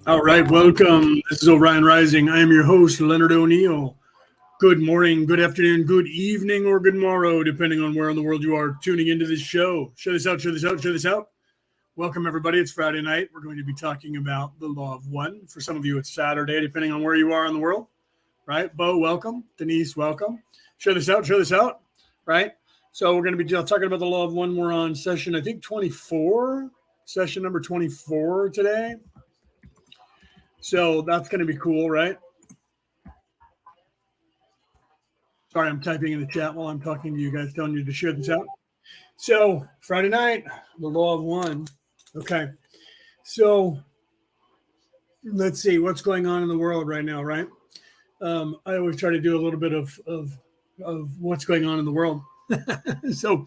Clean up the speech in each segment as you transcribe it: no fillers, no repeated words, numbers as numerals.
All right, welcome. This is Orion Rising. I am your host, Leonard O'Neill. Good morning, good afternoon, good evening, or good morrow, depending on where in the world you are tuning into this show. Share this out, share this out, share this out. Welcome, everybody. It's Friday night. We're going to be talking about the law of one. For some of you, it's Saturday, depending on where you are in the world, right? Bo, welcome. Denise, welcome. Share this out, right? So we're going to be talking about the law of one. We're on session, I think, 24, session number 24 today. So that's going to be cool, right? Sorry, I'm typing in the chat while I'm talking to you guys, telling you to share this out. So Friday night, the law of one. Okay. So let's see what's going on in the world right now, right? I always try to do a little bit of what's going on in the world. So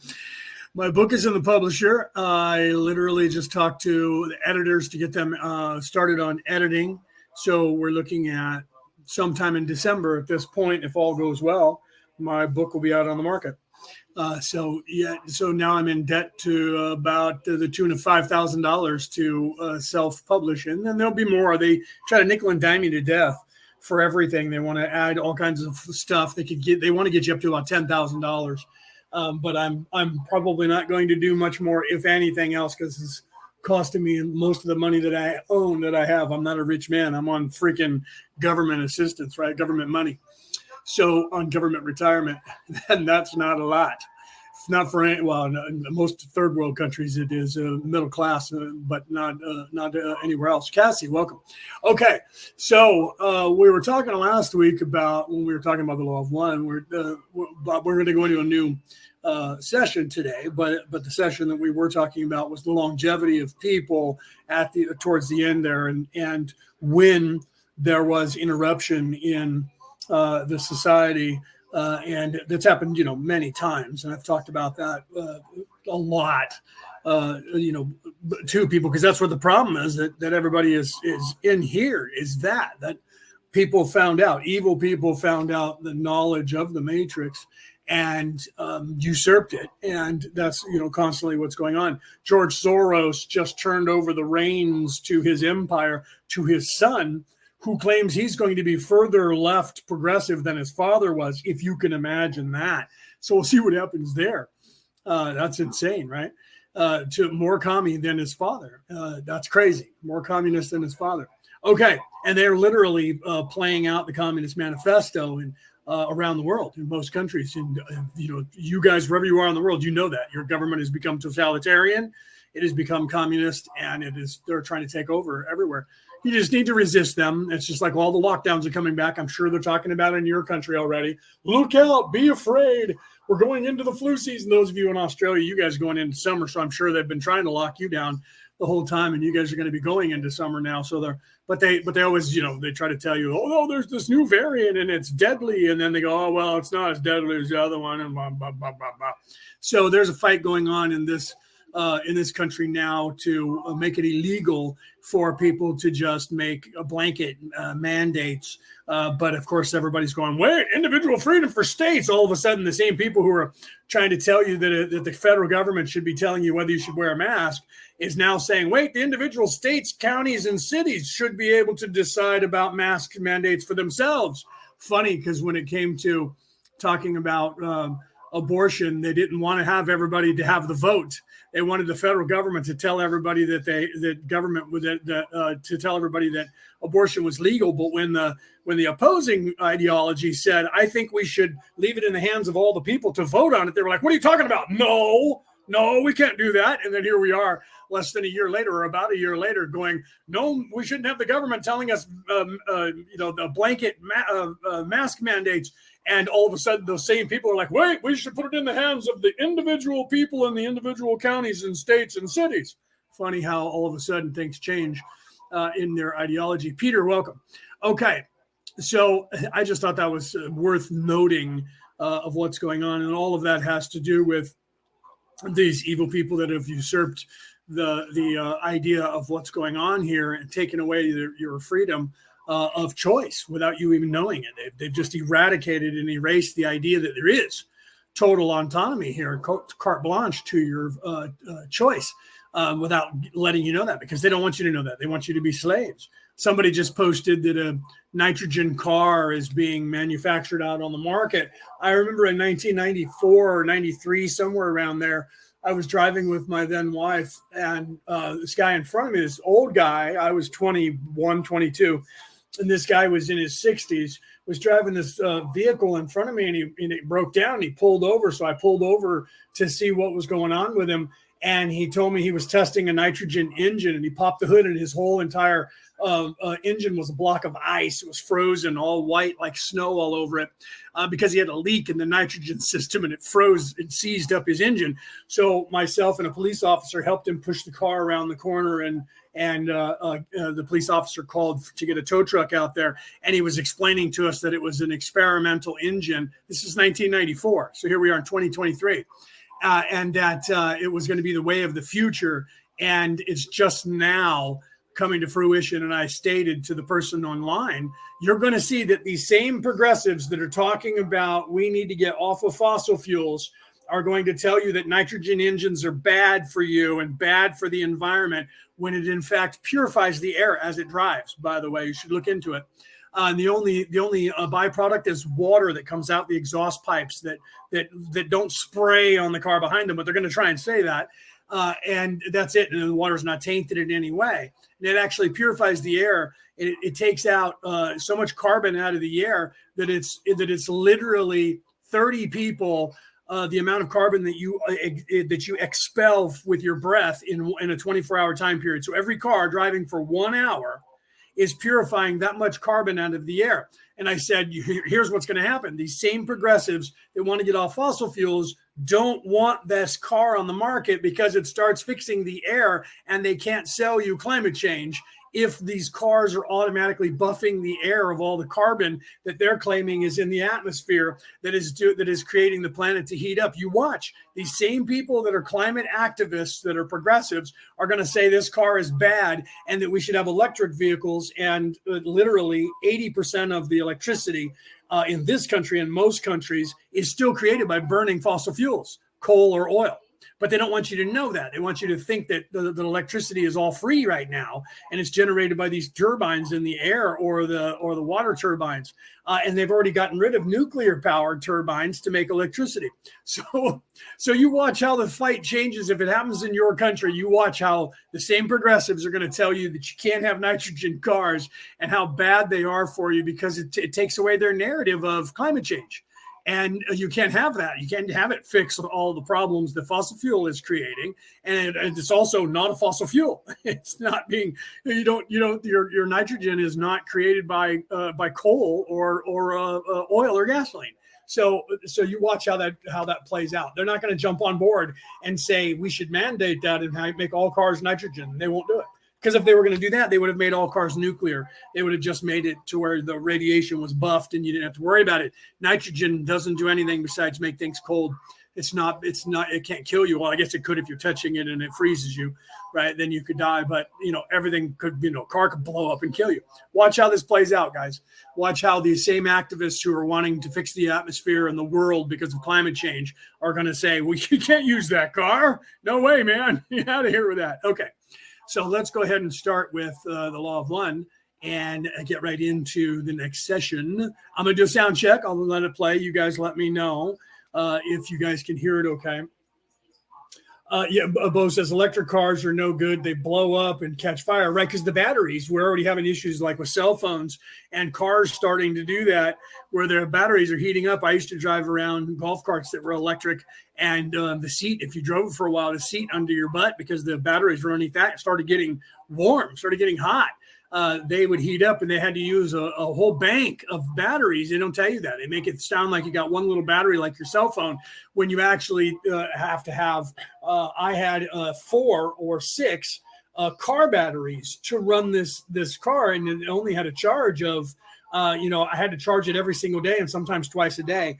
my book is in the publisher. I literally just talked to the editors to get them started on editing. So we're looking at sometime in December at this point, if all goes well, my book will be out on the market. So now I'm in debt to about the tune of $5,000 to self-publish. And then there'll be more. They try to nickel and dime you to death for everything. They want to add all kinds of stuff. They want to get you up to about $10,000. But I'm probably not going to do much more, if anything else, because it's costing me most of the money that I own, that I have. I'm not a rich man. I'm on freaking government assistance, right? Government money. So on government retirement, and that's not a lot. Not for any, well, in most third world countries, it is middle class, but not anywhere else. Cassie, welcome. Okay, so we were talking last week about, when we were talking about the law of one, we're going to go into a new session today, but the session that we were talking about was the longevity of people towards the end there, and when there was interruption in the society. And that's happened, many times. And I've talked about that a lot, to people, because that's what the problem is, that everybody is in here, is that people found out, evil people found out the knowledge of the matrix and usurped it. And that's, constantly what's going on. George Soros just turned over the reins to his empire to his son, who claims he's going to be further left progressive than his father was, if you can imagine that. So we'll see what happens there. That's insane, right? To more commie than his father. That's crazy. More communist than his father. Okay, and they're literally playing out the Communist Manifesto around the world in most countries. And you guys, wherever you are in the world, you know that your government has become totalitarian. It has become communist, and they're trying to take over everywhere. You just need to resist them. It's just like all the lockdowns are coming back. I'm sure they're talking about it in your country already. Look out, be afraid. We're going into the flu season. Those of you in Australia, you guys are going into summer, so I'm sure they've been trying to lock you down the whole time, and you guys are going to be going into summer now. So they always, they try to tell you, oh no, there's this new variant and it's deadly, and then they go, oh well, it's not as deadly as the other one, and blah blah blah blah blah. So there's a fight going on in this country now to make it illegal for people to just make a blanket mandates. But of course, everybody's going, wait, individual freedom for states. All of a sudden, the same people who are trying to tell you that the federal government should be telling you whether you should wear a mask is now saying, wait, the individual states, counties, and cities should be able to decide about mask mandates for themselves. Funny, because when it came to talking about abortion, they didn't want to have everybody to have the vote. They wanted the federal government to tell everybody to tell everybody that abortion was legal. But when the opposing ideology said, I think we should leave it in the hands of all the people to vote on it, they were like, what are you talking about? No, we can't do that. And then here we are less than a year later, or about a year later, going, no, we shouldn't have the government telling us, the blanket mask mandates. And all of a sudden, those same people are like, wait, we should put it in the hands of the individual people in the individual counties and states and cities. Funny how all of a sudden things change in their ideology. Peter, welcome. Okay, so I just thought that was worth noting of what's going on. And all of that has to do with these evil people that have usurped the idea of what's going on here and taken away your freedom of choice without you even knowing it. They've just eradicated and erased the idea that there is total autonomy here, carte blanche to your choice. without letting you know that, because they don't want you to know that. They want you to be slaves. Somebody just posted that a nitrogen car is being manufactured out on the market. I remember in 1994 or 93, somewhere around there, I was driving with my then wife, and this guy in front of me, this old guy, I was 21, 22, and this guy was in his 60s, was driving this vehicle in front of me, and it broke down, and he pulled over. So I pulled over to see what was going on with him. And he told me he was testing a nitrogen engine, and he popped the hood, and his whole entire engine was a block of ice. It was frozen, all white, like snow all over it, because he had a leak in the nitrogen system, and it froze and seized up his engine. So myself and a police officer helped him push the car around the corner, and the police officer called to get a tow truck out there, and he was explaining to us that it was an experimental engine. This is 1994. So here we are in 2023. And that it was going to be the way of the future. And it's just now coming to fruition. And I stated to the person online, you're going to see that these same progressives that are talking about we need to get off of fossil fuels are going to tell you that nitrogen engines are bad for you and bad for the environment, when it in fact purifies the air as it drives. By the way, you should look into it. The only byproduct is water that comes out the exhaust pipes that don't spray on the car behind them, but they're going to try and say that. And that's it. And the water is not tainted in any way. And it actually purifies the air. It takes out so much carbon out of the air that it's literally 30 people the amount of carbon that you expel with your breath in a 24-hour time period. So every car driving for 1 hour is purifying that much carbon out of the air. And I said, here's what's going to happen. These same progressives that want to get off fossil fuels don't want this car on the market because it starts fixing the air, and they can't sell you climate change if these cars are automatically buffing the air of all the carbon that they're claiming is in the atmosphere that is creating the planet to heat up. You watch, these same people that are climate activists, that are progressives, are going to say this car is bad and that we should have electric vehicles. And literally 80% of the electricity in this country and most countries is still created by burning fossil fuels, coal or oil. But they don't want you to know that. They want you to think that the electricity is all free right now, and it's generated by these turbines in the air or the water turbines. And they've already gotten rid of nuclear-powered turbines to make electricity. So you watch how the fight changes. If it happens in your country, you watch how the same progressives are going to tell you that you can't have nitrogen cars and how bad they are for you, because it takes away their narrative of climate change. And you can't have that. You can't have it fix all the problems that fossil fuel is creating. And it's also not a fossil fuel. It's not being, your nitrogen is not created by coal or oil or gasoline. So you watch how that plays out. They're not going to jump on board and say we should mandate that and make all cars nitrogen. They won't do it. Because if they were going to do that, they would have made all cars nuclear. They would have just made it to where the radiation was buffed and you didn't have to worry about it. Nitrogen doesn't do anything besides make things cold. It can't kill you. Well, I guess it could if you're touching it and it freezes you, right? Then you could die. But, everything could, a car could blow up and kill you. Watch how this plays out, guys. Watch how these same activists who are wanting to fix the atmosphere and the world because of climate change are going to say, well, you can't use that car. No way, man. Get out of here with that. Okay. So let's go ahead and start with the law of one and get right into the next session. I'm going to do a sound check. I'll let it play. You guys let me know if you guys can hear it okay. Bo says electric cars are no good. They blow up and catch fire, right? Because the batteries, we're already having issues like with cell phones and cars starting to do that, where their batteries are heating up. I used to drive around golf carts that were electric, and the seat, if you drove for a while, the seat under your butt, because the batteries were underneath that, started getting warm, started getting hot. They would heat up, and they had to use a whole bank of batteries. They don't tell you that. They make it sound like you got one little battery like your cell phone, when you actually have to have, I had 4 or 6 car batteries to run this car, and it only had a charge of, I had to charge it every single day and sometimes twice a day,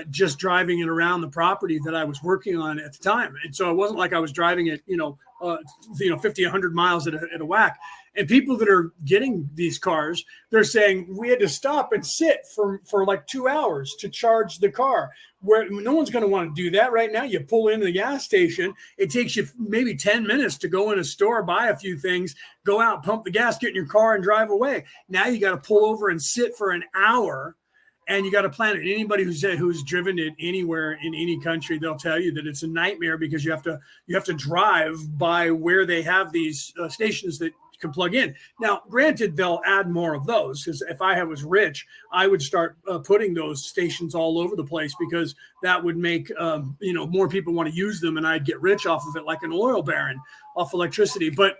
just driving it around the property that I was working on at the time. And so it wasn't like I was driving it, 50, 100 miles at a whack. And people that are getting these cars, they're saying we had to stop and sit for like 2 hours to charge the car. where no one's going to want to do that right now. You pull into the gas station. It takes you maybe 10 minutes to go in a store, buy a few things, go out, pump the gas, get in your car and drive away. Now you got to pull over and sit for an hour, and you got to plan it. Anybody who's driven it anywhere in any country, they'll tell you that it's a nightmare because you have to drive by where they have these stations that can plug in. Now, granted, they'll add more of those, because if I was rich, I would start putting those stations all over the place, because that would make more people want to use them, and I'd get rich off of it, like an oil baron off electricity. But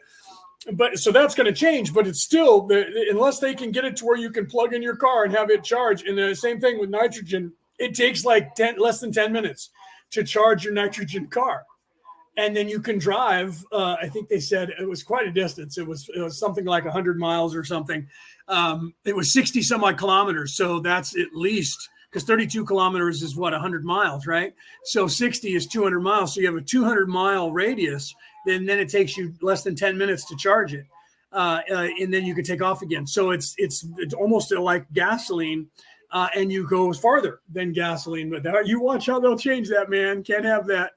so that's going to change, but it's still, unless they can get it to where you can plug in your car and have it charge. And the same thing with nitrogen, it takes like less than 10 minutes to charge your nitrogen car. And then you can drive, I think they said it was quite a distance. It was something like 100 miles or something. It was 60 some odd kilometers. So that's at least, because 32 kilometers is 100 miles, right? So 60 is 200 miles. So you have a 200-mile radius, and then it takes you less than 10 minutes to charge it. And then you can take off again. So it's almost like gasoline. And you go farther than gasoline, but you watch how they'll change that, man. Can't have that.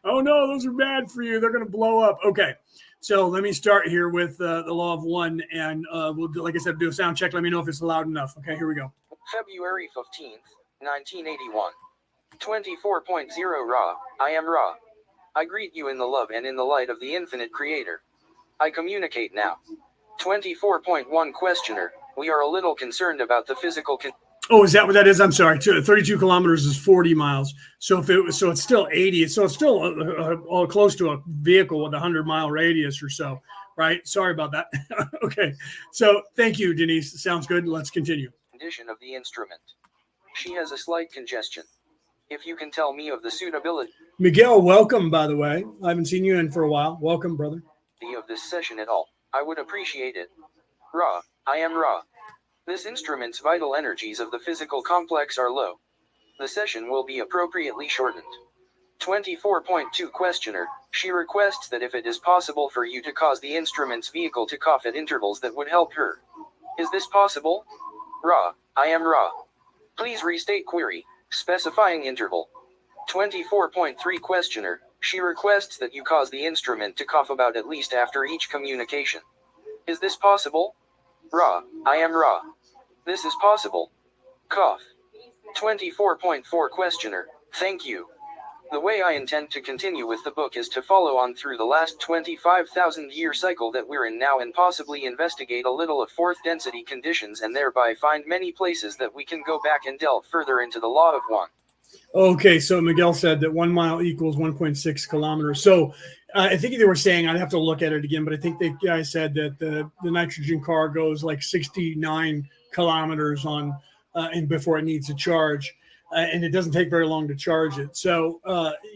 Oh no, those are bad for you. They're going to blow up. Okay, so let me start here with the law of one, and we'll, like I said, do a sound check. Let me know if it's loud enough. Okay, here we go. February 15th, 1981. 24.0 Ra. I am Ra. I greet you in the love and in the light of the infinite creator. I communicate now. 24.1 Questioner. We are a little concerned about the physical. Is that what that is? I'm sorry. 32 kilometers is 40 miles. So it's still 80. So it's still close to a vehicle with a 100-mile radius or so, right? Sorry about that. Okay. So thank you, Denise. Sounds good. Let's continue. Condition of the instrument. She has a slight congestion. If you can tell me of the suitability. Miguel, welcome, by the way. I haven't seen you in for a while. Welcome, brother. Of this session at all, I would appreciate it. Ra. I am Ra. This instrument's vital energies of the physical complex are low. The session will be appropriately shortened. 24.2 Questioner. She requests that if it is possible for you to cause the instrument's vehicle to cough at intervals that would help her. Is this possible? Ra. I am Ra. Please restate query, specifying interval. 24.3 Questioner. She requests that you cause the instrument to cough about at least after each communication. Is this possible? Ra. I am Ra. This is possible. Cough. 24.4 Questioner. Thank you. The way I intend to continue with the book is to follow on through the last 25,000-year cycle that we're in now, and possibly investigate a little of fourth density conditions, and thereby find many places that we can go back and delve further into the law of one. Okay, so Miguel said that 1 mile equals 1.6 kilometers. So I think they were saying, I'd have to look at it again, but I think the guy said that the nitrogen car goes like 69 kilometers on and before it needs a charge. And it doesn't take very long to charge it. So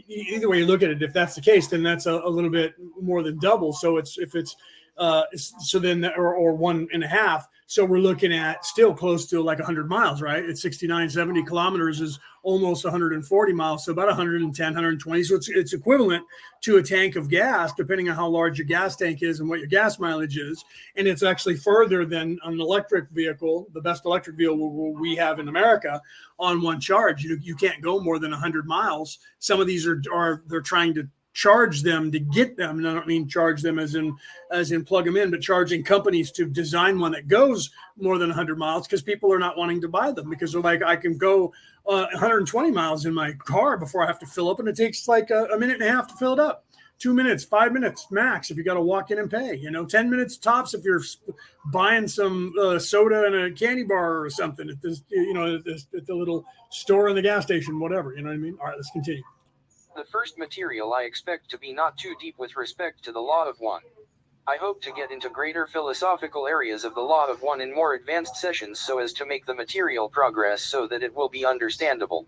either way you look at it, if that's the case, then that's a little bit more than double. So so then, or 1.5. So we're looking at still close to like 100 miles, right? It's 69, 70 kilometers is almost 140 miles. So about 110, 120. So it's equivalent to a tank of gas, depending on how large your gas tank is and what your gas mileage is. And it's actually further than an electric vehicle, the best electric vehicle we have in America, on one charge. You can't go more than 100 miles. Some of these they're trying to charge them to get them. And I don't mean charge them as in plug them in, but charging companies to design one that goes more than 100 miles, because people are not wanting to buy them, because they're like, I can go 120 miles in my car before I have to fill up, and it takes like a minute and a half to fill it up. 2 minutes, 5 minutes max if you got to walk in and pay. 10 minutes tops if you're buying some soda and a candy bar or something at this, at the little store in the gas station, whatever. You know what I mean? All right, let's continue. The first material I expect to be not too deep with respect to the law of one. I hope to get into greater philosophical areas of the law of one in more advanced sessions, so as to make the material progress so that it will be understandable.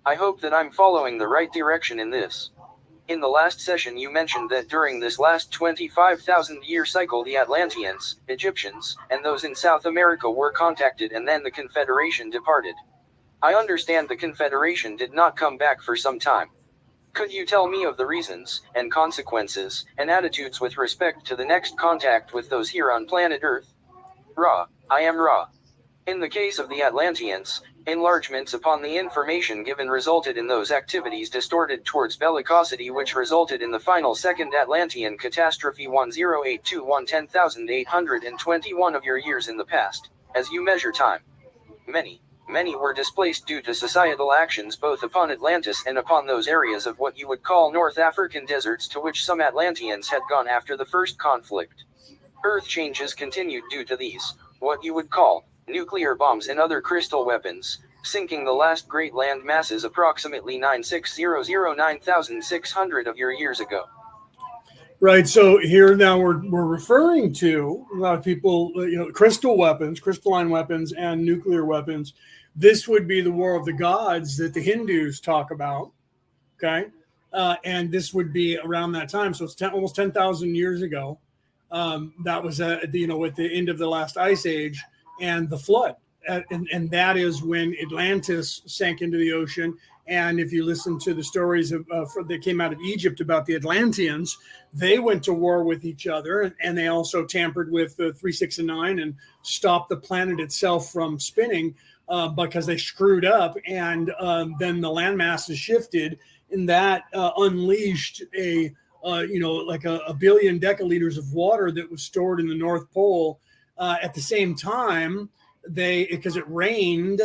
I hope that I'm following the right direction in this. In the last session you mentioned that during this last 25,000-year cycle the Atlanteans, Egyptians, and those in South America were contacted, and then the Confederation departed. I understand the Confederation did not come back for some time. Could you tell me of the reasons, and consequences, and attitudes with respect to the next contact with those here on planet Earth? Ra. I am Ra. In the case of the Atlanteans, enlargements upon the information given resulted in those activities distorted towards bellicosity, which resulted in the final Second Atlantean catastrophe 1082 10,821 of your years in the past, as you measure time. Many were displaced due to societal actions both upon Atlantis and upon those areas of what you would call North African deserts to which some Atlanteans had gone after the first conflict. Earth changes continued due to these, what you would call, nuclear bombs and other crystal weapons, sinking the last great land masses approximately 9,600 of your years ago. Right. So here now we're referring to a lot of people, crystal weapons, crystalline weapons, and nuclear weapons. This would be the war of the gods that the Hindus talk about. Okay. And this would be around that time. So it's almost 10,000 years ago. That was, at the end of the last ice age and the flood. And that is when Atlantis sank into the ocean. And if you listen to the stories that came out of Egypt about the Atlanteans, they went to war with each other, and they also tampered with 3, 6, and 9 and stopped the planet itself from spinning because they screwed up. And then the land masses shifted, and that unleashed like a billion decaliters of water that was stored in the North Pole. At the same time, because it rained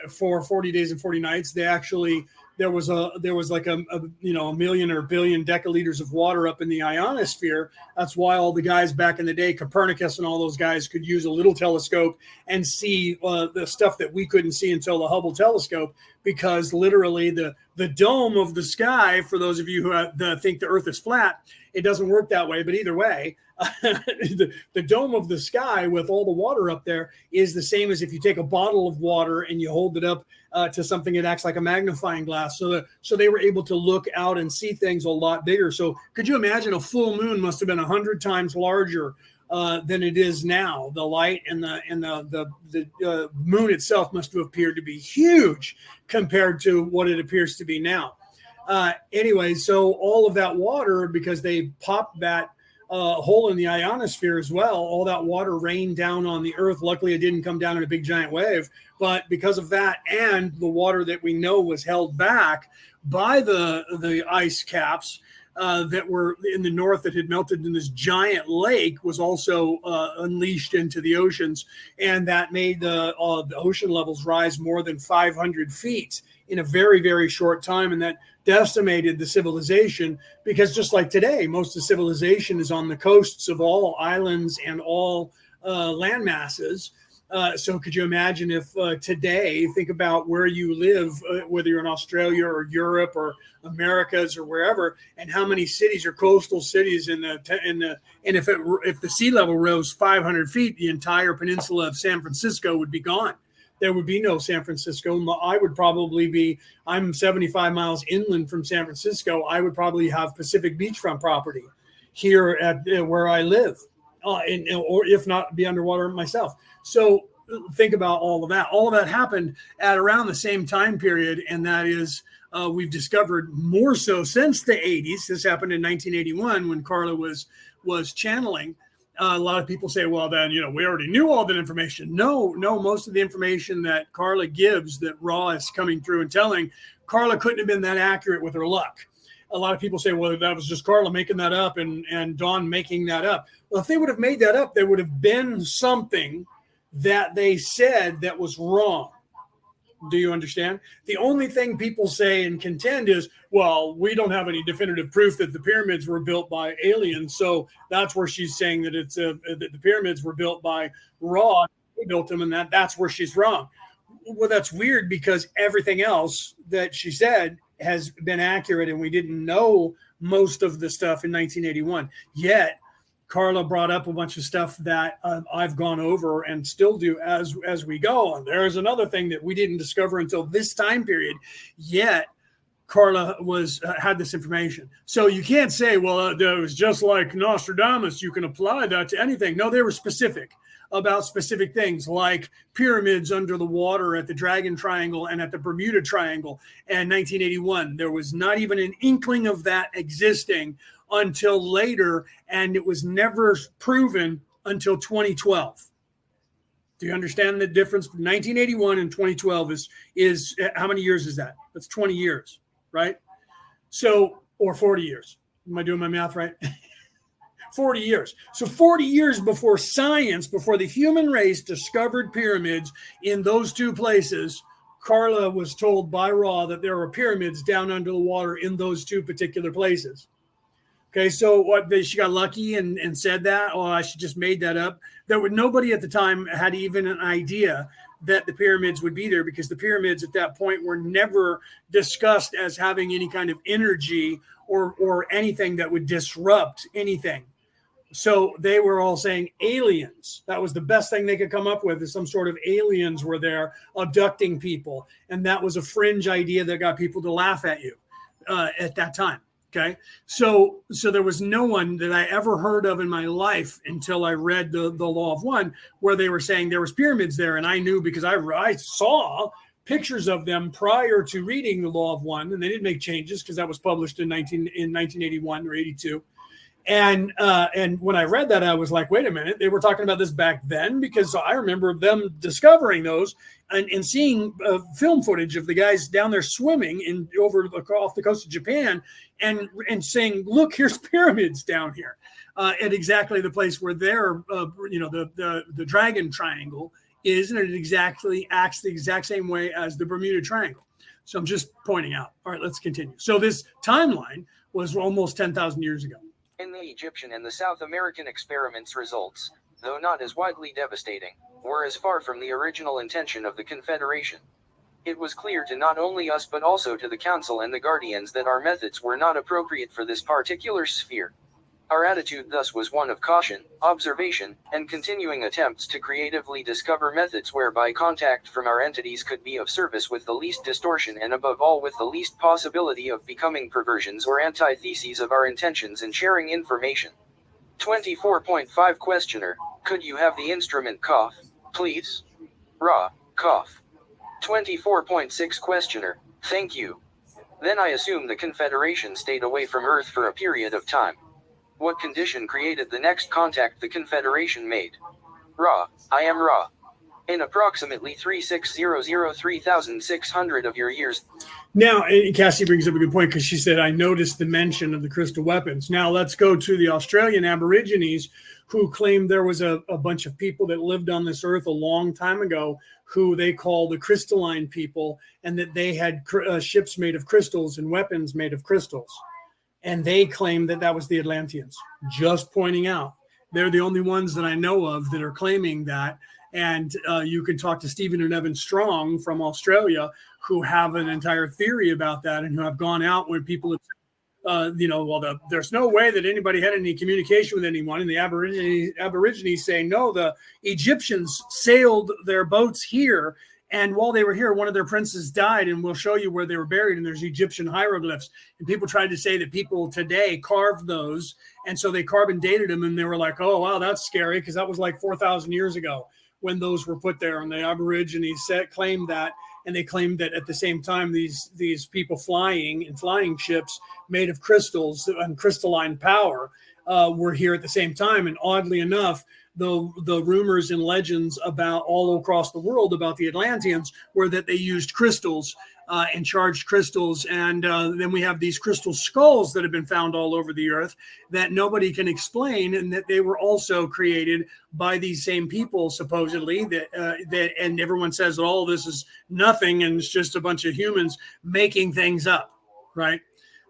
for 40 days and 40 nights, there was like a million or a billion decaliters of water up in the ionosphere. That's why all the guys back in the day, Copernicus and all those guys, could use a little telescope and see the stuff that we couldn't see until the Hubble telescope, because literally the dome of the sky, for those of you who think the Earth is flat, it doesn't work that way. But either way, the dome of the sky with all the water up there is the same as if you take a bottle of water and you hold it up to something that acts like a magnifying glass. So they were able to look out and see things a lot bigger. So could you imagine a full moon must have been 100 times larger than it is now? The light and the moon itself must have appeared to be huge compared to what it appears to be now. Anyway, so all of that water, because they popped that hole in the ionosphere as well, all that water rained down on the Earth. Luckily, it didn't come down in a big giant wave. But because of that, and the water that we know was held back by the ice caps that were in the north that had melted in this giant lake, was also unleashed into the oceans. And that made the ocean levels rise more than 500 feet in a very, very short time. And that decimated the civilization, because just like today, most of civilization is on the coasts of all islands and all land masses. So could you imagine if today, think about where you live, whether you're in Australia or Europe or Americas or wherever, and how many cities are coastal cities and if the sea level rose 500 feet, the entire peninsula of San Francisco would be gone. There would be no San Francisco. I would probably be, I'm 75 miles inland from San Francisco. I would probably have Pacific beachfront property here at where I live, or if not, be underwater myself. So think about all of that. All of that happened at around the same time period, and that is we've discovered more so since the 80s. This happened in 1981 when Carla was channeling. A lot of people say, well, then, we already knew all that information. No, most of the information that Carla gives, that Ra is coming through and telling, Carla couldn't have been that accurate with her luck. A lot of people say, well, that was just Carla making that up and Dawn making that up. Well, if they would have made that up, there would have been something that they said that was wrong. Do you understand? The only thing people say and contend is, well, we don't have any definitive proof that the pyramids were built by aliens. So that's where she's saying that that the pyramids were built by Ra. They built them, and that's where she's wrong. Well, that's weird, because everything else that she said has been accurate, and we didn't know most of the stuff in 1981. Yet Carla brought up a bunch of stuff that I've gone over and still do as we go. And there's another thing that we didn't discover until this time period, yet Carla had this information. So you can't say, well, it was just like Nostradamus, you can apply that to anything. No, they were specific about specific things, like pyramids under the water at the Dragon Triangle and at the Bermuda Triangle. And 1981, there was not even an inkling of that existing until later, and it was never proven until 2012. Do you understand the difference? 1981 and 2012 is how many years is that? That's 20 years, right? So, or 40 years. Am I doing my math right? 40 years. So 40 years before science, before the human race discovered pyramids in those two places, Carla was told by Ra that there were pyramids down under the water in those two particular places. Okay, so what, she got lucky and said that? Oh, I should just made that up. Nobody at the time had even an idea that the pyramids would be there, because the pyramids at that point were never discussed as having any kind of energy or anything that would disrupt anything. So they were all saying aliens. That was the best thing they could come up with, is some sort of aliens were there abducting people. And that was a fringe idea that got people to laugh at you at that time. Okay. So there was no one that I ever heard of in my life until I read the Law of One, where they were saying there was pyramids there. And I knew, because I saw pictures of them prior to reading the Law of One, and they didn't make changes because that was published in 1981 or 82. And when I read that, I was like, wait a minute, they were talking about this back then, because I remember them discovering those and seeing film footage of the guys down there swimming off the coast of Japan and saying, look, here's pyramids down here at exactly the place where their, the Dragon Triangle is, and it acts the exact same way as the Bermuda Triangle. So I'm just pointing out. All right, let's continue. So this timeline was almost 10,000 years ago. In the Egyptian and the South American experiments, results, though not as widely devastating, were as far from the original intention of the Confederation. It was clear to not only us but also to the Council and the Guardians that our methods were not appropriate for this particular sphere. Our attitude thus was one of caution, observation, and continuing attempts to creatively discover methods whereby contact from our entities could be of service with the least distortion, and above all with the least possibility of becoming perversions or antitheses of our intentions in sharing information. 24.5 Questioner, could you have the instrument cough, please? Ra, cough. 24.6 Questioner, thank you. Then I assume the Confederation stayed away from Earth for a period of time. What condition created the next contact the Confederation made? Ra, I am Ra. In approximately 3600-3600 of your years. Now, Cassie brings up a good point, because she said, I noticed the mention of the crystal weapons. Now, let's go to the Australian Aborigines, who claimed there was a bunch of people that lived on this earth a long time ago, who they call the crystalline people, and that they had ships made of crystals and weapons made of crystals. And they claim that was the Atlanteans. Just pointing out, they're the only ones that I know of that are claiming that. And you can talk to Stephen and Evan Strong from Australia, who have an entire theory about that, and who have gone out when people have, there's no way that anybody had any communication with anyone. And the Aborigines say, no, the Egyptians sailed their boats here. And while they were here, one of their princes died, and we'll show you where they were buried. And there's Egyptian hieroglyphs. And people tried to say that people today carved those. And so they carbon dated them, and they were like, oh, wow, that's scary, because that was like 4,000 years ago when those were put there. And the Aborigines claimed that. And they claimed that at the same time, these people flying in flying ships made of crystals and crystalline power were here at the same time. And oddly enough, the rumors and legends about all across the world about the Atlanteans were that they used crystals and charged crystals. And then we have these crystal skulls that have been found all over the earth that nobody can explain, and that they were also created by these same people, supposedly, and everyone says that all this is nothing and it's just a bunch of humans making things up, right?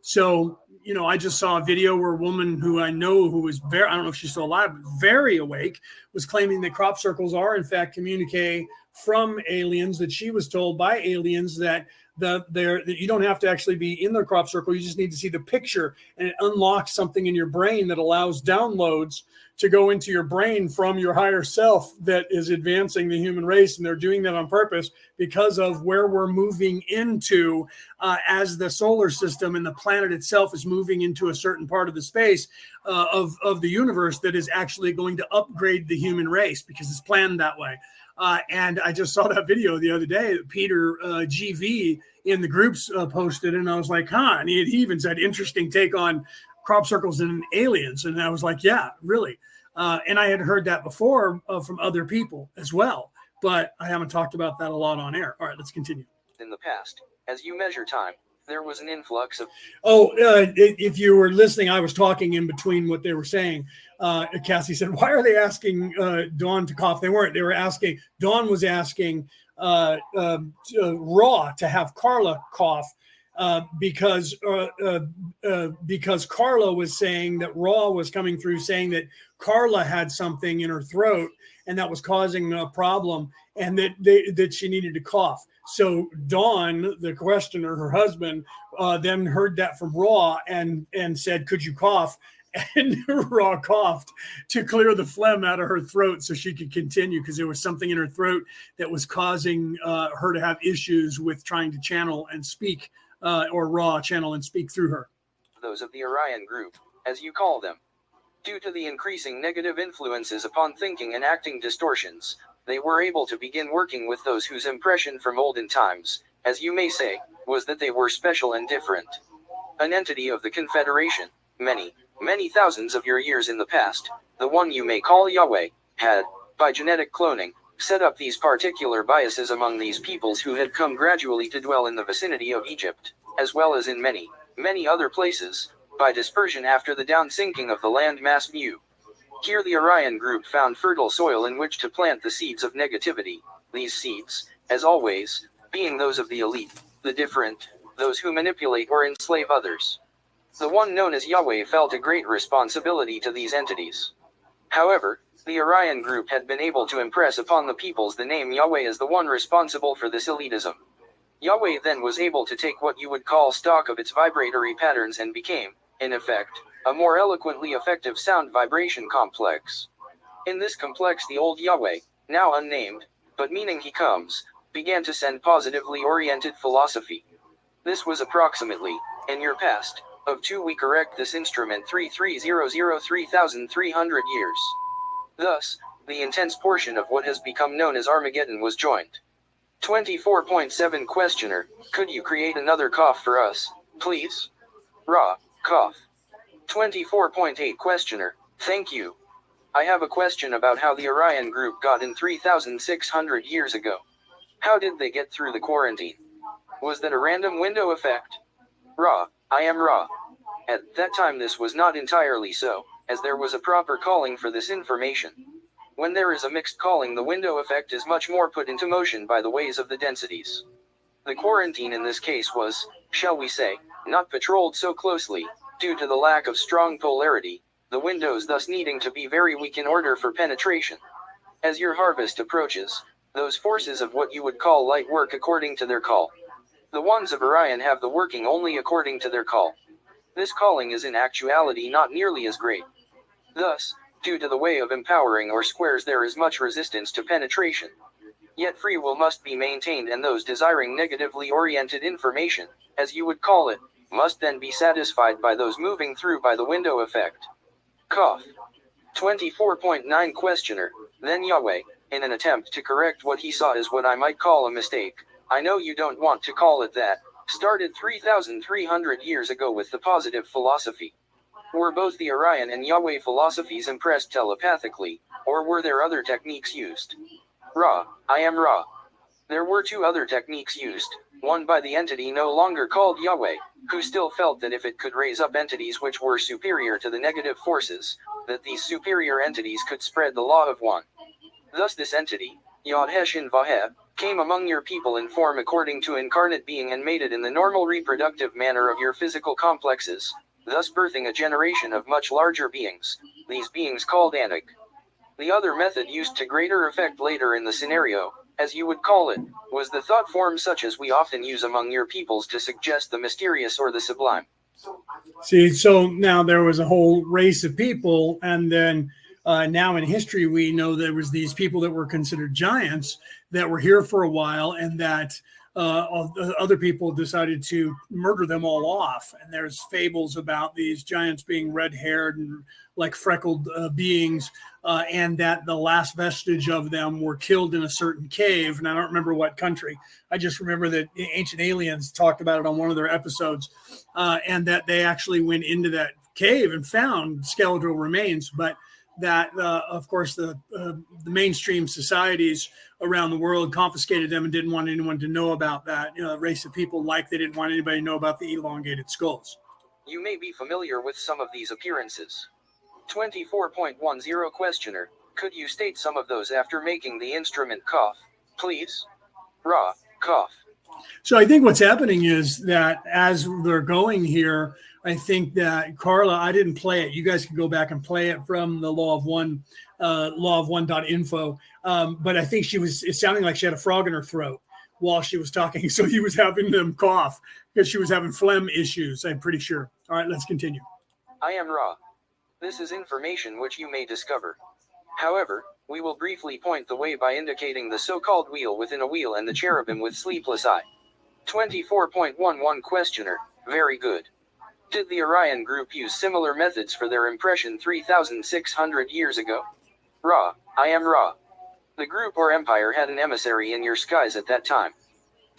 So, I just saw a video where a woman who I know, who was I don't know if she's still alive, but very awake, was claiming that crop circles are in fact communique from aliens, that she was told by aliens that you don't have to actually be in the crop circle. You just need to see the picture, and it unlocks something in your brain that allows downloads to go into your brain from your higher self that is advancing the human race. And they're doing that on purpose because of where we're moving into as the solar system and the planet itself is moving into a certain part of the space of the universe that is actually going to upgrade the human race, because it's planned that way. And I just saw that video the other day that Peter GV in the groups posted, and I was like, and he even said, interesting take on crop circles and aliens. And I was like, yeah, really. And I had heard that before from other people as well. but I haven't talked about that a lot on air. All right, let's continue. In the past, as you measure time, there was an influx of. If you were listening, I was talking in between what they were saying. Cassie said, "Why are they asking Dawn to cough?" They weren't. They were asking. Dawn was asking Raw to have Carla cough because Carla was saying that Raw was coming through saying that Carla had something in her throat and that was causing a problem, and that she needed to cough. So Dawn, the questioner, her husband, then heard that from Raw and said, "Could you cough?" And Raw coughed to clear the phlegm out of her throat so she could continue, because there was something in her throat that was causing her to have issues with trying to channel and speak, or Raw channel and speak through her. Those of the Orion group, as you call them. Due to the increasing negative influences upon thinking and acting distortions, they were able to begin working with those whose impression from olden times, as you may say, was that they were special and different. An entity of the Confederation, many thousands of your years in the past, the one you may call Yahweh, had, by genetic cloning, set up these particular biases among these peoples who had come gradually to dwell in the vicinity of Egypt, as well as in many other places, by dispersion after the down-sinking of the land mass Mu. Here the Orion group found fertile soil in which to plant the seeds of negativity, these seeds, as always, being those of the elite, the different, those who manipulate or enslave others. The one known as Yahweh felt a great responsibility to these entities. However, the Orion group had been able to impress upon the peoples the name Yahweh as the one responsible for this elitism. Yahweh then was able to take what you would call stock of its vibratory patterns and became, in effect, a more eloquently effective sound vibration complex. In this complex the old Yahweh, now unnamed, but meaning he comes, began to send positively oriented philosophy. This was approximately, in your past, of 2 we correct this instrument 3300 years. Thus, the intense portion of what has become known as Armageddon was joined. 24.7 Questioner, could you create another cough for us, please? Ra, cough. 24.8 Questioner, thank you. I have a question about how the Orion group got in 3,600 years ago. How did they get through the quarantine? Was that a random window effect? Ra, I am Ra. At that time this was not entirely so, as there was a proper calling for this information. When there is a mixed calling, the window effect is much more put into motion by the ways of the densities. The quarantine in this case was, shall we say, not patrolled so closely, due to the lack of strong polarity, the windows thus needing to be very weak in order for penetration. As your harvest approaches, those forces of what you would call light work according to their call. The ones of Orion have the working only according to their call. This calling is in actuality not nearly as great. Thus, due to the way of empowering or squares there is much resistance to penetration. Yet free will must be maintained, and those desiring negatively oriented information, as you would call it, must then be satisfied by those moving through by the window effect. Cough. 24.9 Questioner, then Yahweh, in an attempt to correct what he saw as what I might call a mistake, I know you don't want to call it that, started 3,300 years ago with the positive philosophy. Were both the Orion and Yahweh philosophies impressed telepathically, or were there other techniques used? Ra, I am Ra. There were 2 other techniques used, one by the entity no longer called Yahweh, who still felt that if it could raise up entities which were superior to the negative forces, that these superior entities could spread the law of one. Thus this entity, Yod-Heshin Vaheb, came among your people in form according to incarnate being and mated in the normal reproductive manner of your physical complexes, thus birthing a generation of much larger beings, these beings called Anak. The other method used to greater effect later in the scenario, as you would call it, was the thought form such as we often use among your peoples to suggest the mysterious or the sublime. See, so now there was a whole race of people, and then now in history we know there was these people that were considered giants that were here for a while, and that other people decided to murder them all off. And there's fables about these giants being red-haired and like freckled beings, and that the last vestige of them were killed in a certain cave. And I don't remember what country. I just remember that Ancient Aliens talked about it on one of their episodes, and that they actually went into that cave and found skeletal remains. But that, of course, the mainstream societies around the world confiscated them and didn't want anyone to know about that race of people, like they didn't want anybody to know about the elongated skulls. You may be familiar with some of these appearances. 24.10 Questioner, could you state some of those after making the instrument cough, please? Ra, cough. So I think what's happening is that as they're going here, I think that Carla, I didn't play it. You guys can go back and play it from the Law of One, lawof1.info. But I think it's sounding like she had a frog in her throat while she was talking. So he was having them cough because she was having phlegm issues, I'm pretty sure. All right, let's continue. I am Ra. This is information which you may discover. However, we will briefly point the way by indicating the so-called wheel within a wheel and the cherubim with sleepless eye. 24.11 Questioner, very good. Did the Orion group use similar methods for their impression 3,600 years ago? Ra, I am Ra. The group or empire had an emissary in your skies at that time.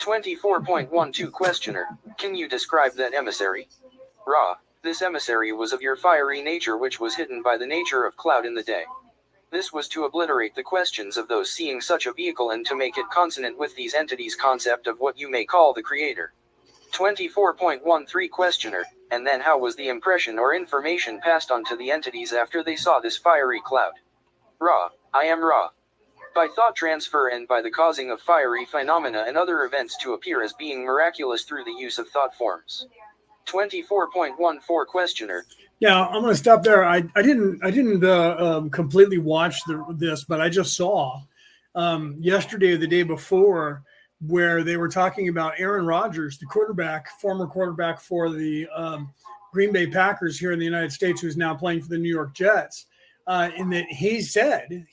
24.12 Questioner, can you describe that emissary? Ra, this emissary was of your fiery nature, which was hidden by the nature of cloud in the day. This was to obliterate the questions of those seeing such a vehicle and to make it consonant with these entities' concept of what you may call the creator. 24.13 Questioner, and then how was the impression or information passed on to the entities after they saw this fiery cloud? Ra, I am Ra. By thought transfer and by the causing of fiery phenomena and other events to appear as being miraculous through the use of thought forms. 24.14 Questioner. Yeah, I'm going to stop there. I didn't completely watch this, but I just saw yesterday or the day before where they were talking about Aaron Rodgers, the former quarterback for the Green Bay Packers here in the United States, who's now playing for the New York Jets. In that he said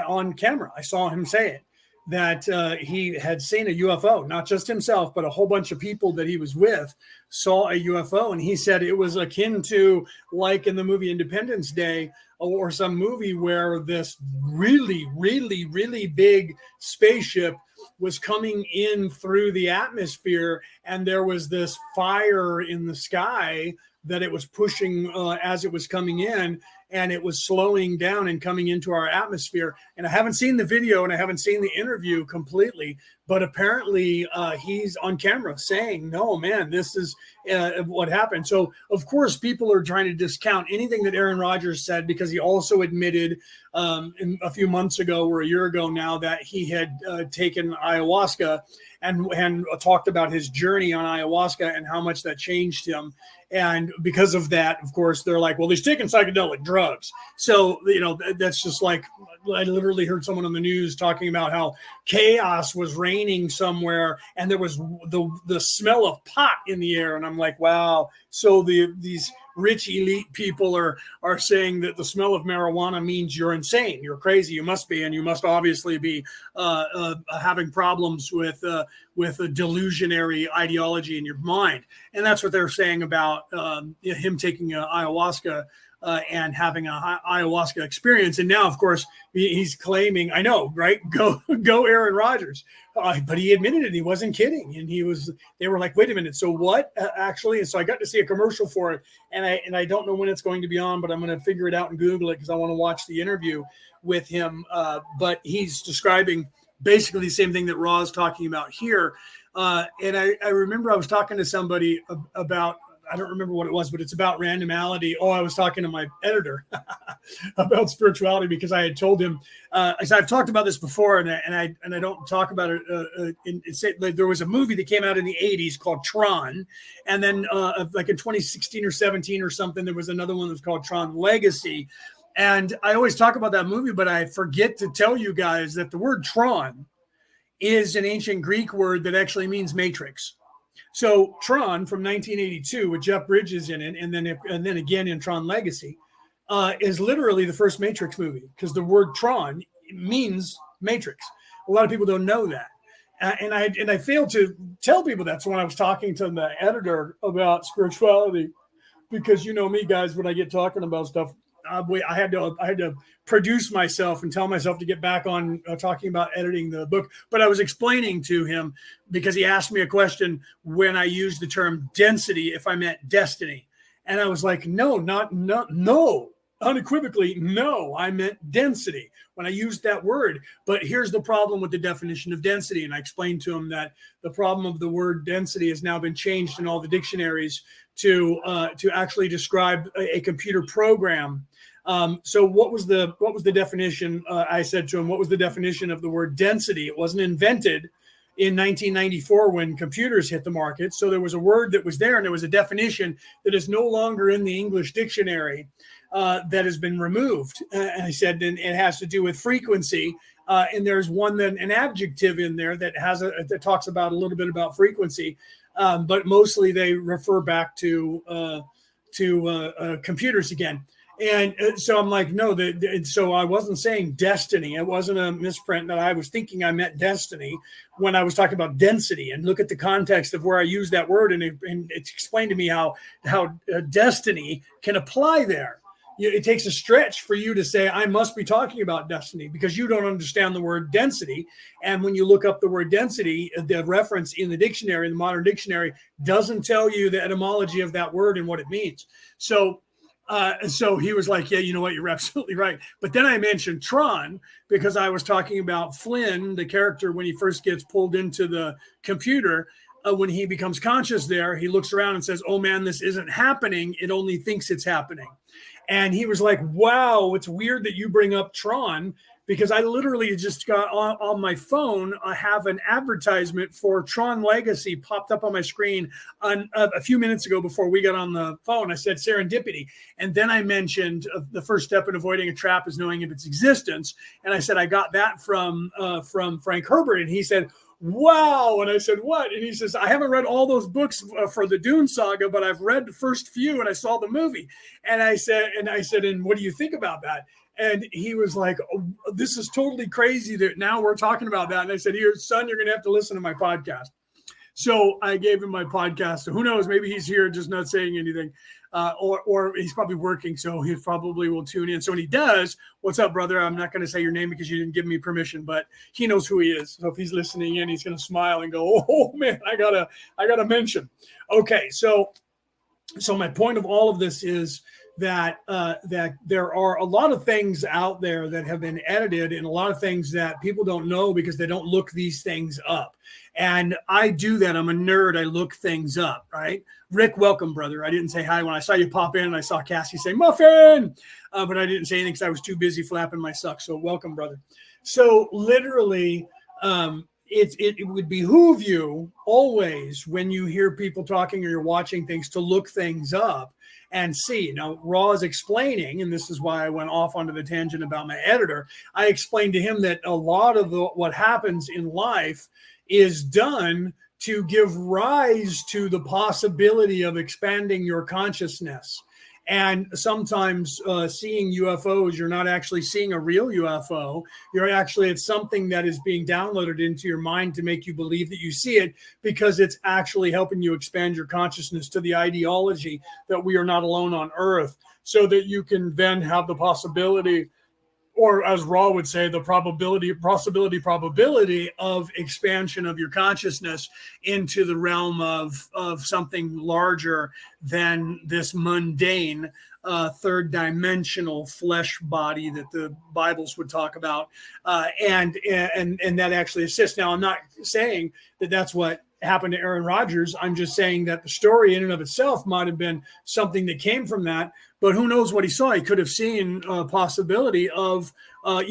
on camera, I saw him say it, that he had seen a UFO, not just himself, but a whole bunch of people that he was with saw a UFO. And he said it was akin to like in the movie Independence Day or some movie where this really, really, really big spaceship was coming in through the atmosphere. And there was this fire in the sky that it was pushing as it was coming in, and it was slowing down and coming into our atmosphere. And I haven't seen the video and I haven't seen the interview completely, but apparently he's on camera saying, no, man, this is what happened. So, of course, people are trying to discount anything that Aaron Rodgers said, because he also admitted a few months ago or a year ago now that he had taken ayahuasca and talked about his journey on ayahuasca and how much that changed him. And because of that, of course, they're like, well, he's taking psychedelic drugs. So, that's just like, I literally heard someone on the news talking about how chaos was reigning somewhere and there was the smell of pot in the air. And I'm like, wow. So these rich elite people are saying that the smell of marijuana means you're insane, you're crazy, you must be, and you must obviously be having problems with a delusionary ideology in your mind. And that's what they're saying about him taking ayahuasca and having a ayahuasca experience. And now, of course, he's claiming, I know, right? Go Aaron Rodgers. But he admitted it. He wasn't kidding. And they were like, wait a minute. So what actually? And so I got to see a commercial for it. And I don't know when it's going to be on, but I'm going to figure it out and Google it because I want to watch the interview with him. But he's describing basically the same thing that Ra's talking about here. And I remember I was talking to somebody about, I don't remember what it was, but it's about randomality. Oh, I was talking to my editor about spirituality because I had told him, I've talked about this before, and I don't talk about it. There was a movie that came out in the 80s called Tron, and then like in 2016 or 17 or something, there was another one that was called Tron Legacy. And I always talk about that movie, but I forget to tell you guys that the word Tron is an ancient Greek word that actually means matrix. So Tron from 1982 with Jeff Bridges in it, and then again in Tron Legacy, is literally the first Matrix movie, because the word Tron means matrix. A lot of people don't know that, and I failed to tell people that. So when I was talking to the editor about spirituality, because you know me, guys, when I get talking about stuff, I had to produce myself and tell myself to get back on talking about editing the book. But I was explaining to him, because he asked me a question when I used the term density, if I meant destiny. And I was like, no. unequivocally, no, I meant density when I used that word. But here's the problem with the definition of density. And I explained to him that the problem of the word density has now been changed in all the dictionaries to actually describe a computer program. So what was the definition? I said to him, what was the definition of the word density? It wasn't invented in 1994 when computers hit the market. So there was a word that was there, and there was a definition that is no longer in the English dictionary that has been removed. And I said, and it has to do with frequency. And there's an adjective in there that that talks about a little bit about frequency, but mostly they refer back to computers again. And so I'm like, no, so I wasn't saying destiny. It wasn't a misprint that I was thinking I meant destiny when I was talking about density. And look at the context of where I use that word. And it's explained to me how destiny can apply there. It takes a stretch for you to say, I must be talking about destiny, because you don't understand the word density. And when you look up the word density, the reference in the dictionary, in the modern dictionary, doesn't tell you the etymology of that word and what it means. So he was like, yeah, you know what? You're absolutely right. But then I mentioned Tron because I was talking about Flynn, the character, when he first gets pulled into the computer. When he becomes conscious there, he looks around and says, oh, man, this isn't happening. It only thinks it's happening. And he was like, wow, it's weird that you bring up Tron, because I literally just got on my phone. I have an advertisement for Tron Legacy popped up on my screen a few minutes ago before we got on the phone. I said serendipity. And then I mentioned the first step in avoiding a trap is knowing of its existence. And I said, I got that from Frank Herbert. And he said, wow. And I said, what? And he says, I haven't read all those books for the Dune saga, but I've read the first few and I saw the movie. And I said, and what do you think about that? And he was like, oh, this is totally crazy that now we're talking about that. And I said, here, son, you're going to have to listen to my podcast. So I gave him my podcast. So who knows, maybe he's here just not saying anything, or he's probably working. So he probably will tune in. So when he does, what's up, brother? I'm not going to say your name because you didn't give me permission, but he knows who he is. So if he's listening in, he's going to smile and go, oh man, I gotta mention. Okay. So my point of all of this is that there are a lot of things out there that have been edited, and a lot of things that people don't know because they don't look these things up. And I do that. I'm a nerd. I look things up, right? Rick, welcome, brother. I didn't say hi when I saw you pop in, and I saw Cassie say muffin, but I didn't say anything because I was too busy flapping my suck. So welcome, brother. So literally, it would behoove you always when you hear people talking or you're watching things to look things up and see. Now, Raw is explaining, and this is why I went off onto the tangent about my editor. I explained to him that a lot of what happens in life is done to give rise to the possibility of expanding your consciousness. And sometimes seeing UFOs, you're not actually seeing a real UFO. It's something that is being downloaded into your mind to make you believe that you see it, because it's actually helping you expand your consciousness to the ideology that we are not alone on Earth, so that you can then have the possibility, or as Raw would say, the probability of expansion of your consciousness into the realm of something larger than this mundane third dimensional flesh body that the Bibles would talk about, and that actually assists. Now, I'm not saying that that's what happened to Aaron Rodgers. I'm just saying that the story in and of itself might have been something that came from that, but who knows what he saw? He could have seen a possibility of, a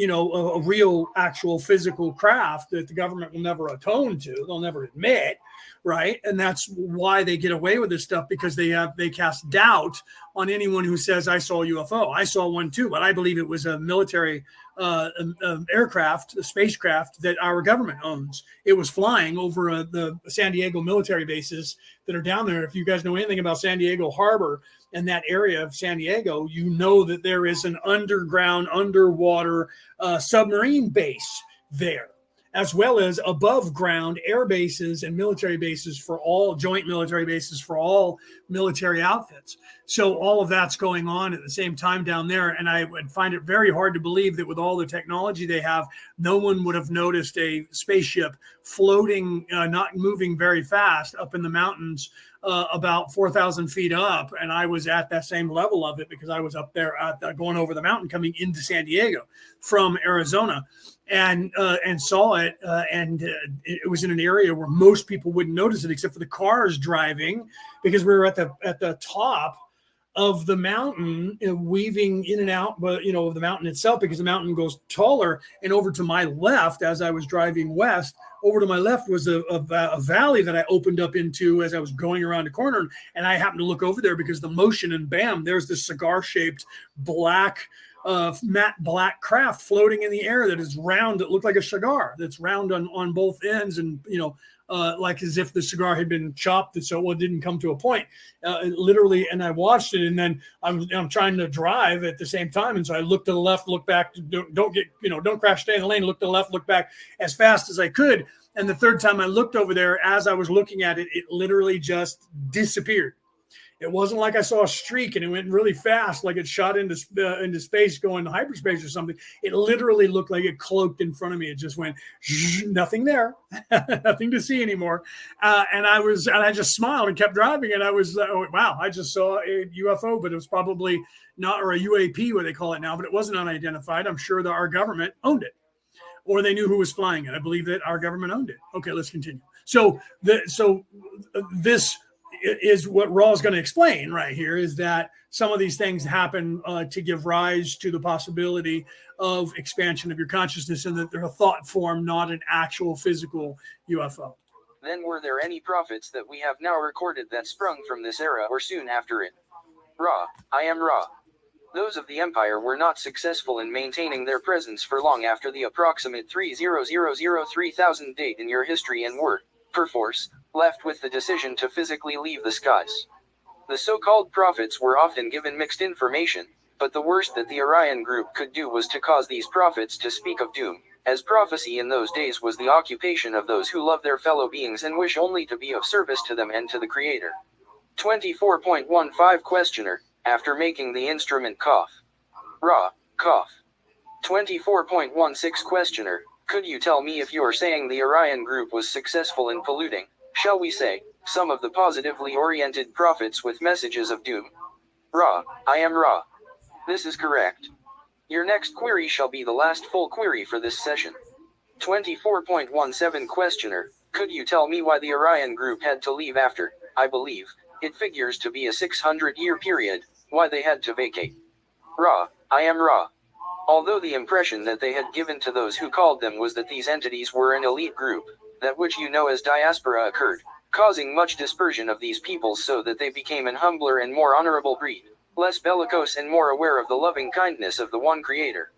real, actual physical craft that the government will never atone to. They'll never admit, right? And that's why they get away with this stuff, because they cast doubt on anyone who says, I saw a UFO. I saw one too, but I believe it was a military aircraft, a spacecraft that our government owns. It was flying over the San Diego military bases that are down there. If you guys know anything about San Diego Harbor and that area of San Diego, you know that there is an underwater submarine base there, as well as above ground air bases and military bases for all joint military bases for all military outfits. So all of that's going on at the same time down there. And I would find it very hard to believe that with all the technology they have, no one would have noticed a spaceship floating, not moving very fast up in the mountains about 4,000 feet up, and I was at that same level of it because I was up there going over the mountain coming into San Diego from Arizona, and saw it, and it was in an area where most people wouldn't notice it except for the cars driving, because we were at the top of the mountain, weaving in and out, but of the mountain itself, because the mountain goes taller. And over to my left, as I was driving west, over to my left was a valley that I opened up into as I was going around a corner. And I happened to look over there because the motion, and bam, there's this cigar-shaped matte black craft floating in the air that is round. It looked like a cigar that's round on both ends, and like as if the cigar had been chopped, so it didn't come to a point, literally. And I watched it, and then I'm trying to drive at the same time, and so I looked to the left, look back, don't crash, stay in the lane, look to the left, look back as fast as I could. And the third time I looked over there, as I was looking at it, it literally just disappeared. It wasn't like I saw a streak and it went really fast, like it shot into space, going to hyperspace or something. It literally looked like it cloaked in front of me. It just went, nothing there, nothing to see anymore. And I just smiled and kept driving. And I was, wow, I just saw a UFO, but it was probably not, or a UAP, what they call it now, but it wasn't unidentified. I'm sure that our government owned it, or they knew who was flying it. I believe that our government owned it. Okay, let's continue. So this is what Ra is going to explain right here, is that some of these things happen to give rise to the possibility of expansion of your consciousness, and that they're a thought form, not an actual physical UFO. Then were there any prophets that we have now recorded that sprung from this era or soon after it? Ra, I am Ra. Those of the Empire were not successful in maintaining their presence for long after the approximate 30,000 date in your history, and were, perforce, left with the decision to physically leave the skies. The so-called prophets were often given mixed information, but the worst that the Orion group could do was to cause these prophets to speak of doom, as prophecy in those days was the occupation of those who love their fellow beings and wish only to be of service to them and to the Creator. 24.15 Questioner, after making the instrument cough. Ra, cough. 24.16 Questioner, could you tell me if you're saying the Orion group was successful in polluting, shall we say, some of the positively oriented prophets with messages of doom? Ra, I am Ra. This is correct. Your next query shall be the last full query for this session. 24.17 Questioner, could you tell me why the Orion group had to leave after, I believe, it figures to be a 600-year period, why they had to vacate? Ra, I am Ra. Although the impression that they had given to those who called them was that these entities were an elite group, that which you know as diaspora occurred, causing much dispersion of these peoples so that they became an humbler and more honorable breed, less bellicose and more aware of the loving kindness of the one Creator.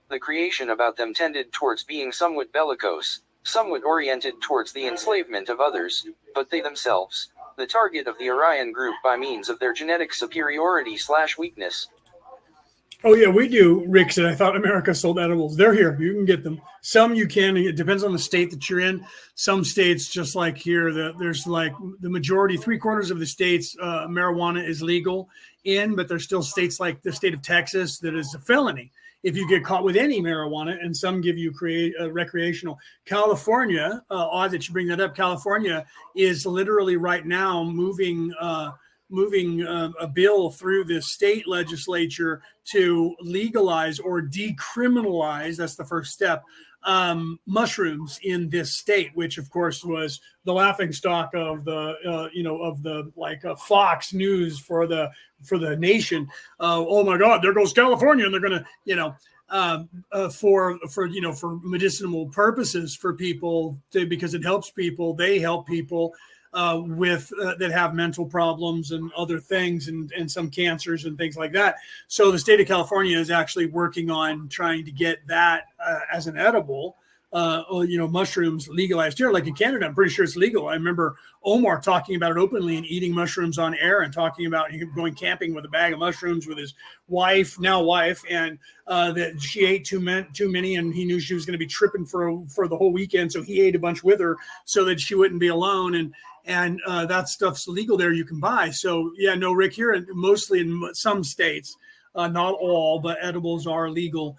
The creation about them tended towards being somewhat bellicose, somewhat oriented towards the enslavement of others, but they themselves, the target of the Orion group by means of their genetic superiority/weakness. Oh, yeah, we do, Rick said. I thought America sold edibles. They're here. You can get them. Some you can. It depends on the state that you're in. Some states, just like here, there's like the majority, 3/4 of the states, marijuana is legal in, but there's still states like the state of Texas that is a felony if you get caught with any marijuana, and some give you recreational. California, odd that you bring that up, California is literally right now moving a bill through the state legislature to legalize or decriminalize, that's the first step, mushrooms in this state, which of course was the laughingstock of the Fox News for the nation. Oh my God, there goes California, and they're gonna, for medicinal purposes for people, because it helps people. They help people that have mental problems and other things, and some cancers and things like that. So the state of California is actually working on trying to get that as an edible, mushrooms legalized here. Like in Canada, I'm pretty sure it's legal. I remember Omar talking about it openly and eating mushrooms on air, and talking about going camping with a bag of mushrooms with his wife, and that she ate too many, and he knew she was going to be tripping for the whole weekend, so he ate a bunch with her so that she wouldn't be alone. And that stuff's legal there. You can buy. So yeah, no, Rick, here mostly in some states, not all, but edibles are legal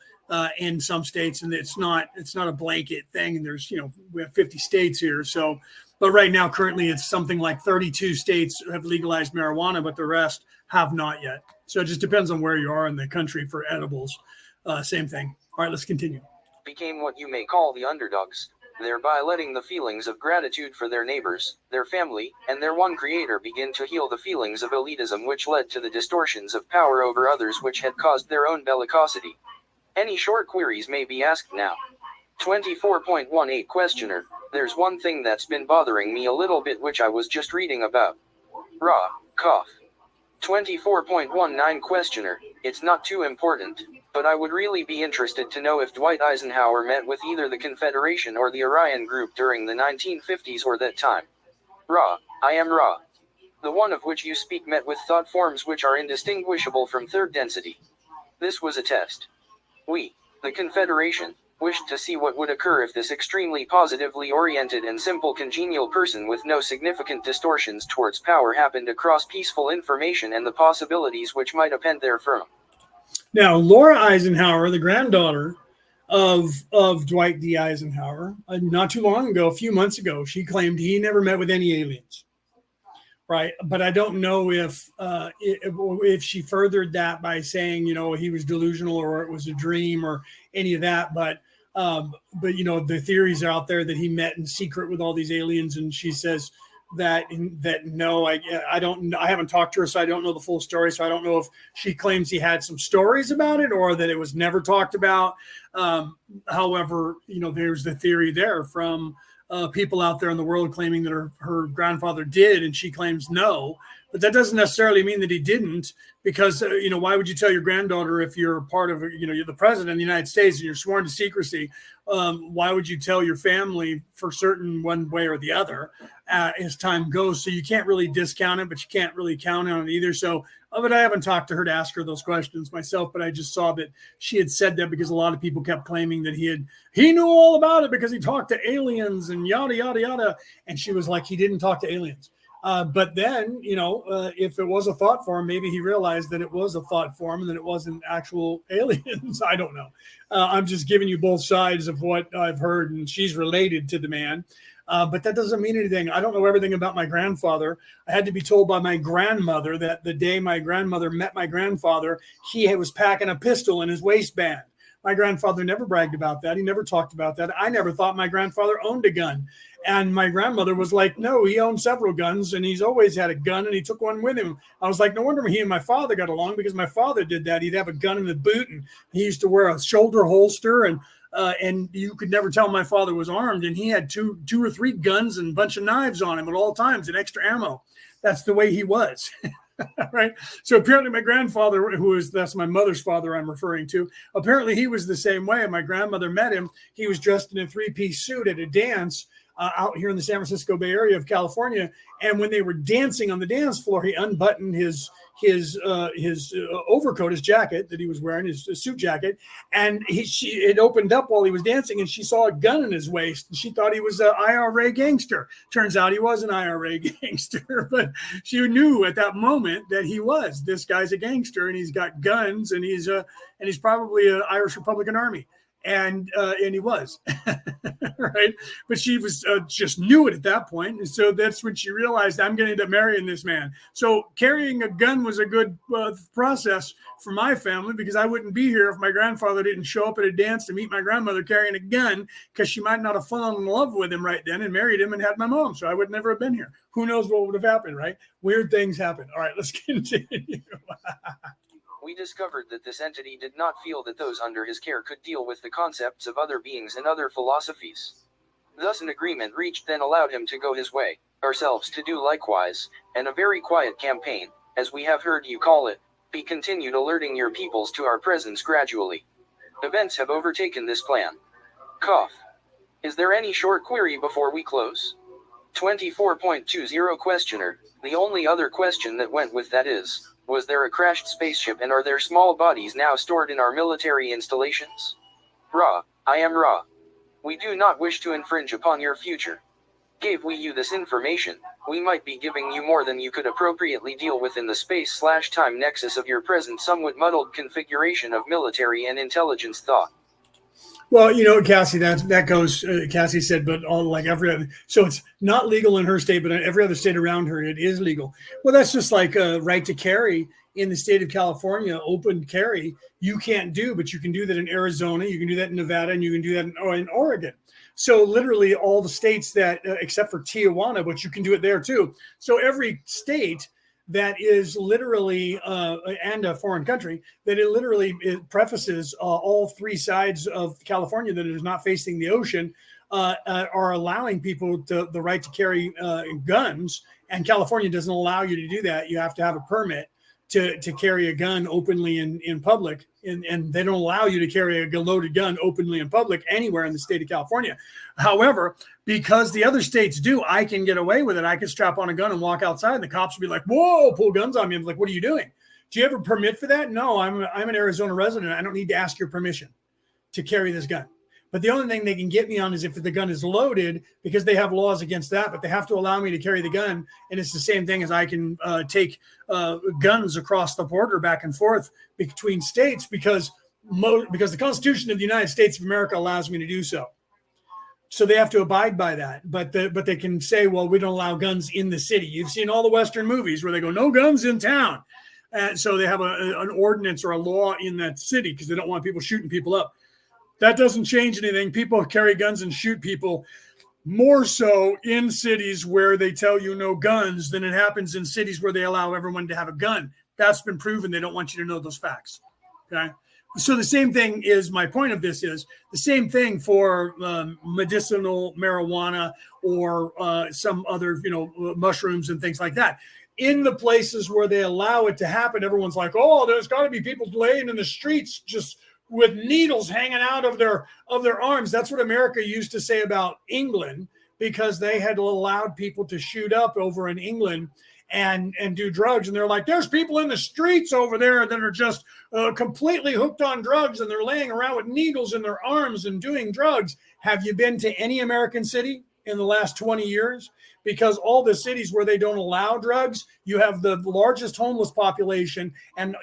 in some states, and it's not a blanket thing. And there's we have 50 states here, so But right now, currently, it's something like 32 states have legalized marijuana, but the rest have not yet. So it just depends on where you are in the country for edibles. Same thing. All right, let's continue. Became what you may call the underdogs, thereby letting the feelings of gratitude for their neighbors, their family, and their one creator begin to heal the feelings of elitism which led to the distortions of power over others which had caused their own bellicosity. Any short queries may be asked now. 24.18 Questioner. There's one thing that's been bothering me a little bit which I was just reading about. Cough. 24.19 Questioner. It's not too important, but I would really be interested to know if Dwight Eisenhower met with either the Confederation or the Orion group during the 1950s or that time. I am the one of which you speak met with thought forms which are indistinguishable from third density. This was a test. We, the Confederation, wished to see what would occur if this extremely positively oriented and simple congenial person with no significant distortions towards power happened across peaceful information and the possibilities which might append therefrom. Now, Laura Eisenhower, the granddaughter of Dwight D. Eisenhower, not too long ago, a few months ago, she claimed he never met with any aliens. Right, but I don't know if she furthered that by saying, he was delusional or it was a dream or any of that. But the theories are out there that he met in secret with all these aliens, and she says that no, I haven't talked to her, so I don't know the full story. So I don't know if she claims he had some stories about it or that it was never talked about. However, there's the theory there from people out there in the world claiming that her grandfather did, and she claims no. But that doesn't necessarily mean that he didn't, because why would you tell your granddaughter if you're part of you're the president of the United States and you're sworn to secrecy? Why would you tell your family for certain one way or the other as time goes? So you can't really discount it, but you can't really count on it either. So, but I haven't talked to her to ask her those questions myself, but I just saw that she had said that because a lot of people kept claiming that he knew all about it because he talked to aliens and yada, yada, yada. And she was like, he didn't talk to aliens. But then, if it was a thought form, maybe he realized that it was a thought form and that it wasn't actual aliens. I don't know. I'm just giving you both sides of what I've heard, and she's related to the man. But that doesn't mean anything. I don't know everything about my grandfather. I had to be told by my grandmother that the day my grandmother met my grandfather, he was packing a pistol in his waistband. My grandfather never bragged about that. He never talked about that. I never thought my grandfather owned a gun. And my grandmother was like, no, he owned several guns and he's always had a gun and he took one with him. I was like, no wonder he and my father got along, because my father did that. He'd have a gun in the boot and he used to wear a shoulder holster, and you could never tell my father was armed. And he had two or three guns and a bunch of knives on him at all times and extra ammo. That's the way he was. Right. So apparently my grandfather, that's my mother's father I'm referring to, apparently he was the same way. My grandmother met him. He was dressed in a three-piece suit at a dance out here in the San Francisco Bay Area of California. And when they were dancing on the dance floor, he unbuttoned his overcoat, his jacket that he was wearing, his suit jacket, and it opened up while he was dancing, and she saw a gun in his waist, and she thought he was an IRA gangster. Turns out he was an IRA gangster, but she knew at that moment that this guy's a gangster, and he's got guns, and he's probably an Irish Republican Army. And he was right, but she was just knew it at that point, and so that's when she realized, I'm going to end up marrying this man. So carrying a gun was a good process for my family, because I wouldn't be here if my grandfather didn't show up at a dance to meet my grandmother carrying a gun, because she might not have fallen in love with him right then and married hhim and had my mom. So I would never have been here. Who knows what would have happened, right? Weird things happen. All right, let's continue. We discovered that this entity did not feel that those under his care could deal with the concepts of other beings and other philosophies. Thus an agreement reached then allowed him to go his way, ourselves to do likewise, and a very quiet campaign, as we have heard you call it, be continued alerting your peoples to our presence gradually. Events have overtaken this plan. Cough. Is there any short query before we close? 24.20 Questioner. The only other question that went with that is, was there a crashed spaceship, and are there small bodies now stored in our military installations? I am We do not wish to infringe upon your future. Gave we you this information, we might be giving you more than you could appropriately deal with in the space/time nexus of your present somewhat muddled configuration of military and intelligence thought. Well, Cassie, that goes. Cassie said, but all like every other, so it's not legal in her state, but in every other state around her, it is legal. Well, that's just like a right to carry in the state of California. Open carry, you can't do, but you can do that in Arizona, you can do that in Nevada, and you can do that in Oregon. So literally all the states that, except for Tijuana, but you can do it there too. So every state that is literally and a foreign country that it prefaces all three sides of California that is not facing the ocean are allowing people the right to carry guns, and California doesn't allow you to do that. You have to have a permit to carry a gun openly in public, and they don't allow you to carry a loaded gun openly in public anywhere in the state of California. However, because the other states do, I can get away with it. I can strap on a gun and walk outside, and the cops will be like, "Whoa, pull guns on me." I'm like, "What are you doing? Do you have a permit for that?" No, I'm an Arizona resident. I don't need to ask your permission to carry this gun. But the only thing they can get me on is if the gun is loaded, because they have laws against that, but they have to allow me to carry the gun. And it's the same thing as I can take guns across the border back and forth between states because the Constitution of the United States of America allows me to do so. So they have to abide by that. But they can say, well, we don't allow guns in the city. You've seen all the Western movies where they go, no guns in town. And so they have an ordinance or a law in that city because they don't want people shooting people up. That doesn't change anything. People carry guns and shoot people more so in cities where they tell you no guns than it happens in cities where they allow everyone to have a gun. That's been proven. They don't want you to know those facts. Okay. So the same thing is, my point of this is the same thing for medicinal marijuana or some other, mushrooms and things like that. In the places where they allow it to happen, everyone's like, oh, there's got to be people laying in the streets just with needles hanging out of their arms. That's what America used to say about England, because they had allowed people to shoot up over in England and do drugs. And they're like, there's people in the streets over there that are just completely hooked on drugs, and they're laying around with needles in their arms and doing drugs. Have you been to any American city in the last 20 years? Because all the cities where they don't allow drugs, you have the largest homeless population, and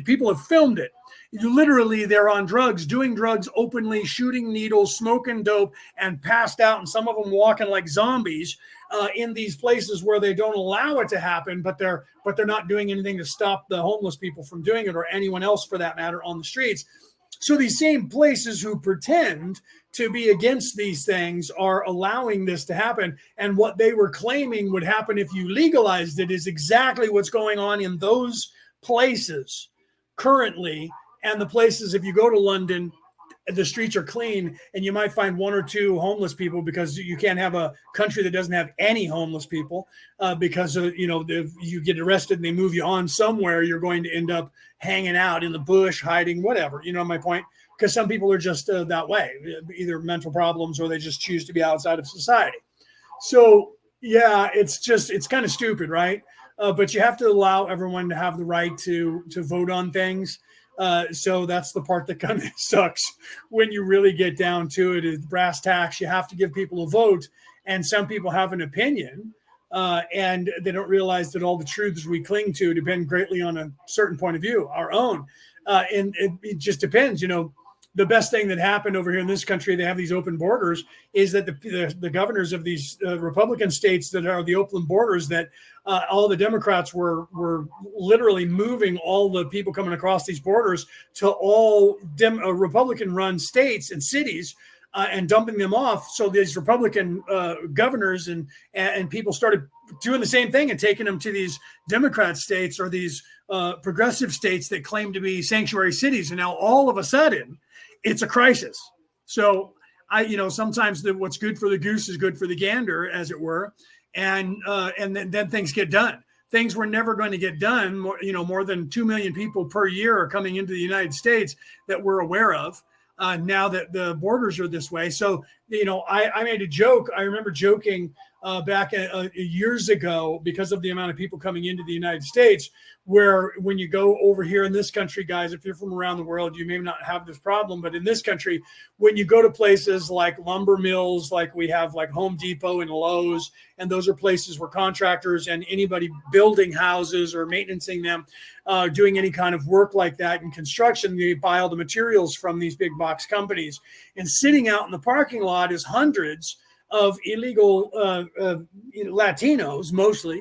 people have filmed it. They're on drugs, doing drugs openly, shooting needles, smoking dope, and passed out, and some of them walking like zombies in these places where they don't allow it to happen, but they're not doing anything to stop the homeless people from doing it, or anyone else for that matter, on the streets. So these same places who pretend to be against these things are allowing this to happen. And what they were claiming would happen if you legalized it is exactly what's going on in those places currently. And the places, if you go to London, the streets are clean, and you might find one or two homeless people, because you can't have a country that doesn't have any homeless people, because if you get arrested and they move you on somewhere, you're going to end up hanging out in the bush, hiding, whatever. You know my point? Because some people are just that way, either mental problems or they just choose to be outside of society. So yeah, it's kind of stupid, right? But you have to allow everyone to have the right to vote on things. So that's the part that kind of sucks when you really get down to it, is brass tacks. You have to give people a vote, and some people have an opinion, and they don't realize that all the truths we cling to depend greatly on a certain point of view, our own. And it just depends. The best thing that happened over here in this country, they have these open borders, is that the governors of these Republican states that are the open borders, that all the Democrats were literally moving all the people coming across these borders to all Republican-run states and cities, and dumping them off. So these Republican governors and people started doing the same thing and taking them to these Democrat states or these progressive states that claim to be sanctuary cities. And now all of a sudden, it's a crisis. So sometimes what's good for the goose is good for the gander, as it were. And then things get done. Things were never going to get done. More than 2 million people per year are coming into the United States that we're aware of now that the borders are this way. So, I made a joke. I remember joking back years ago because of the amount of people coming into the United States, where when you go over here in this country, guys, if you're from around the world, you may not have this problem. But in this country, when you go to places like lumber mills, like we have like Home Depot and Lowe's, and those are places where contractors and anybody building houses or maintaining them, doing any kind of work like that in construction, they buy all the materials from these big box companies. And sitting out in the parking lot is hundreds of illegal Latinos, mostly,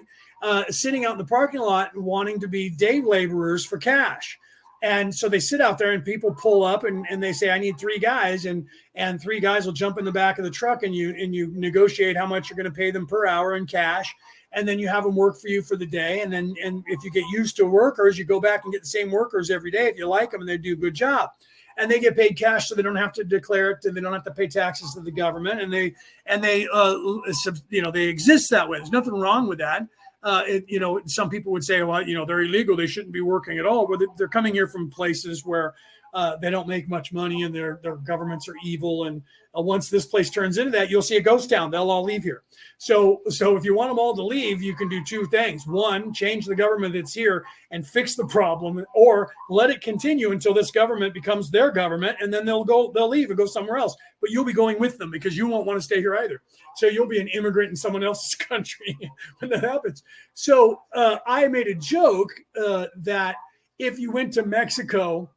sitting out in the parking lot wanting to be day laborers for cash. And so they sit out there and people pull up and they say, I need 3 guys. And 3 guys will jump in the back of the truck and you negotiate how much you're going to pay them per hour in cash. And then you have them work for you for the day. And if you get used to workers, you go back and get the same workers every day if you like them and they do a good job. And they get paid cash, so they don't have to declare it, and they don't have to pay taxes to the government, and they exist that way. There's nothing wrong with that. Some people would say, well, they're illegal, they shouldn't be working at all. But they're coming here from places where they don't make much money, and their governments are evil. And once this place turns into that, you'll see a ghost town. They'll all leave here. So if you want them all to leave, you can do 2 things. One, change the government that's here and fix the problem, or let it continue until this government becomes their government, and then they'll leave and go somewhere else. But you'll be going with them because you won't want to stay here either. So you'll be an immigrant in someone else's country when that happens. So I made a joke that if you went to Mexico,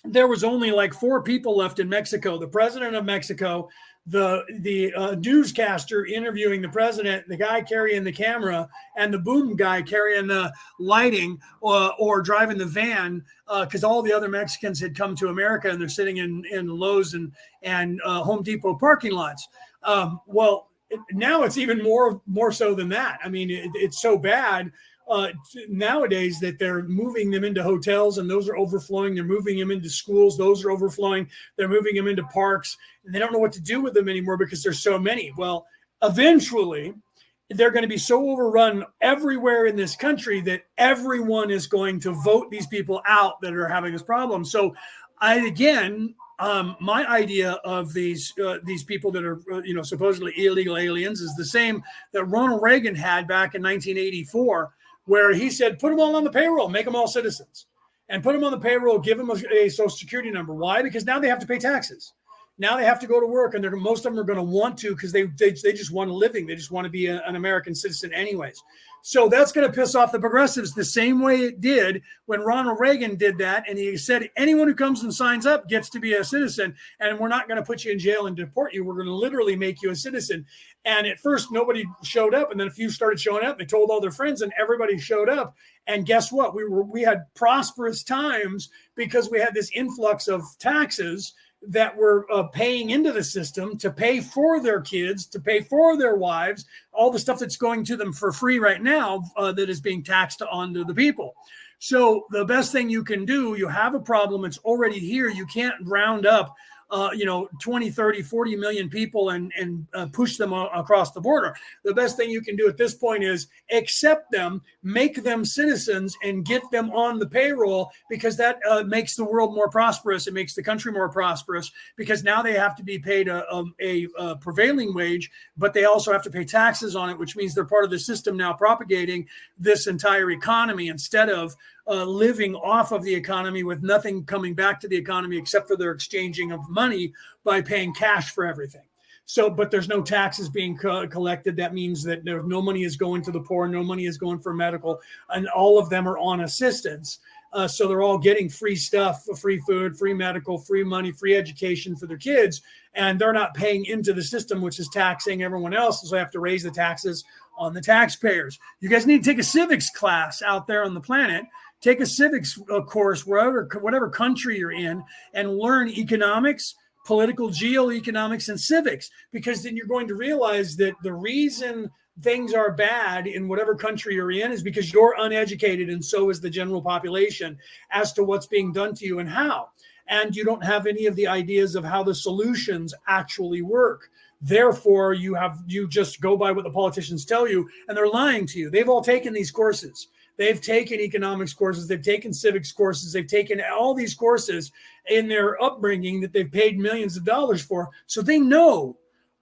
there was only like 4 people left in Mexico: the president of Mexico, the newscaster interviewing the president, the guy carrying the camera, and the boom guy carrying the lighting or driving the van, because all the other Mexicans had come to America and they're sitting in Lowe's and Home Depot parking lots. Now it's even more so than that. I mean, it's so bad nowadays that they're moving them into hotels, and those are overflowing. They're moving them into schools. Those are overflowing. They're moving them into parks, and they don't know what to do with them anymore because there's so many. Well, eventually they're going to be so overrun everywhere in this country that everyone is going to vote these people out that are having this problem. So my idea of these people that are supposedly illegal aliens is the same that Ronald Reagan had back in 1984, where he said, put them all on the payroll, make them all citizens, and put them on the payroll, give them a social security number. Why? Because now they have to pay taxes. Now they have to go to work, and most of them are going to want to because they just want a living. They just want to be an American citizen anyways. So that's going to piss off the progressives the same way it did when Ronald Reagan did that. And he said, anyone who comes and signs up gets to be a citizen, and we're not going to put you in jail and deport you. We're going to literally make you a citizen. And at first, nobody showed up. And then a few started showing up. They told all their friends, and everybody showed up. And guess what? We had prosperous times because we had this influx of taxes that were paying into the system to pay for their kids, to pay for their wives, all the stuff that's going to them for free right now that is being taxed onto the people. So the best thing you can do, you have a problem, it's already here. You can't round up 20, 30, 40 million people and push them across the border. The best thing you can do at this point is accept them, make them citizens, and get them on the payroll, because that makes the world more prosperous. It makes the country more prosperous, because now they have to be paid a prevailing wage, but they also have to pay taxes on it, which means they're part of the system now propagating this entire economy instead of living off of the economy with nothing coming back to the economy except for their exchanging of money by paying cash for everything. So, but there's no taxes being collected. That means that no money is going to the poor, no money is going for medical, and all of them are on assistance. So they're all getting free stuff, free food, free medical, free money, free education for their kids. And they're not paying into the system, which is taxing everyone else. So they have to raise the taxes on the taxpayers. You guys need to take a civics class out there on the planet. Take a civics course whatever country you're in, and learn economics, political geoeconomics, and civics, because then you're going to realize that the reason things are bad in whatever country you're in is because you're uneducated, and so is the general population, as to what's being done to you and how. And you don't have any of the ideas of how the solutions actually work. Therefore, you just go by what the politicians tell you, and they're lying to you. They've all taken these courses. They've taken economics courses, they've taken civics courses, they've taken all these courses in their upbringing that they've paid millions of dollars for. So they know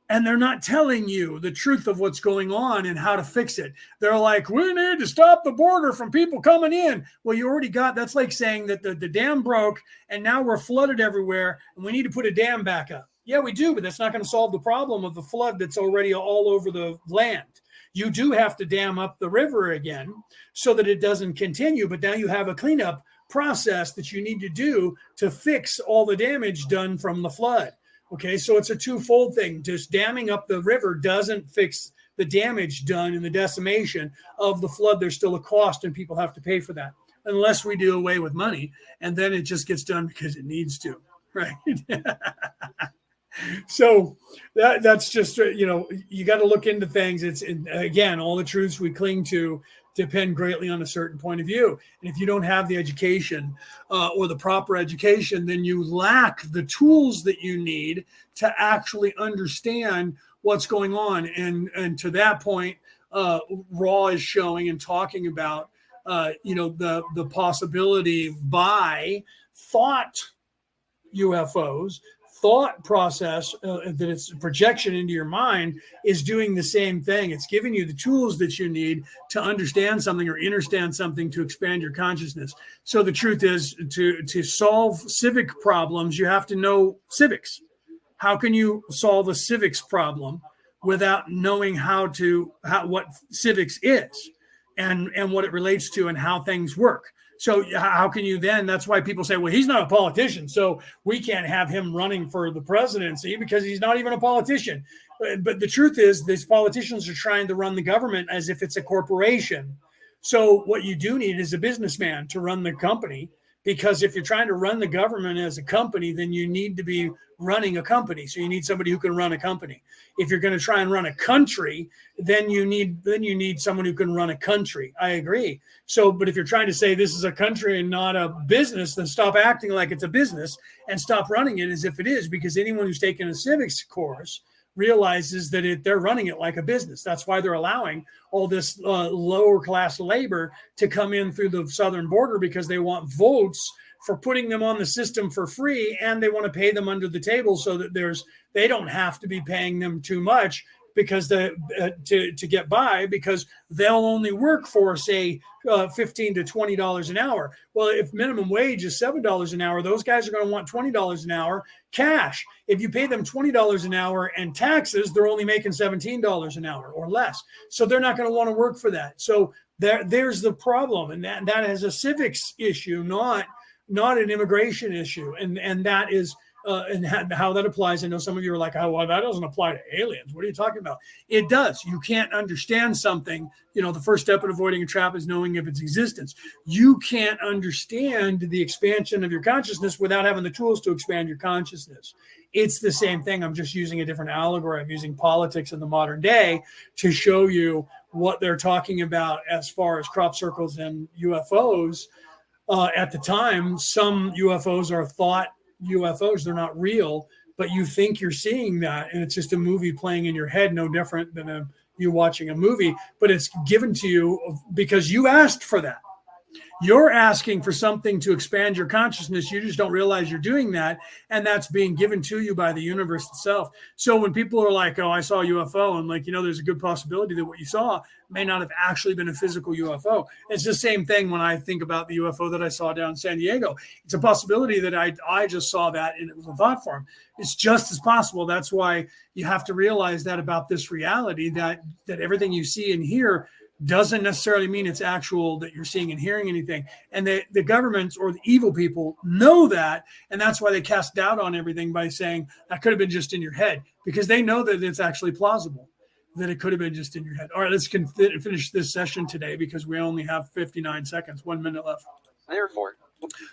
And they're not telling you the truth of what's going on and how to fix it. They're like, we need to stop the border from people coming in. Well, you already got, that's like saying that the dam broke and now we're flooded everywhere and we need to put a dam back up. Yeah, we do, but that's not going to solve the problem of the flood that's already all over the land. You do have to dam up the river again so that it doesn't continue, but now you have a cleanup process that you need to do to fix all the damage done from the flood. Okay, so it's a twofold thing. Just damming up the river doesn't fix the damage done in the decimation of the flood. There's still a cost and people have to pay for that unless we do away with money. And then it just gets done because it needs to, right? So that's just, you got to look into things. It's, again, all the truths we cling to depend greatly on a certain point of view. And if you don't have the education or the proper education, then you lack the tools that you need to actually understand what's going on. And to that point, Raw is showing and talking about, the possibility by thought UFOs, thought process that it's projection into your mind is doing the same thing. It's giving you the tools that you need to understand something or understand something to expand your consciousness. So the truth is, to solve civic problems, you have to know civics. How can you solve a civics problem without knowing what civics is and what it relates to and how things work? So how can you then, that's why people say, well, he's not a politician, so we can't have him running for the presidency because he's not even a politician. But the truth is, these politicians are trying to run the government as if it's a corporation. So what you do need is a businessman to run the company, because if you're trying to run the government as a company, then you need to be running a company. So you need somebody who can run a company. If you're going to try and run a country, then you need someone who can run a country. I agree. So, but if you're trying to say this is a country and not a business, then stop acting like it's a business and stop running it as if it is, because anyone who's taken a civics course realizes that they're running it like a business. That's why they're allowing all this lower class labor to come in through the southern border, because they want votes for putting them on the system for free, and they want to pay them under the table so that they don't have to be paying them too much because to get by, because they'll only work for, say, $15 to $20 an hour. Well, if minimum wage is $7 an hour, those guys are going to want $20 an hour cash. If you pay them $20 an hour and taxes, they're only making $17 an hour or less. So they're not going to want to work for that. So there's the problem, and that is a civics issue, not an immigration issue, and that is and how that applies. I know some of you are like, oh, well, that doesn't apply to aliens. What are you talking about? It does. You can't understand something. The first step in avoiding a trap is knowing of its existence. You can't understand the expansion of your consciousness without having the tools to expand your consciousness. It's the same thing. I'm just using a different allegory. I'm using politics in the modern day to show you what they're talking about as far as crop circles and UFOs. At the time, some UFOs are thought UFOs. They're not real, but you think you're seeing that, and it's just a movie playing in your head, no different than you watching a movie, but it's given to you because you asked for that. You're asking for something to expand your consciousness. You just don't realize you're doing that. And that's being given to you by the universe itself. So when people are like, oh, I saw a UFO, I'm like, there's a good possibility that what you saw may not have actually been a physical UFO. It's the same thing when I think about the UFO that I saw down in San Diego. It's a possibility that I just saw that and it was a thought form. It's just as possible. That's why you have to realize that about this reality, that everything you see and hear doesn't necessarily mean it's actual, that you're seeing and hearing anything. And the governments or the evil people know that. And that's why they cast doubt on everything by saying that could have been just in your head, because they know that it's actually plausible that it could have been just in your head. All right, let's finish this session today because we only have 59 seconds, 1 minute left. Therefore,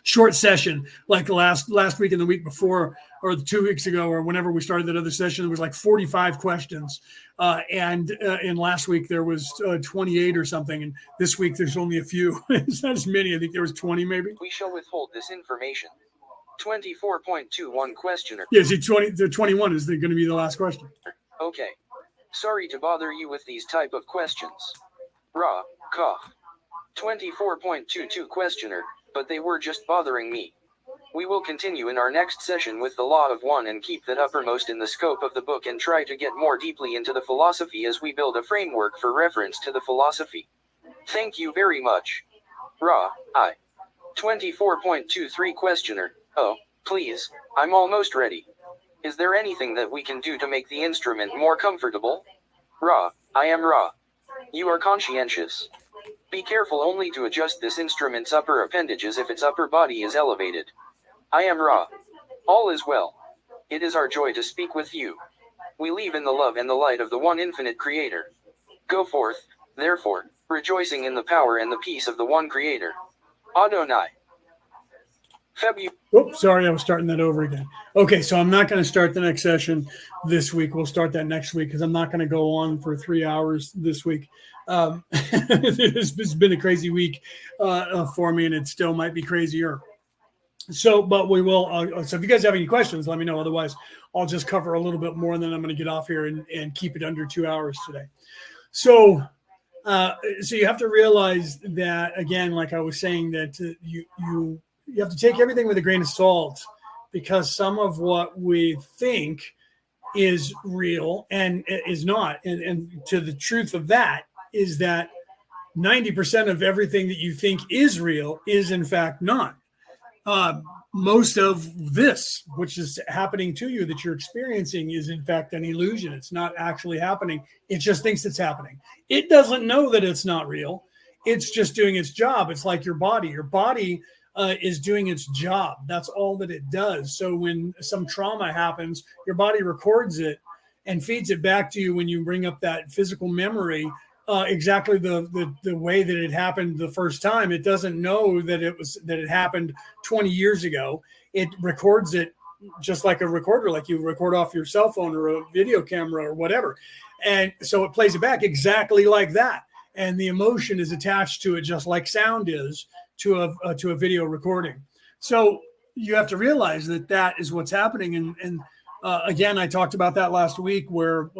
short session, like last week and the week before, or 2 weeks ago, or whenever we started that other session, there was like 45 questions. And in last week, there was 28 or something. And this week, there's only a few. It's not as many. I think there was 20 maybe. We shall withhold this information. 24.21 questioner. Yeah, see, 21 is going to be the last question. Okay. Sorry to bother you with these type of questions. Raw, cough. 24.22 questioner, but they were just bothering me. We will continue in our next session with the Law of One and keep that uppermost in the scope of the book and try to get more deeply into the philosophy as we build a framework for reference to the philosophy. Thank you very much. Ra, I. 24.23 Questioner. Oh, please, I'm almost ready. Is there anything that we can do to make the instrument more comfortable? Ra, I am Ra. You are conscientious. Be careful only to adjust this instrument's upper appendages if its upper body is elevated. I am Ra. All is well. It is our joy to speak with you. We live in the love and the light of the one infinite Creator. Go forth, therefore, rejoicing in the power and the peace of the one Creator. Adonai. Oops, sorry, I was starting that over again. Okay, so I'm not going to start the next session this week. We'll start that next week because I'm not going to go on for 3 hours this week. It's been a crazy week for me, and it still might be crazier. So, but we will. So if you guys have any questions, let me know. Otherwise, I'll just cover a little bit more, and then I'm going to get off here and keep it under 2 hours today. So you have to realize that, again, like I was saying, that you have to take everything with a grain of salt, because some of what we think is real and is not. And to the truth of that is that 90% of everything that you think is real is in fact not. Most of this, which is happening to you, that you're experiencing, is in fact an illusion. It's not actually happening. It just thinks it's happening. It doesn't know that it's not real. It's just doing its job. It's like your body. Your body is doing its job. That's all that it does. So when some trauma happens, your body records it and feeds it back to you when you bring up that physical memory, exactly the way that it happened the first time. It doesn't know that it happened 20 years ago. It records it just like a recorder, like you record off your cell phone or a video camera or whatever. And so it plays it back exactly like that. And the emotion is attached to it just like sound is to a video recording. So you have to realize that is what's happening. And again, I talked about that last week, where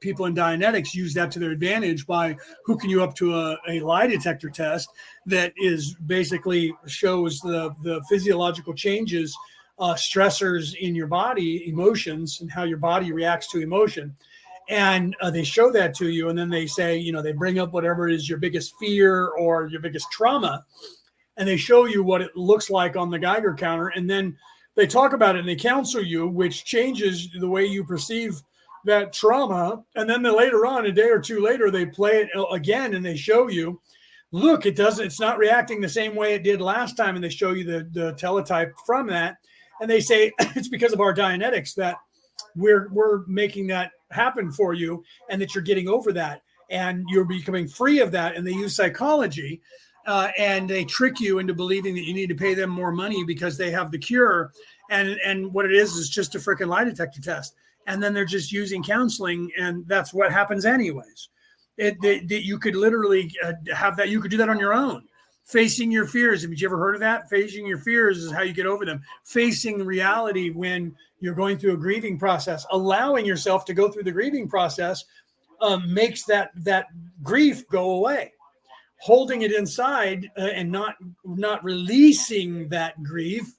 people in Dianetics use that to their advantage by hooking you up to a lie detector test that is basically shows the physiological changes, stressors in your body, emotions, and how your body reacts to emotion. And they show that to you. And then they say, they bring up whatever is your biggest fear or your biggest trauma. And they show you what it looks like on the Geiger counter. And then they talk about it and they counsel you, which changes the way you perceive that trauma. And then later on, a day or two later, they play it again and they show you, look, it's not reacting the same way it did last time. And they show you the teletype from that. And they say it's because of our Dianetics that we're making that happen for you, and that you're getting over that and you're becoming free of that. And they use psychology and they trick you into believing that you need to pay them more money because they have the cure. And what it is just a freaking lie detector test. And then they're just using counseling, and that's what happens anyways. You could literally have that. You could do that on your own. Facing your fears. Have you ever heard of that? Facing your fears is how you get over them. Facing reality when you're going through a grieving process. Allowing yourself to go through the grieving process makes that grief go away. Holding it inside and not releasing that grief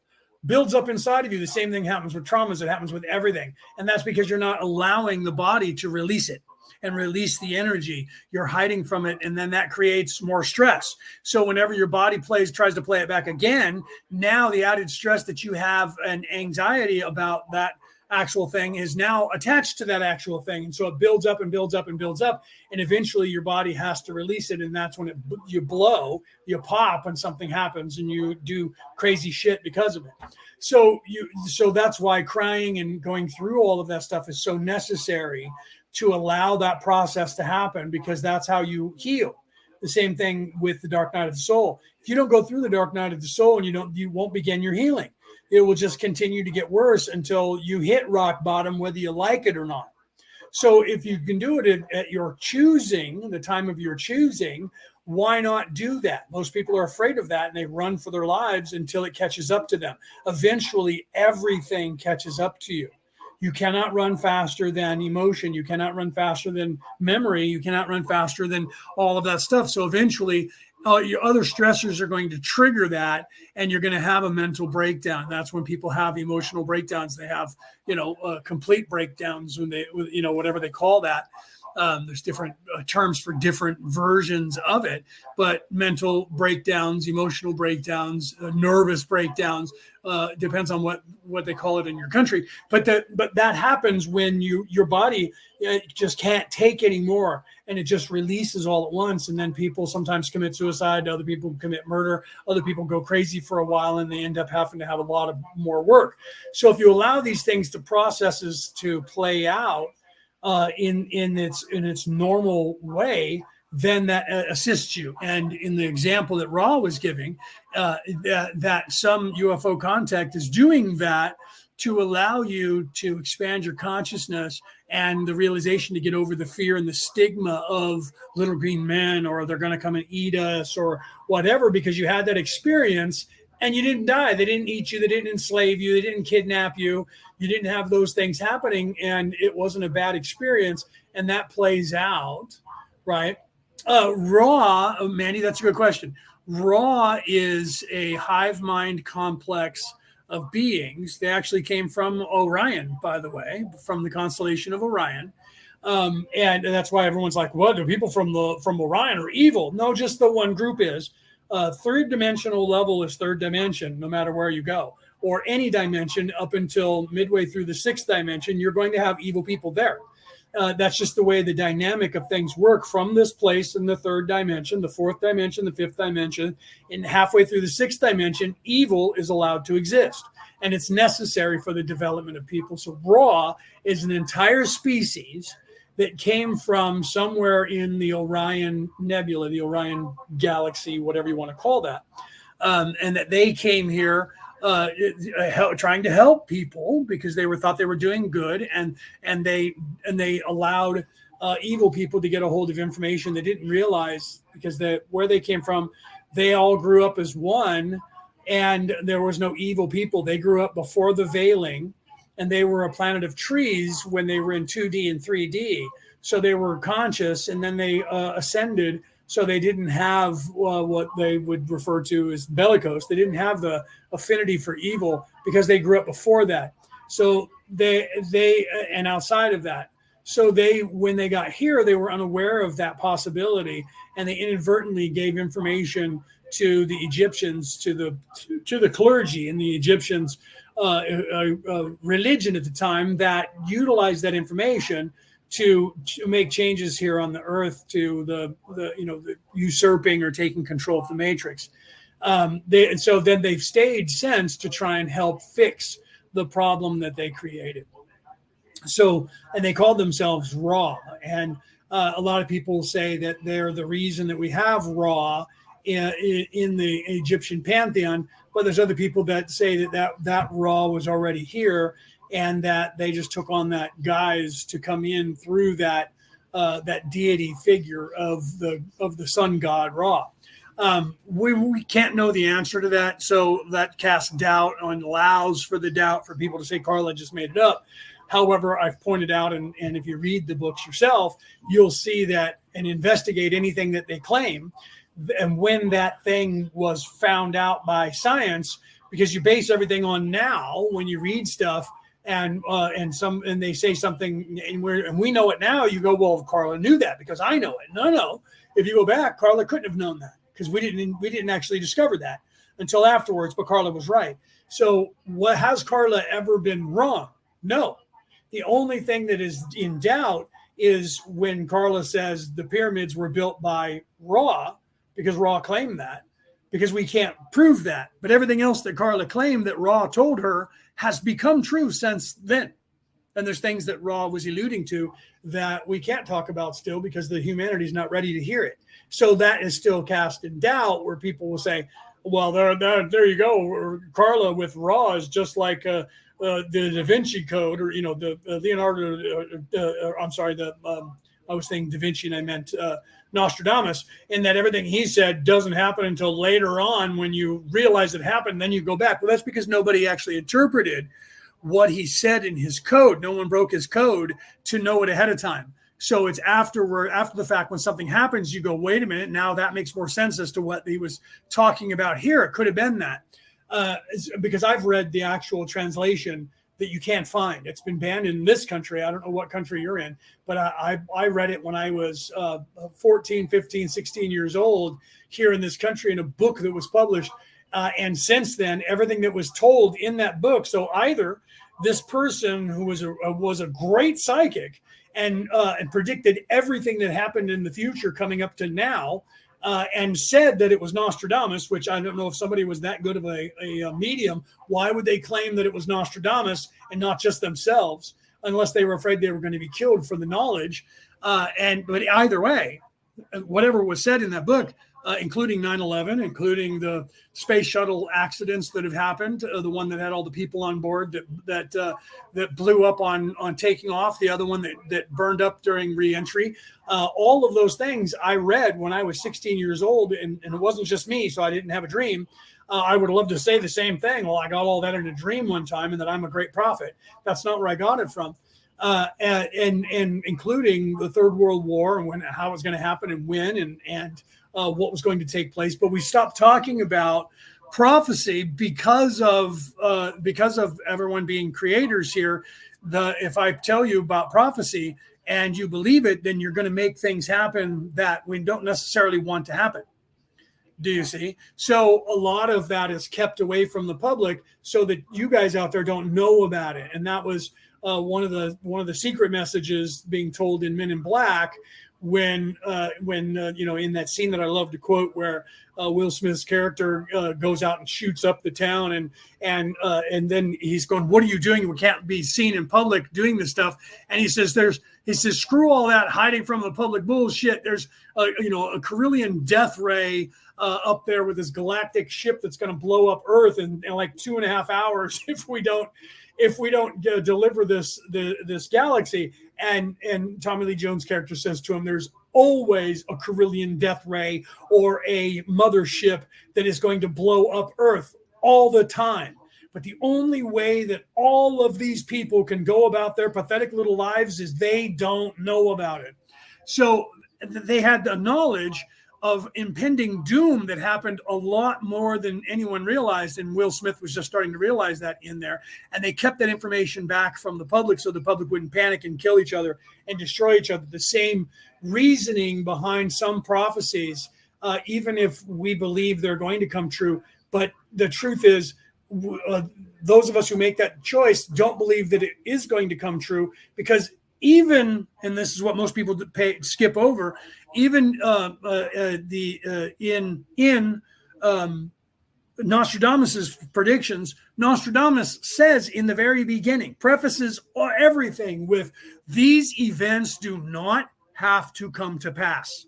builds up inside of you. The same thing happens with traumas. It happens with everything. And that's because you're not allowing the body to release it and release the energy. You're hiding from it, and then that creates more stress. So whenever your body tries to play it back again, now the added stress that you have and anxiety about that actual thing is now attached to that actual thing. And so it builds up and builds up and builds up. And eventually your body has to release it. And that's when you pop when something happens and you do crazy shit because of it. So that's why crying and going through all of that stuff is so necessary, to allow that process to happen, because that's how you heal. The same thing with the dark night of the soul. If you don't go through the dark night of the soul and you won't begin your healing, it will just continue to get worse until you hit rock bottom, whether you like it or not. So if you can do it at your choosing, the time of your choosing, why not do that? Most people are afraid of that, and they run for their lives until it catches up to them. Eventually, everything catches up to you. You cannot run faster than emotion. You cannot run faster than memory. You cannot run faster than all of that stuff. So eventually, your other stressors are going to trigger that, and you're going to have a mental breakdown. That's when people have emotional breakdowns. They have, complete breakdowns when they, whatever they call that. There's different terms for different versions of it, but mental breakdowns, emotional breakdowns, nervous breakdowns, depends on what they call it in your country. But that happens when your body just can't take anymore, and it just releases all at once. And then people sometimes commit suicide, other people commit murder, other people go crazy for a while, and they end up having to have a lot of more work. So if you allow these things, the processes to play out in its normal way, then that assists you. And in the example that Ra was giving, that some UFO contact is doing that to allow you to expand your consciousness and the realization to get over the fear and the stigma of little green men, or they're going to come and eat us or whatever, because you had that experience and you didn't die. They didn't eat you. They didn't enslave you. They didn't kidnap you. You didn't have those things happening, and it wasn't a bad experience. And that plays out, right? Ra, Mandy, that's a good question. Ra is a hive mind complex of beings. They actually came from Orion, by the way, from the constellation of Orion. And that's why everyone's like, what, do people from Orion are evil? No, just the one group is. Third dimensional level is third dimension, no matter where you go, or any dimension up until midway through the sixth dimension, you're going to have evil people there. That's just the way the dynamic of things work from this place in the third dimension, the fourth dimension, the fifth dimension, and halfway through the sixth dimension, evil is allowed to exist. And it's necessary for the development of people. So Ra is an entire species that came from somewhere in the Orion Nebula, the Orion Galaxy, whatever you want to call that. And that they came here trying to help people because they thought they were doing good, and they allowed evil people to get a hold of information they didn't realize, because where they came from, they all grew up as one, and there was no evil people. They grew up before the veiling, and they were a planet of trees when they were in 2D and 3D. So they were conscious, and then they ascended. So they didn't have what they would refer to as bellicose. They didn't have the affinity for evil because they grew up before that. So they and outside of that. So when they got here, they were unaware of that possibility, and they inadvertently gave information to the Egyptians, to the clergy and the Egyptians, religion at the time, that utilized that information to make changes here on the earth to the usurping or taking control of the matrix. So then they've stayed since to try and help fix the problem that they created. So, and they called themselves Ra. And a lot of people say that they're the reason that we have Ra in the Egyptian pantheon, but there's other people that say that Ra was already here, and that they just took on that guise to come in through that deity figure of the sun god Ra. We can't know the answer to that, so that casts doubt and allows for the doubt for people to say Carla just made it up. However, I've pointed out, and if you read the books yourself, you'll see that and investigate anything that they claim. And when that thing was found out by science, because you base everything on now when you read stuff, and they say something, and we know it now. You go, well, Carla knew that because I know it. No. If you go back, Carla couldn't have known that, because we didn't actually discover that until afterwards. But Carla was right. So, has Carla ever been wrong? No. The only thing that is in doubt is when Carla says the pyramids were built by Ra, because Ra claimed that, because we can't prove that. But everything else that Carla claimed that Ra told her has become true since then. And there's things that Ra was alluding to that we can't talk about still because the humanity is not ready to hear it. So that is still cast in doubt, where people will say, well, there you go. Carla with Ra is just like the Da Vinci Code, or, the Leonardo, I was saying Da Vinci and I meant Nostradamus, in that everything he said doesn't happen until later on when you realize it happened, then you go back. Well, that's because nobody actually interpreted what he said in his code. No one broke his code to know it ahead of time. So it's after the fact, when something happens, you go, wait a minute, now that makes more sense as to what he was talking about here. It could have been that. Because I've read the actual translation that you can't find. It's been banned in this country. I don't know what country you're in, but I read it when I was 14, 15, 16 years old here in this country in a book that was published. And since then, everything that was told in that book. So either this person who was a great psychic and predicted everything that happened in the future coming up to now, and said that it was Nostradamus, which I don't know if somebody was that good of a medium. Why would they claim that it was Nostradamus and not just themselves, unless they were afraid they were going to be killed for the knowledge? But either way, whatever was said in that book, including 9/11, including the space shuttle accidents that have happened, the one that had all the people on board that blew up on taking off, the other one that burned up during reentry, all of those things I read when I was 16 years old, and it wasn't just me, so I didn't have a dream. I would love to say the same thing. Well, I got all that in a dream one time, and that I'm a great prophet. That's not where I got it from. And including the Third World War and how it was going to happen and when and what was going to take place. But we stopped talking about prophecy because of everyone being creators here. If I tell you about prophecy and you believe it, then you're going to make things happen that we don't necessarily want to happen. Do you see? So a lot of that is kept away from the public so that you guys out there don't know about it. And that was one of the secret messages being told in Men in Black when in that scene that I love to quote, where Will Smith's character goes out and shoots up the town, and then he's going, "What are you doing? We can't be seen in public doing this stuff." And he says, "Screw all that hiding from the public bullshit. There's a Carillion death ray up there with this galactic ship that's going to blow up Earth in like 2.5 hours if we don't deliver this galaxy." And Tommy Lee Jones' character says to him, "There's always a Carillion death ray or a mothership that is going to blow up Earth all the time. But the only way that all of these people can go about their pathetic little lives is they don't know about it." So they had the knowledge of impending doom that happened a lot more than anyone realized. And Will Smith was just starting to realize that in there. And they kept that information back from the public so the public wouldn't panic and kill each other and destroy each other. The same reasoning behind some prophecies, even if we believe they're going to come true. But the truth is, those of us who make that choice don't believe that it is going to come true, because even, and this is what most people skip over, even in Nostradamus's predictions, Nostradamus says in the very beginning, prefaces everything with, "These events do not have to come to pass.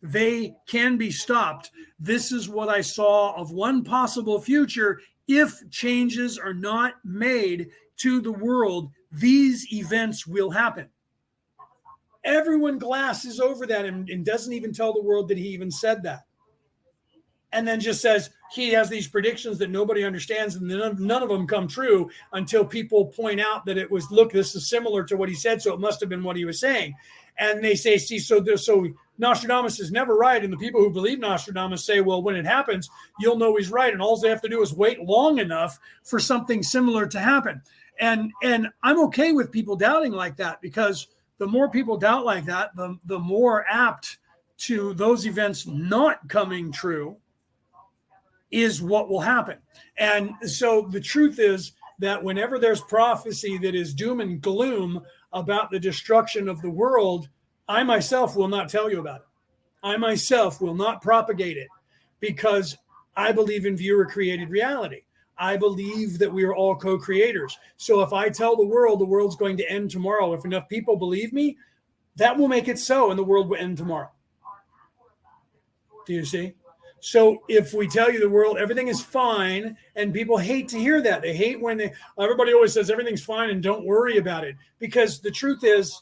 They can be stopped. This is what I saw of one possible future. If changes are not made to the world, these events will happen." Everyone glasses over that and doesn't even tell the world that he even said that. And then just says he has these predictions that nobody understands, and none of them come true until people point out that it was, look, this is similar to what he said, so it must have been what he was saying. And they say, see, so Nostradamus is never right. And the people who believe Nostradamus say, well, when it happens, you'll know he's right. And all they have to do is wait long enough for something similar to happen. And I'm okay with people doubting like that, because the more people doubt like that, the more apt to those events not coming true is what will happen. And so the truth is that whenever there's prophecy that is doom and gloom about the destruction of the world, I myself will not tell you about it. I myself will not propagate it, because I believe in viewer-created reality. I believe that we are all co-creators. So if I tell the world's going to end tomorrow, if enough people believe me, that will make it so, and the world will end tomorrow. Do you see? So if we tell you the world, everything is fine, and people hate to hear that. They hate when everybody always says everything's fine and don't worry about it. Because the truth is,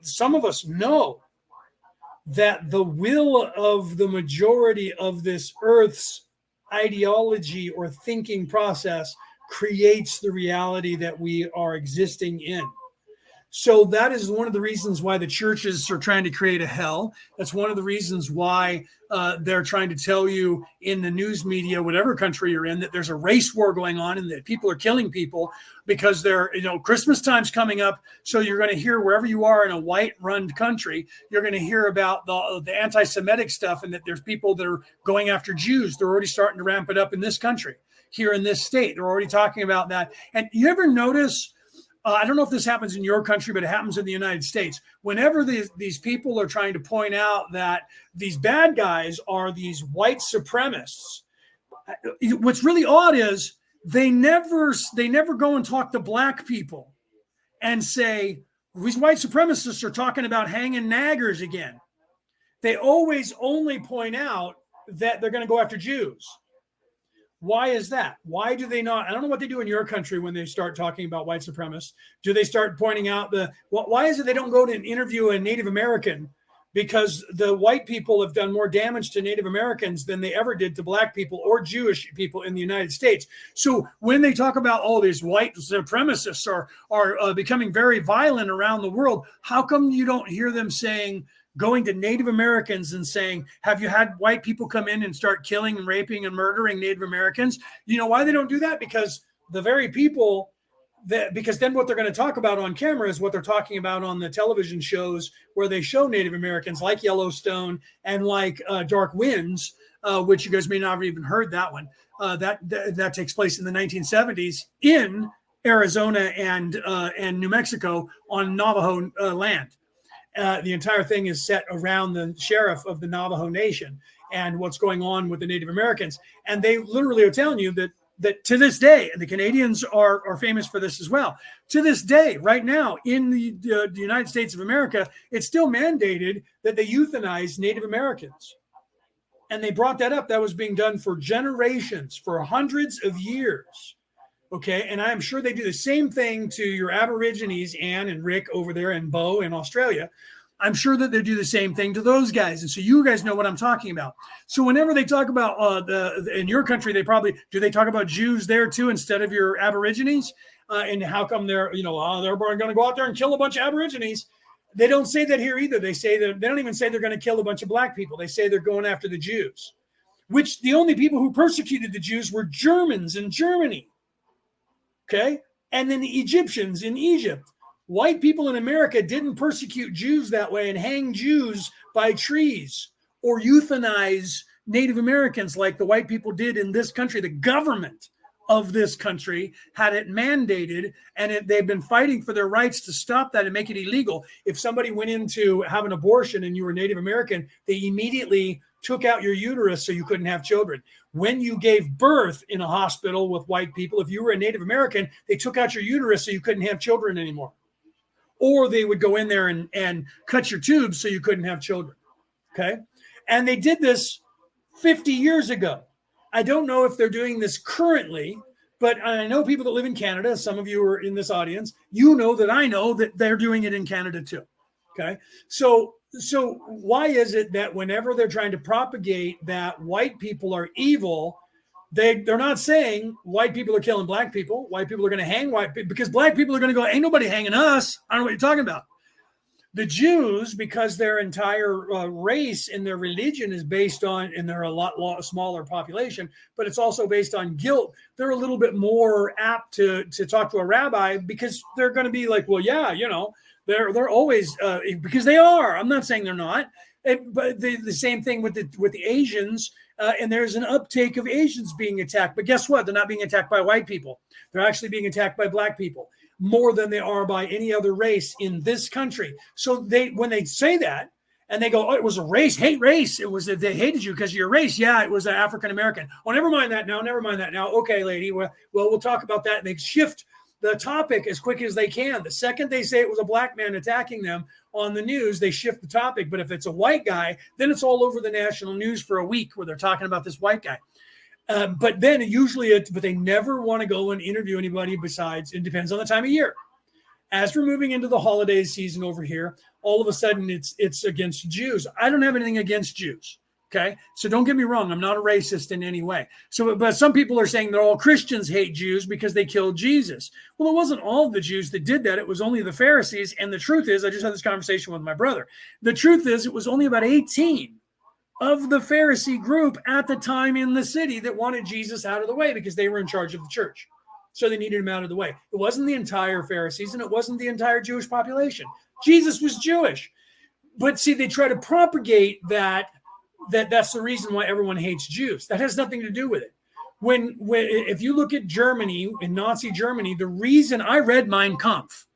some of us know that the will of the majority of this earth's ideology or thinking process creates the reality that we are existing in. So that is one of the reasons why the churches are trying to create a hell. That's one of the reasons why they're trying to tell you in the news media, whatever country you're in, that there's a race war going on and that people are killing people because they're, Christmas time's coming up. So you're going to hear wherever you are in a white-run country, you're going to hear about the anti-Semitic stuff and that there's people that are going after Jews. They're already starting to ramp it up in this country, here in this state. They're already talking about that. And you ever notice, I don't know if this happens in your country, but it happens in the United States. Whenever these people are trying to point out that these bad guys are these white supremacists, what's really odd is they never go and talk to black people and say, these white supremacists are talking about hanging naggers again. They always only point out that they're going to go after Jews. Why is that? Why do they not? I don't know what they do in your country when they start talking about white supremacists. Do they start pointing out why is it they don't go to interview a Native American? Because the white people have done more damage to Native Americans than they ever did to black people or Jewish people in the United States. So when they talk about all these white supremacists are becoming very violent around the world, how come you don't hear them going to Native Americans and saying, have you had white people come in and start killing and raping and murdering Native Americans? You know why they don't do that? Because the very people because then what they're going to talk about on camera is what they're talking about on the television shows where they show Native Americans like Yellowstone and like Dark Winds, which you guys may not have even heard that one. That takes place in the 1970s in Arizona and New Mexico on Navajo land. The entire thing is set around the sheriff of the Navajo Nation and what's going on with the Native Americans. And they literally are telling you that to this day, and the Canadians are famous for this as well, to this day, right now, in the United States of America, it's still mandated that they euthanize Native Americans. And they brought that up. That was being done for generations, for hundreds of years. Okay, and I'm sure they do the same thing to your Aborigines, Ann and Rick over there and Bo in Australia. I'm sure that they do the same thing to those guys. And so you guys know what I'm talking about. So whenever they talk about in your country, they talk about Jews there too instead of your Aborigines? And how come they're going to go out there and kill a bunch of Aborigines? They don't say that here either. They don't even say they're going to kill a bunch of black people. They say they're going after the Jews, which the only people who persecuted the Jews were Germans in Germany. Okay. And then the Egyptians in Egypt. White people in America didn't persecute Jews that way and hang Jews by trees or euthanize Native Americans like the white people did in this country. The government of this country had it mandated, and they've been fighting for their rights to stop that and make it illegal. If somebody went in to have an abortion and you were Native American, they immediately took out your uterus so you couldn't have children. When you gave birth in a hospital with white people, if you were a Native American, they took out your uterus so you couldn't have children anymore. Or they would go in there and cut your tubes so you couldn't have children. Okay. And they did this 50 years ago. I don't know if they're doing this currently, but I know people that live in Canada. Some of you are in this audience. You know that I know that they're doing it in Canada too. Okay. So why is it that whenever they're trying to propagate that white people are evil, they're not saying white people are killing black people. White people are going to hang white people because black people are going to go, ain't nobody hanging us. I don't know what you're talking about. The Jews, because their entire race and their religion is based on, and they're a lot smaller population, but it's also based on guilt. They're a little bit more apt to talk to a rabbi because they're going to be like, well, yeah, they're always because they are. I'm not saying they're not, but the same thing with the Asians. And there's an uptake of Asians being attacked. But guess what? They're not being attacked by white people. They're actually being attacked by black people more than they are by any other race in this country. So when they say that and they go, oh, it was a hate race. It was that they hated you because of your race. Yeah, it was an African-American. Oh, never mind that now. Okay, lady. Well, we'll talk about that. And they shift the topic as quick as they can. The second they say it was a black man attacking them on the news, they shift the topic. But if it's a white guy, then it's all over the national news for a week where they're talking about this white guy. But then but they never want to go and interview anybody besides, it depends on the time of year. As we're moving into the holiday season over here, all of a sudden it's against Jews. I don't have anything against Jews. Okay, so don't get me wrong. I'm not a racist in any way. So, but some people are saying that all Christians hate Jews because they killed Jesus. Well, it wasn't all the Jews that did that. It was only the Pharisees. And the truth is, I just had this conversation with my brother. The truth is, it was only about 18 of the Pharisee group at the time in the city that wanted Jesus out of the way because they were in charge of the church. So they needed him out of the way. It wasn't the entire Pharisees, and it wasn't the entire Jewish population. Jesus was Jewish. But see, they try to propagate that's the reason why everyone hates Jews. That has nothing to do with it. When if you look at Germany, in Nazi Germany, the reason I read Mein Kampf,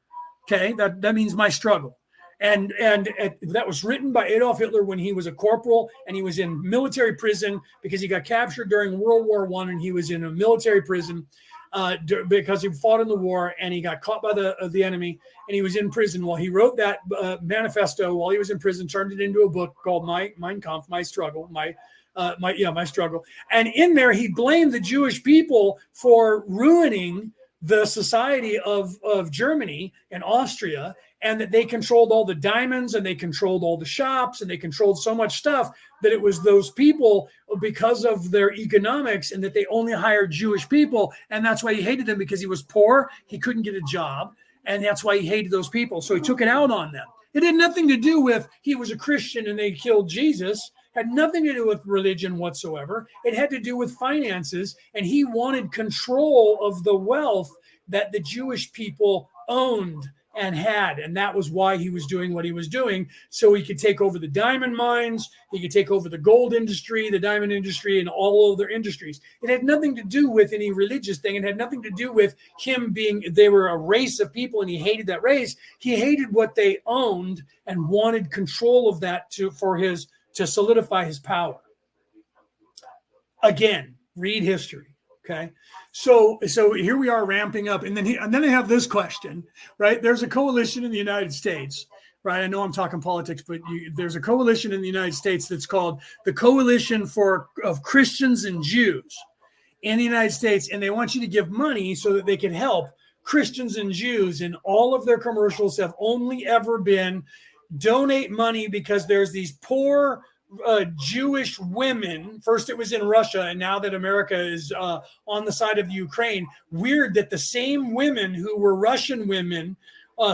okay, that means my struggle. And that was written by Adolf Hitler when he was a corporal and he was in military prison because he got captured during World War I and he was in a military prison because he fought in the war and he got caught by the enemy and he was in prison. Well, he wrote that manifesto while he was in prison, turned it into a book called Mein Kampf, My Struggle, my struggle. And in there, he blamed the Jewish people for ruining the society of Germany and Austria, and that they controlled all the diamonds and they controlled all the shops and they controlled so much stuff that it was those people because of their economics and that they only hired Jewish people. And that's why he hated them, because he was poor. He couldn't get a job. And that's why he hated those people. So he took it out on them. It had nothing to do with he was a Christian and they killed Jesus. Had nothing to do with religion whatsoever. It had to do with finances. And he wanted control of the wealth that the Jewish people owned and had. And that was why he was doing what he was doing. So he could take over the diamond mines. He could take over the gold industry, the diamond industry, and all other industries. It had nothing to do with any religious thing. It had nothing to do with him they were a race of people and he hated that race. He hated what they owned and wanted control of that to solidify his power. Again, read history. Okay. So here we are ramping up. And then I have this question, right? There's a coalition in the United States, right? I know I'm talking politics, but there's a coalition in the United States that's called the Coalition of Christians and Jews in the United States. And they want you to give money so that they can help Christians and Jews. And all of their commercials have only ever been donate money because there's these poor Jewish women. First it was in Russia, and now that America is on the side of Ukraine. Weird that the same women who were Russian women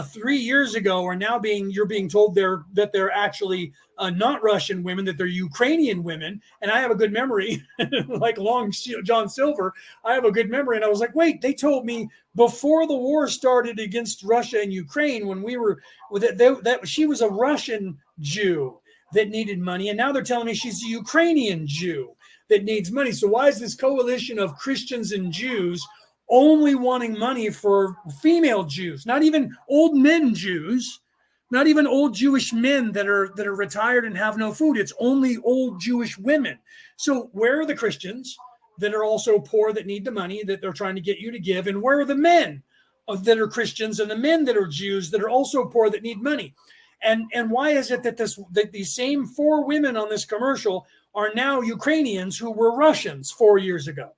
3 years ago are now you're being told that they're actually not Russian women, that they're Ukrainian women. And I have a good memory, like Long John Silver. I have a good memory, and I was like, wait, they told me before the war started against Russia and Ukraine, when we were that she was a Russian Jew that needed money, and now they're telling me she's a Ukrainian Jew that needs money. So why is this coalition of Christians and Jews only wanting money for female Jews, not even old men Jews, not even old Jewish men that are retired and have no food? It's only old Jewish women. So where are the Christians that are also poor that need the money that they're trying to get you to give? And where are the men that are Christians and the men that are Jews that are also poor that need money? And why is it that these same four women on this commercial are now Ukrainians who were Russians 4 years ago?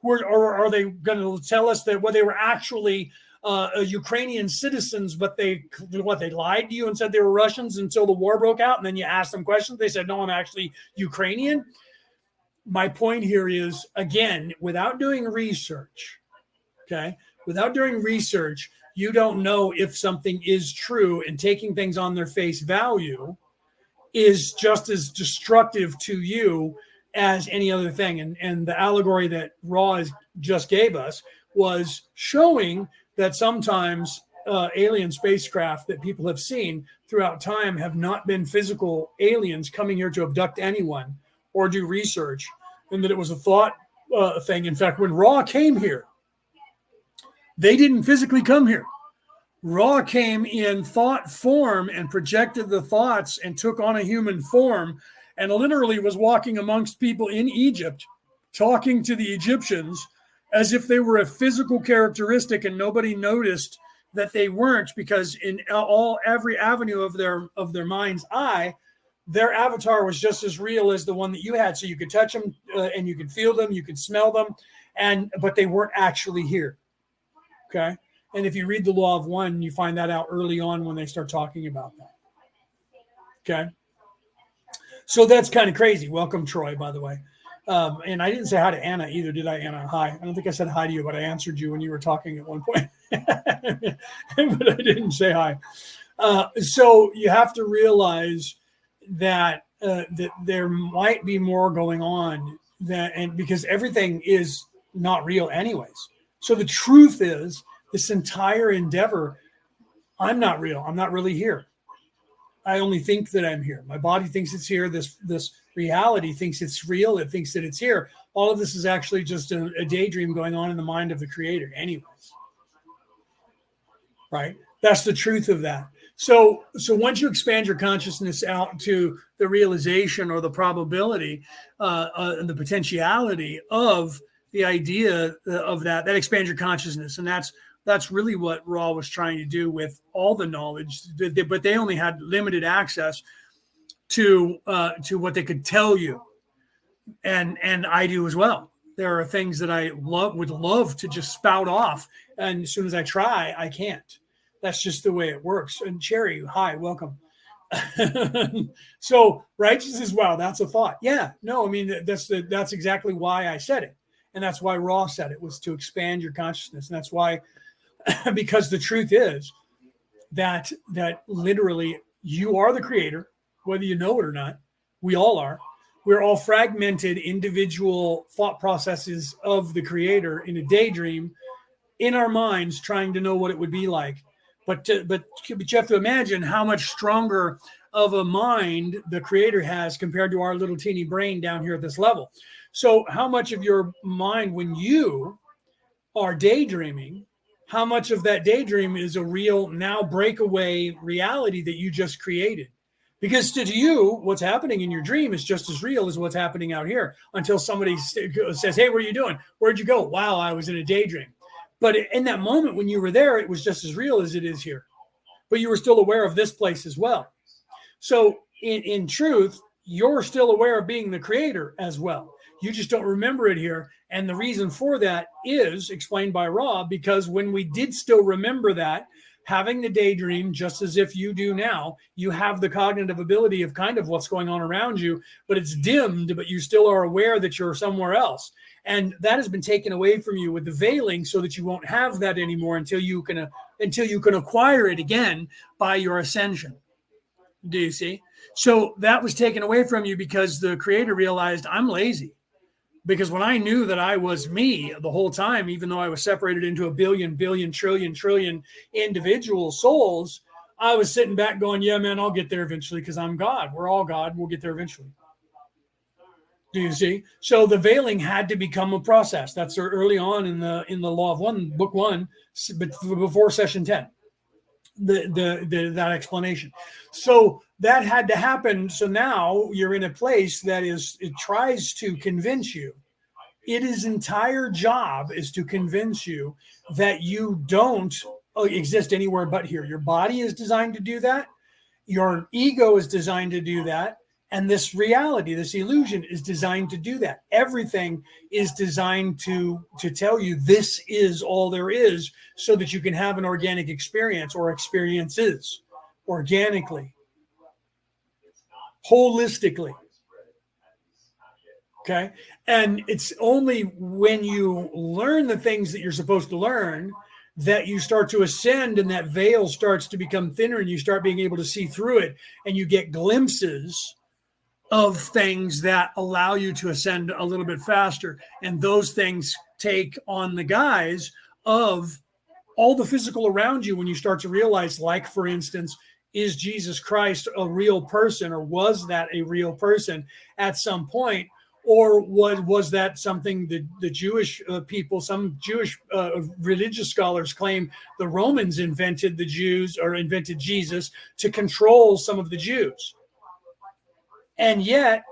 Or are they going to tell us that they were actually Ukrainian citizens, but they lied to you and said they were Russians until the war broke out, and then you asked them questions? They said, no, I'm actually Ukrainian. My point here is, again, without doing research, okay, you don't know if something is true, and taking things on their face value is just as destructive to you as any other thing. And the allegory that Raw just gave us was showing that sometimes alien spacecraft that people have seen throughout time have not been physical aliens coming here to abduct anyone or do research, and that it was a thought thing. In fact, when Raw came here, they didn't physically come here. Ra came in thought form and projected the thoughts and took on a human form and literally was walking amongst people in Egypt, talking to the Egyptians as if they were a physical characteristic, and nobody noticed that they weren't, because in every avenue of their mind's eye, their avatar was just as real as the one that you had. So you could touch them and you could feel them, you could smell them, but they weren't actually here. Okay. And if you read the Law of One, you find that out early on when they start talking about that. Okay. So that's kind of crazy. Welcome, Troy, by the way. And I didn't say hi to Anna either, did I, Anna? Hi. I don't think I said hi to you, but I answered you when you were talking at one point. But I didn't say hi. So you have to realize that there might be more going on and because everything is not real anyways. So the truth is, this entire endeavor, I'm not real. I'm not really here. I only think that I'm here. My body thinks it's here. This reality thinks it's real. It thinks that it's here. All of this is actually just a daydream going on in the mind of the creator anyways. Right? That's the truth of that. So once you expand your consciousness out to the realization or the probability and the potentiality of the idea of that expands your consciousness. And that's really what Ra was trying to do with all the knowledge, but they only had limited access to what they could tell you, and I do as well. There are things that I would love to just spout off, and as soon as I try, I can't. That's just the way it works. And Cherry, hi, welcome. So righteousness, wow, that's a thought. Yeah, no, I mean that's exactly why I said it, and that's why Ra said it, was to expand your consciousness, and that's why. Because the truth is that literally you are the creator, whether you know it or not. We all are. We're all fragmented individual thought processes of the creator in a daydream in our minds, trying to know what it would be like. But you have to imagine how much stronger of a mind the creator has compared to our little teeny brain down here at this level. So how much of your mind, when you are daydreaming, how much of that daydream is a real now breakaway reality that you just created? Because to you, what's happening in your dream is just as real as what's happening out here until somebody says, hey, what are you doing? Where'd you go? Wow, I was in a daydream. But in that moment when you were there, it was just as real as it is here. But you were still aware of this place as well. So in truth, you're still aware of being the creator as well. You just don't remember it here. And the reason for that is explained by Ra, because when we did still remember that, having the daydream, just as if you do now, you have the cognitive ability of kind of what's going on around you, but it's dimmed, but you still are aware that you're somewhere else. And that has been taken away from you with the veiling so that you won't have that anymore until you can acquire it again by your ascension. Do you see? So that was taken away from you because the creator realized I'm lazy. Because when I knew that I was me the whole time, even though I was separated into a billion, trillion individual souls, I was sitting back going, yeah, man, I'll get there eventually because I'm God. We're all God. We'll get there eventually. Do you see? So the veiling had to become a process. That's early on in the Law of One, book 1, but before session 10. That explanation. So that had to happen. So now you're in a place that it tries to convince you. Its entire job is to convince you that you don't exist anywhere but here. Your body is designed to do that. Your ego is designed to do that. And this reality, this illusion is designed to do that. Everything is designed to tell you this is all there is so that you can have an organic experience or experiences organically, holistically. Okay. And it's only when you learn the things that you're supposed to learn that you start to ascend and that veil starts to become thinner and you start being able to see through it and you get glimpses of things that allow you to ascend a little bit faster. And those things take on the guise of all the physical around you when you start to realize, like, for instance, is Jesus Christ a real person, or was that a real person at some point? Or was that something that the Jewish people, some Jewish religious scholars claim the Romans invented the Jews or invented Jesus to control some of the Jews? And yet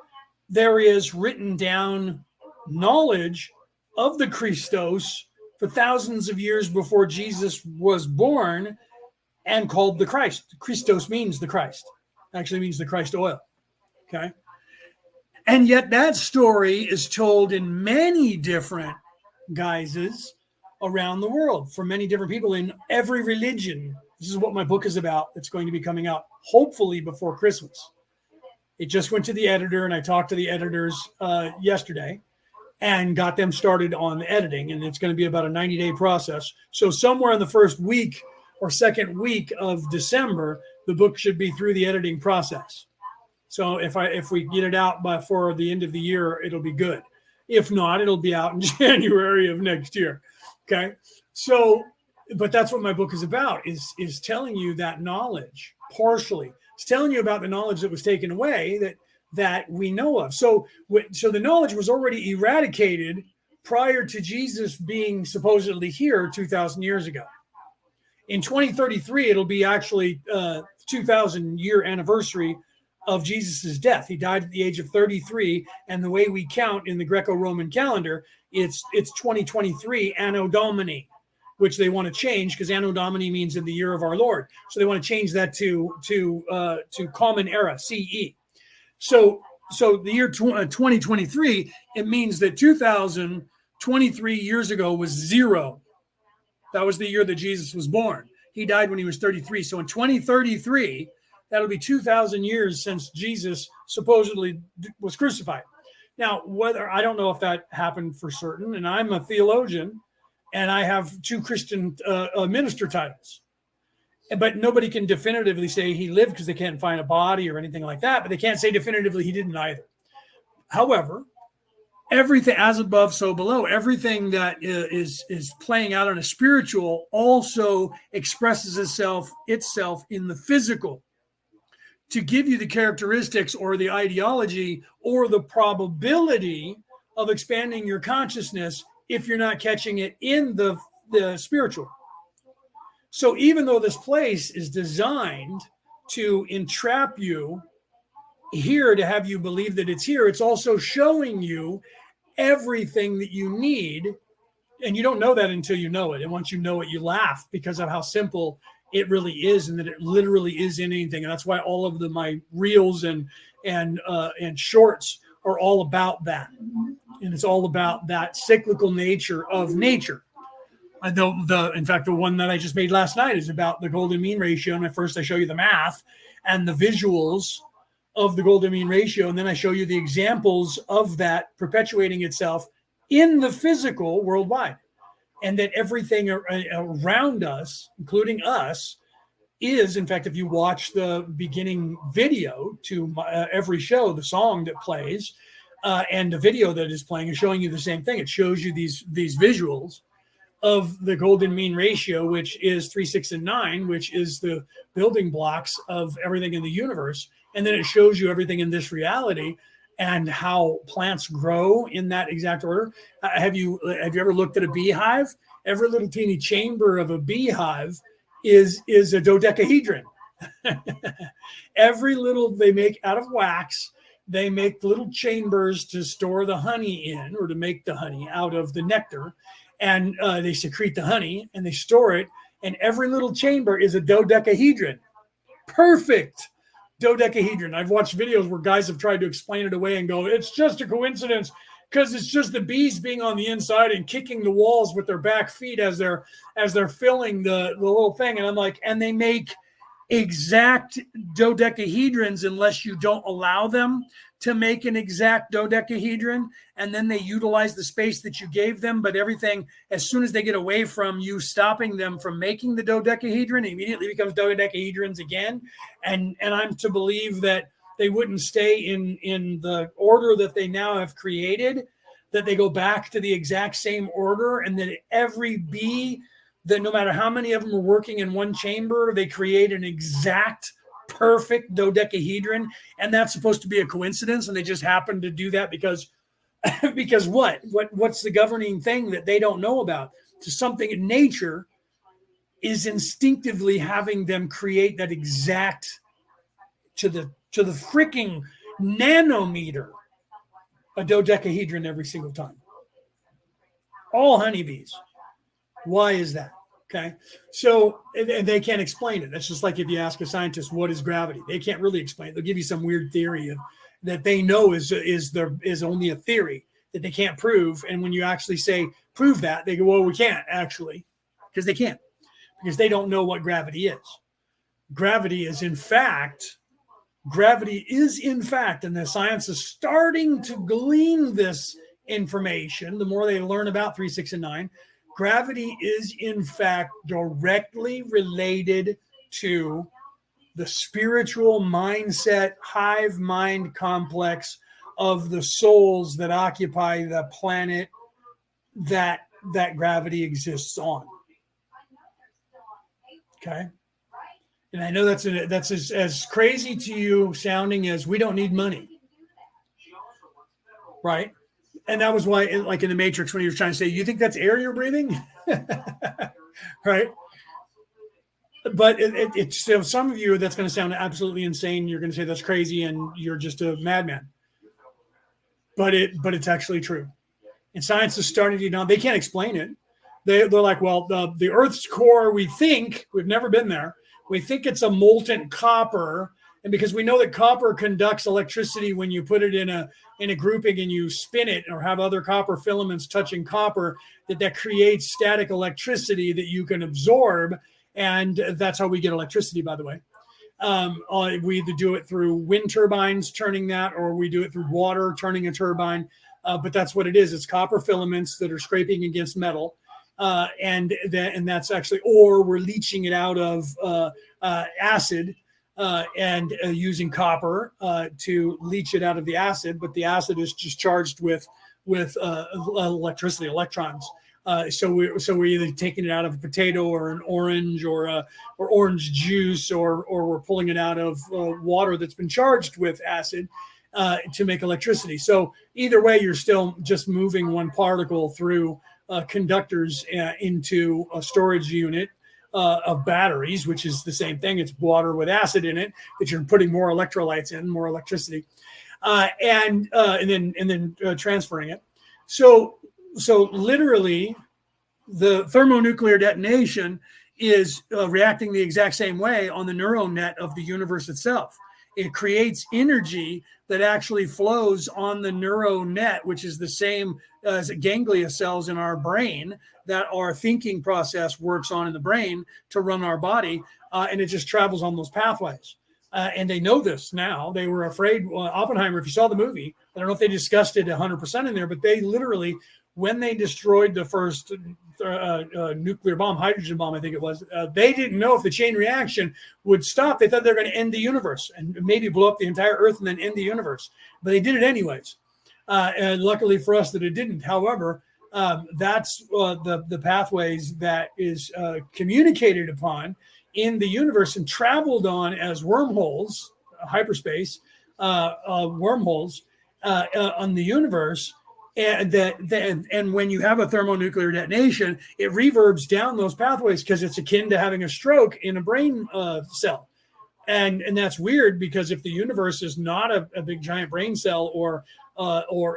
there is written down knowledge of the Christos for thousands of years before Jesus was born and called the Christ. Christos means the Christ, actually means the Christ oil. Okay. And yet that story is told in many different guises around the world for many different people in every religion. This is what my book is about. It's going to be coming out hopefully before Christmas. It just went to the editor, and I talked to the editors yesterday and got them started on the editing. And it's going to be about a 90-day process. So somewhere in the first week or second week of December, the book should be through the editing process. So if we get it out before the end of the year, it'll be good. If not, it'll be out in January of next year. Okay. So, but that's what my book is about, is telling you that knowledge partially. It's telling you about the knowledge that was taken away that we know of. So the knowledge was already eradicated prior to Jesus being supposedly here 2,000 years ago. In 2033, it'll be actually 2,000 year anniversary of Jesus's death. He died at the age of 33, and the way we count in the Greco-Roman calendar, it's 2023 Anno Domini, which they want to change because Anno Domini means in the year of our Lord. So they want to change that to Common Era, CE. So the year 2023, it means that 2,023 years ago was 0. That was the year that Jesus was born. He died when he was 33. So in 2033, that'll be 2,000 years since Jesus supposedly was crucified. Now, I don't know if that happened for certain, and I'm a theologian, and I have 2 Christian minister titles. But nobody can definitively say he lived because they can't find a body or anything like that, but they can't say definitively he didn't either. However, everything as above, so below, everything that is playing out on a spiritual also expresses itself in the physical, to give you the characteristics or the ideology or the probability of expanding your consciousness if you're not catching it in the spiritual. So even though this place is designed to entrap you here, to have you believe that it's here, it's also showing you everything that you need. And you don't know that until you know it. And once you know it, you laugh because of how simple it really is, and that it literally is in anything. And that's why all of my reels and shorts are all about that. And it's all about that cyclical nature of nature. In fact, the one that I just made last night is about the golden mean ratio. And at first I show you the math and the visuals of the golden mean ratio. And then I show you the examples of that perpetuating itself in the physical worldwide. And that everything around us, including us, is, in fact, if you watch the beginning video to every show, the song that plays and the video that is playing is showing you the same thing. It shows you these visuals of the golden mean ratio, which is 3, 6, and 9, which is the building blocks of everything in the universe. And then it shows you everything in this reality and how plants grow in that exact order. Have you ever looked at a beehive? Every little teeny chamber of a beehive is a dodecahedron. Every little, they make out of wax, they make little chambers to store the honey in, or to make the honey out of the nectar. And they secrete the honey and they store it. And every little chamber is a dodecahedron. Perfect dodecahedron. I've watched videos where guys have tried to explain it away and go, it's just a coincidence because it's just the bees being on the inside and kicking the walls with their back feet as they're filling the little thing. And I'm like, and they make exact dodecahedrons unless you don't allow them to make an exact dodecahedron, and then they utilize the space that you gave them. But everything, as soon as they get away from you stopping them from making the dodecahedron, it immediately becomes dodecahedrons again. And I'm to believe that they wouldn't stay in the order that they now have created, that they go back to the exact same order, and that every bee, that no matter how many of them are working in one chamber, they create an exact perfect dodecahedron. And that's supposed to be a coincidence, and they just happen to do that because what's the governing thing that they don't know about? To something in nature is instinctively having them create that exact, to the freaking nanometer, a dodecahedron every single time. All honeybees. Why is that? Okay. So, and they can't explain it. That's just like if you ask a scientist, what is gravity? They can't really explain it. They'll give you some weird theory that they know is only a theory that they can't prove. And when you actually say, prove that, they go, well, we can't actually, because they can't, because they don't know what gravity is. Gravity is, in fact, gravity is in fact, and the science is starting to glean this information, the more they learn about 3, 6, and 9, gravity is in fact directly related to the spiritual mindset, hive mind complex of the souls that occupy the planet that gravity exists on. Okay. And I know that's as crazy to you sounding as we don't need money. Right. And that was why, like in the Matrix, when he was trying to say, you think that's air you're breathing? Right. But it's so some of you, that's going to sound absolutely insane. You're going to say that's crazy and you're just a madman. But it's actually true. And science is starting to, now they can't explain it. They're like, well, the Earth's core, we've never been there. We think it's a molten copper. And because we know that copper conducts electricity when you put it in a grouping and you spin it or have other copper filaments touching copper, that creates static electricity that you can absorb. And that's how we get electricity, by the way. We either do it through wind turbines turning that, or we do it through water turning a turbine. But that's what it is. It's copper filaments that are scraping against metal. And that's actually, or we're leaching it out of acid and using copper to leach it out of the acid. But the acid is just charged with electricity, electrons. So we're either taking it out of a potato or an orange or orange juice, or we're pulling it out of water that's been charged with acid to make electricity. So either way, you're still just moving one particle through conductors into a storage unit of batteries, which is the same thing. It's water with acid in it that you're putting more electrolytes in, more electricity, and then transferring it. So literally, the thermonuclear detonation is reacting the exact same way on the neural net of the universe itself. It creates energy that actually flows on the neural net, which is the same as ganglia cells in our brain that our thinking process works on in the brain to run our body, and it just travels on those pathways. And they know this now. They were afraid. Oppenheimer, if you saw the movie, I don't know if they discussed it 100% in there, but they literally, when they destroyed the first nuclear bomb, hydrogen bomb, I think it was, they didn't know if the chain reaction would stop. They thought they were going to end the universe and maybe blow up the entire Earth and then end the universe. But they did it anyways. And luckily for us that it didn't. However, that's the pathways that is communicated upon in the universe and traveled on as wormholes, hyperspace wormholes on the universe. And when you have a thermonuclear detonation, it reverbs down those pathways because it's akin to having a stroke in a brain cell. And that's weird, because if the universe is not a big giant brain cell or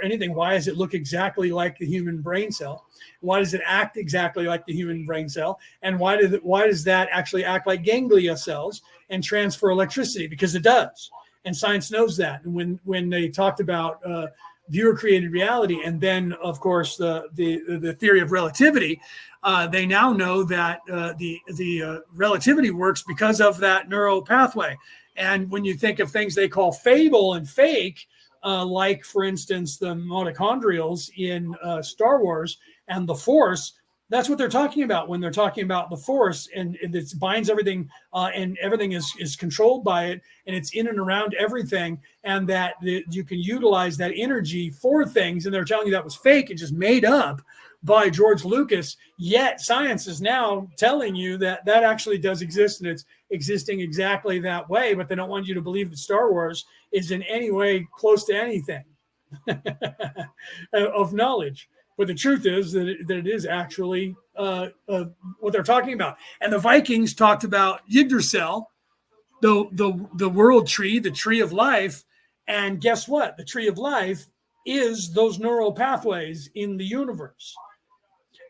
anything, why does it look exactly like the human brain cell? Why does it act exactly like the human brain cell? And why does that actually act like ganglia cells and transfer electricity? Because it does. And science knows that. And when they talked about viewer created reality, and then of course the theory of relativity, they now know that the relativity works because of that neural pathway. And when you think of things they call fable and fake, like for instance the mitochondrials in Star Wars and the Force, that's what they're talking about when they're talking about the Force, and it binds everything, and everything is controlled by it, and it's in and around everything, and that you can utilize that energy for things. And they're telling you that was fake and just made up by George Lucas. Yet science is now telling you that actually does exist, and it's existing exactly that way. But they don't want you to believe that Star Wars is in any way close to anything of knowledge. But the truth is that it is actually what they're talking about. And the Vikings talked about Yggdrasil, the world tree, the tree of life. And guess what? The tree of life is those neural pathways in the universe.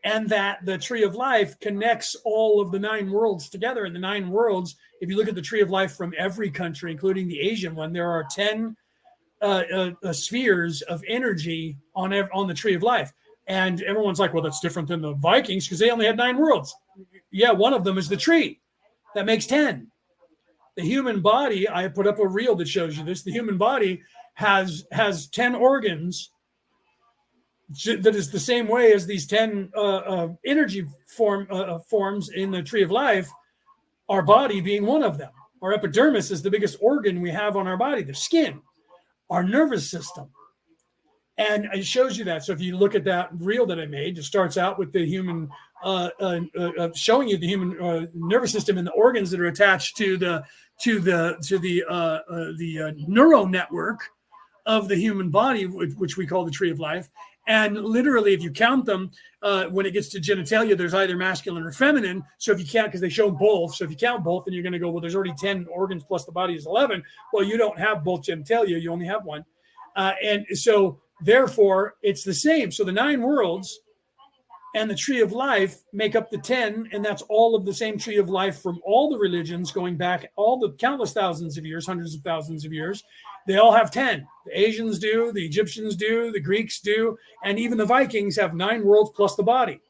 And that the tree of life connects all of the 9 worlds together. And the 9 worlds, if you look at the tree of life from every country, including the Asian one, there are 10 spheres of energy on the tree of life. And everyone's like, well, that's different than the Vikings because they only had 9 worlds. Yeah, one of them is the tree. That makes 10. The human body, I put up a reel that shows you this. The human body has 10 organs that is the same way as these 10 energy forms in the tree of life, our body being one of them. Our epidermis is the biggest organ we have on our body, the skin, our nervous system. And it shows you that. So if you look at that reel that I made, it starts out with the human, showing you the human nervous system and the organs that are attached to the neural network of the human body, which we call the tree of life. And literally, if you count them, when it gets to genitalia, there's either masculine or feminine. So if you count, because they show both. So if you count both, then you're going to go, well, there's already 10 organs plus the body is 11. Well, you don't have both genitalia. You only have one. And so therefore, it's the same. So the 9 worlds and the tree of life make up the 10. And that's all of the same tree of life from all the religions going back all the countless thousands of years, hundreds of thousands of years. They all have 10. The Asians do, the Egyptians do, the Greeks do, and even the Vikings have 9 worlds plus the body.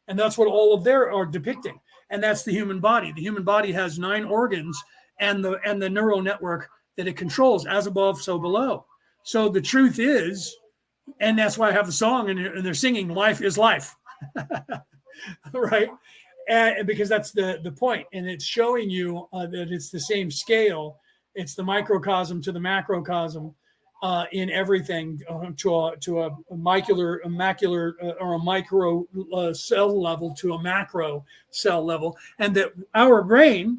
And that's what all of their are depicting. And that's the human body. The human body has 9 organs and the neural network that it controls, as above, so below. So the truth is, and that's why I have the song and they're singing, life is life. Right? And because that's the point. And it's showing you that it's the same scale. It's the microcosm to the macrocosm in everything to a macular or a micro cell level to a macro cell level, and that our brain,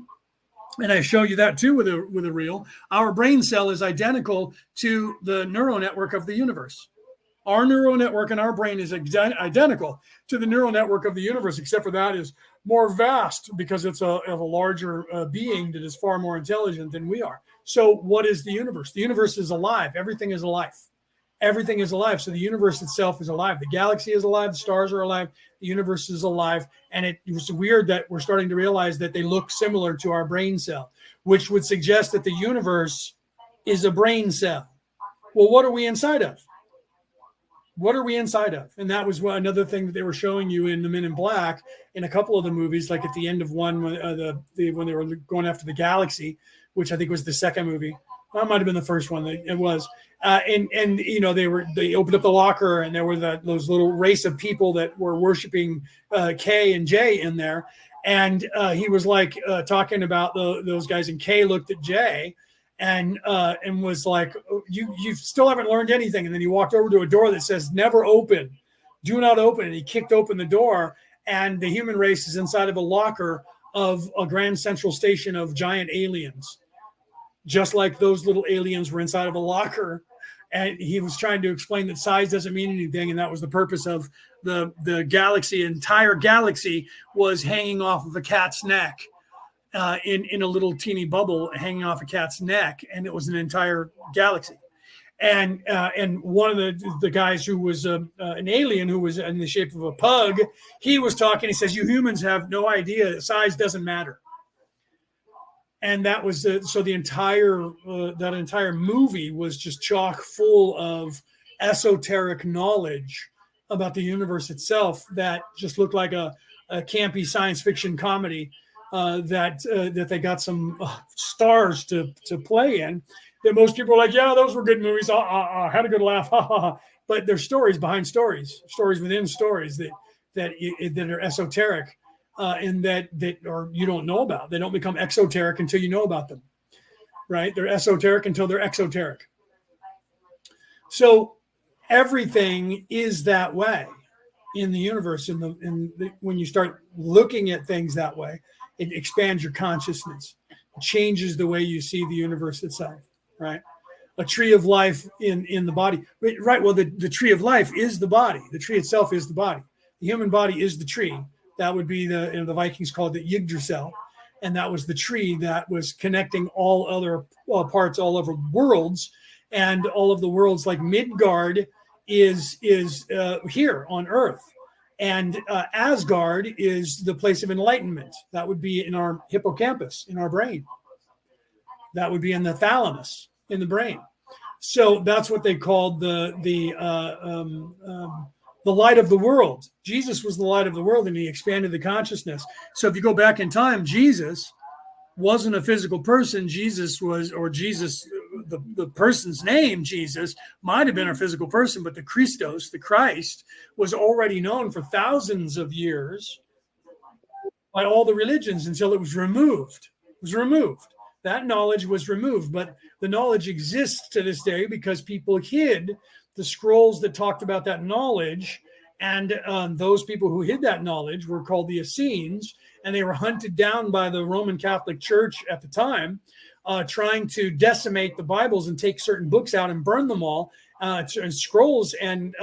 and I show you that too with a reel. Our brain cell is identical to the neural network of the universe. Our neural network in our brain is identical to the neural network of the universe, except for that is more vast because it's of a larger being that is far more intelligent than we are. So what is the universe? The universe is alive. Everything is alive. Everything is alive. So the universe itself is alive. The galaxy is alive. The stars are alive. The universe is alive. And it was weird that we're starting to realize that they look similar to our brain cell, which would suggest that the universe is a brain cell. Well, what are we inside of? What are we inside of? And that was another thing that they were showing you in the Men in Black in a couple of the movies, like at the end of one, when they were going after the galaxy, which I think was the second movie. That might have been the first one. It was. And you know, they opened up the locker and there were those little race of people that were worshiping K and J in there. And he was like talking about those guys, and K looked at J and was like, you still haven't learned anything. And then he walked over to a door that says, never open, do not open. And he kicked open the door, and the human race is inside of a locker of a grand central station of giant aliens, just like those little aliens were inside of a locker. And he was trying to explain that size doesn't mean anything. And that was the purpose of the galaxy. Entire galaxy was hanging off of a cat's neck. In a little teeny bubble hanging off a cat's neck, and it was an entire galaxy. And one of the guys who was an alien who was in the shape of a pug, he was talking. He says, "You humans have no idea that size doesn't matter." And that was so the entire that entire movie was just chock full of esoteric knowledge about the universe itself that just looked like a campy science fiction comedy. That they got some stars to play in, that most people are like, yeah, those were good movies. Had a good laugh. But there's stories behind stories within stories that are esoteric and that or you don't know about. They don't become exoteric until you know about them, right? They're esoteric until they're exoteric. So everything is that way in the universe. When you start looking at things that way, it expands your consciousness, it changes the way you see the universe itself, right? A tree of life in the body, right? Well, the tree of life is the body. The tree itself is the body. The human body is the tree. That would be the Vikings called it Yggdrasil. And that was the tree that was connecting all other parts, all over worlds. And all of the worlds, like Midgard is here on Earth. And Asgard is the place of enlightenment. That would be in our hippocampus, in our brain. That would be in the thalamus, in the brain. So that's what they called the light of the world. Jesus was the light of the world, and he expanded the consciousness. So if you go back in time, Jesus wasn't a physical person. Jesus was, or Jesus, the person's name, Jesus, might have been a physical person, but the Christos, the Christ, was already known for thousands of years by all the religions until it was removed. It was removed. That knowledge was removed, but the knowledge exists to this day because people hid the scrolls that talked about that knowledge. And those people who hid that knowledge were called the Essenes, and they were hunted down by the Roman Catholic Church at the time, trying to decimate the Bibles and take certain books out and burn them all, and scrolls. And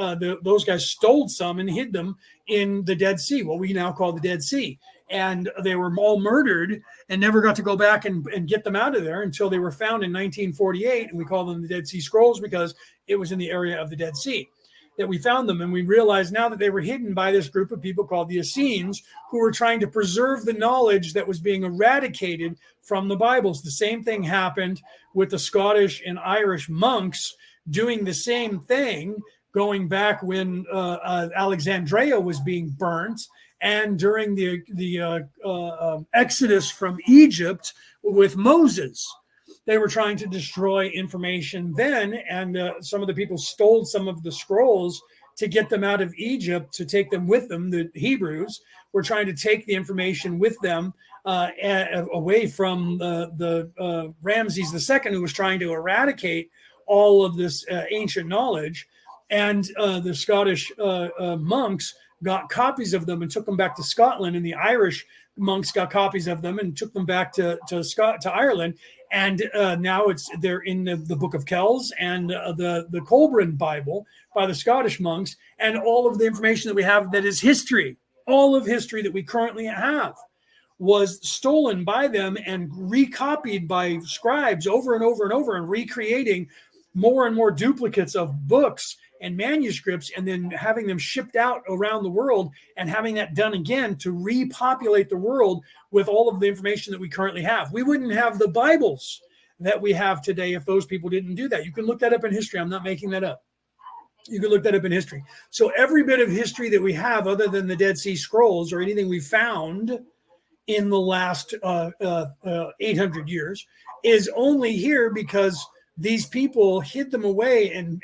those guys stole some and hid them in the Dead Sea, what we now call the Dead Sea. And they were all murdered and never got to go back and get them out of there until they were found in 1948. And we call them the Dead Sea Scrolls because it was in the area of the Dead Sea that we found them. And we realized now that they were hidden by this group of people called the Essenes, who were trying to preserve the knowledge that was being eradicated from the Bibles. The same thing happened with the Scottish and Irish monks doing the same thing, going back when Alexandria was being burnt, and during the Exodus from Egypt with Moses. They were trying to destroy information then, and some of the people stole some of the scrolls to get them out of Egypt, to take them with them. The Hebrews were trying to take the information with them away from the Ramses II, who was trying to eradicate all of this ancient knowledge. And the Scottish monks got copies of them and took them back to Scotland, and the Irish monks got copies of them and took them back to Ireland. And now they're in the Book of Kells and the Colburn Bible by the Scottish monks, and all of the information that we have that is history, all of history that we currently have, was stolen by them and recopied by scribes over and over and over, and recreating more and more duplicates of books and manuscripts, and then having them shipped out around the world and having that done again to repopulate the world with all of the information that we currently have. We wouldn't have the Bibles that we have today if those people didn't do that. You can look that up in history. I'm not making that up. You can look that up in history. So every bit of history that we have, other than the Dead Sea Scrolls or anything we found in the last 800 years, is only here because these people hid them away, and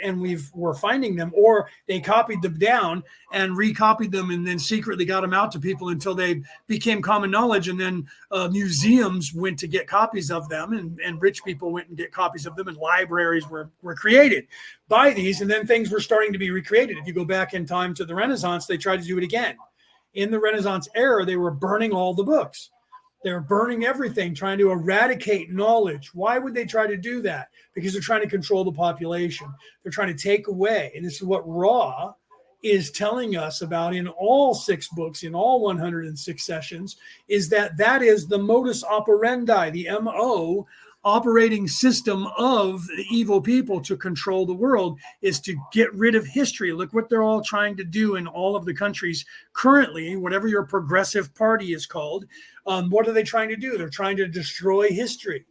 we're finding them, or they copied them down and recopied them and then secretly got them out to people until they became common knowledge. And then museums went to get copies of them, and rich people went and get copies of them, and libraries were created by these. And then things were starting to be recreated. If you go back in time to the Renaissance, they tried to do it again. In the Renaissance era, they were burning all the books. They were burning everything, trying to eradicate knowledge. Why would they try to do that? Because they're trying to control the population. They're trying to take away. And this is what Ra is telling us about in all 6 books, in all 106 sessions, is that is the modus operandi, the MO operating system of the evil people to control the world, is to get rid of history. Look what they're all trying to do in all of the countries currently, whatever your progressive party is called. What are they trying to do? They're trying to destroy history,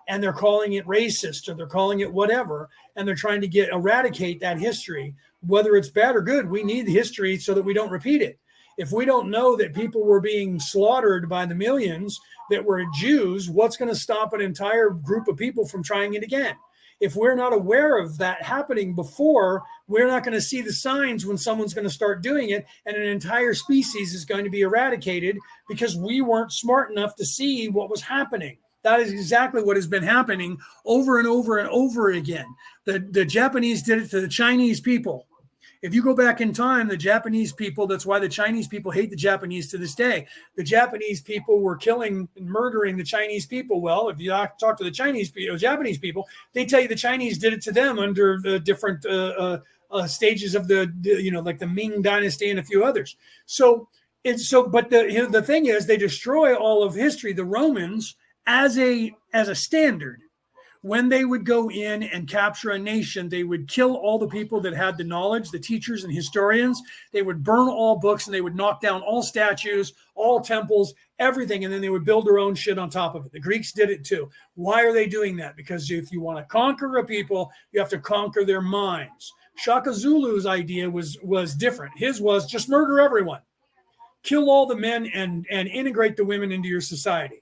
and they're calling it racist, or they're calling it whatever, and they're trying to eradicate that history, whether it's bad or good. We need history so that we don't repeat it. If we don't know that people were being slaughtered by the millions that were Jews, what's going to stop an entire group of people from trying it again? If we're not aware of that happening before, we're not going to see the signs when someone's going to start doing it, and an entire species is going to be eradicated because we weren't smart enough to see what was happening. That is exactly what has been happening over and over and over again. The Japanese did it to the Chinese people. If you go back in time, the Japanese people, that's why the Chinese people hate the Japanese to this day. The Japanese people were killing and murdering the Chinese people. Well, if you talk to the Japanese people, they tell you the Chinese did it to them under the different stages of like the Ming Dynasty and a few others. But the thing is, they destroy all of history. The Romans, as a standard, when they would go in and capture a nation, they would kill all the people that had the knowledge, the teachers and historians. They would burn all books, and they would knock down all statues, all temples, everything, and then they would build their own shit on top of it. The Greeks did it too. Why are they doing that? Because if you want to conquer a people, you have to conquer their minds. Shaka Zulu's idea was different. His was just murder everyone. Kill all the men and integrate the women into your society.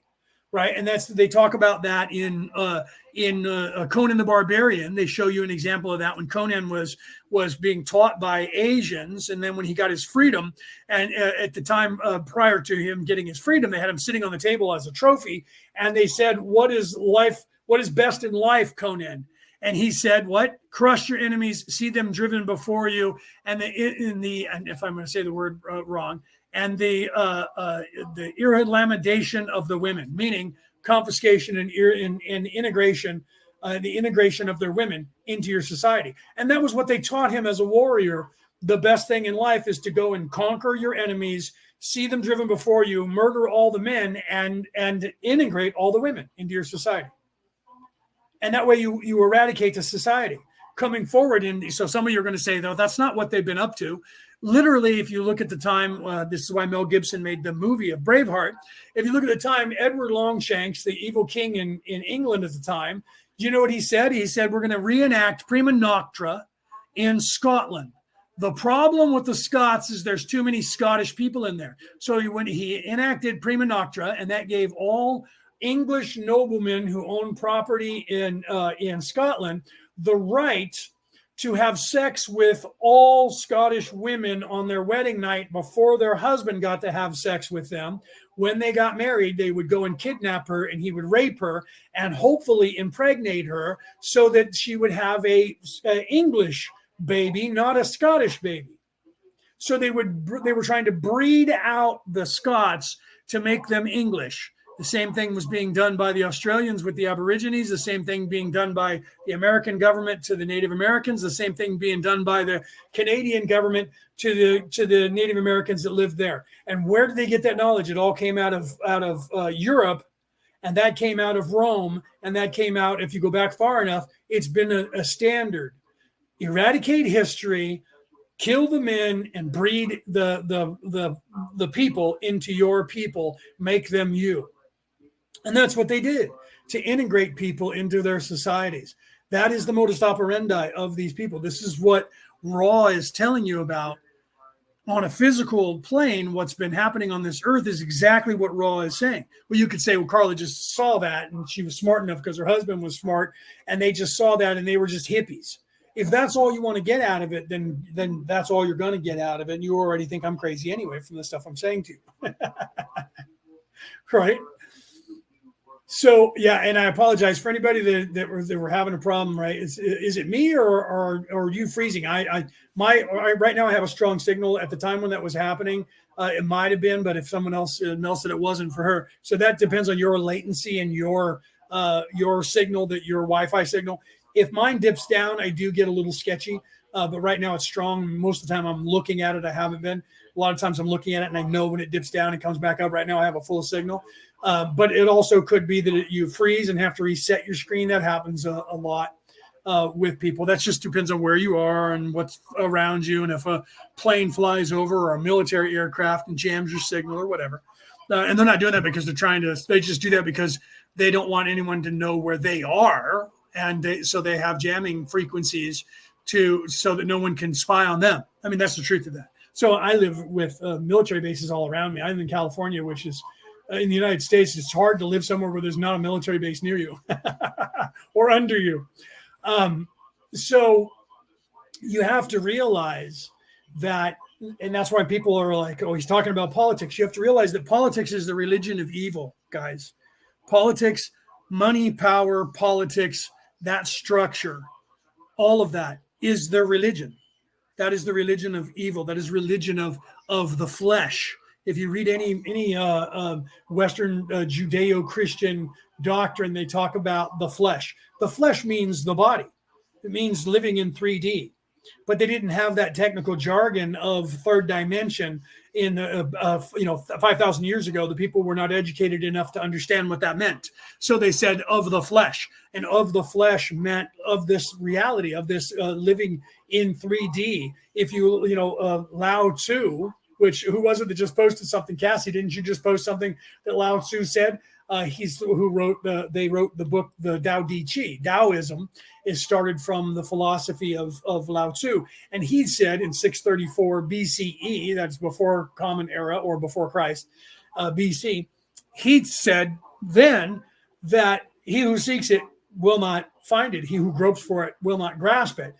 right? And they talk about that in Conan the Barbarian. They show you an example of that when Conan was being taught by Asians, and then when he got his freedom, and at the time prior to him getting his freedom, they had him sitting on the table as a trophy, and they said, "What is life? What is best in life, Conan?" And he said, "What? Crush your enemies, see them driven before you, and and if I'm going to say the word wrong." And the irrelimination of the women, meaning confiscation and integration, the integration of their women into your society. And that was what they taught him as a warrior. The best thing in life is to go and conquer your enemies, see them driven before you, murder all the men, and integrate all the women into your society. And that way you eradicate the society. Coming forward, and so some of you are going to say, though, that's not what they've been up to. Literally, if you look at the time, this is why Mel Gibson made the movie of Braveheart. If you look at the time, Edward Longshanks, the evil king in England at the time, do you know what he said? He said, we're going to reenact Prima Noctra in Scotland. The problem with the Scots is there's too many Scottish people in there. So when he enacted Prima Noctra, and that gave all English noblemen who own property in Scotland the right to have sex with all Scottish women on their wedding night before their husband got to have sex with them. When they got married, they would go and kidnap her, and he would rape her and hopefully impregnate her so that she would have a English baby, not a Scottish baby. So they were trying to breed out the Scots to make them English. The same thing was being done by the Australians with the Aborigines, the same thing being done by the American government to the Native Americans, the same thing being done by the Canadian government to the Native Americans that lived there. And where did they get that knowledge? It all came out of Europe, and that came out of Rome, and that came out, if you go back far enough, it's been a standard. Eradicate history, kill the men, and breed the people into your people, make them you. And that's what they did, to integrate people into their societies. That is the modus operandi of these people. This is what Ra is telling you about. On a physical plane, what's been happening on this earth is exactly what Ra is saying. Well, you could say, well, Carla just saw that, and she was smart enough because her husband was smart, and they just saw that, and they were just hippies. If that's all you want to get out of it, then that's all you're going to get out of it. And you already think I'm crazy anyway from the stuff I'm saying to you. Right? So, yeah, and I apologize for anybody that were having a problem, right? Is it me or are you freezing? Right now I have a strong signal. At the time when that was happening, it might have been, but if someone else, Mel said it wasn't for her. So that depends on your latency and your signal, your Wi-Fi signal. If mine dips down, I do get a little sketchy, but right now it's strong. Most of the time I'm looking at it. I haven't been. A lot of times I'm looking at it and I know when it dips down and comes back up. Right now I have a full signal. But it also could be that you freeze and have to reset your screen. That happens a lot with people. That just depends on where you are and what's around you. And if a plane flies over or a military aircraft and jams your signal or whatever. And they're not doing that because they just do that because they don't want anyone to know where they are. And so they have jamming frequencies so that no one can spy on them. I mean, that's the truth of that. So I live with military bases all around me. I'm in California, which is in the United States. It's hard to live somewhere where there's not a military base near you or under you. So you have to realize that, and that's why people are like, oh, he's talking about politics. You have to realize that politics is the religion of evil, guys. Politics, money, power, politics, that structure, all of that is their religion. That is the religion of evil. That is religion of the flesh. If you read any Western Judeo-Christian doctrine, they talk about the flesh. The flesh means the body. It means living in 3D. But they didn't have that technical jargon of third dimension in 5,000 years ago. The people were not educated enough to understand what that meant. So they said of the flesh, and of the flesh meant of this reality, of this living in 3D. If Lao Tzu, who was it that just posted something? Cassie, didn't you just post something that Lao Tzu said? They wrote the book, the Tao Te Ching. Taoism is started from the philosophy of Lao Tzu. And he said in 634 BCE, that's before Common Era or before Christ, BC, he said then that he who seeks it will not find it. He who gropes for it will not grasp it.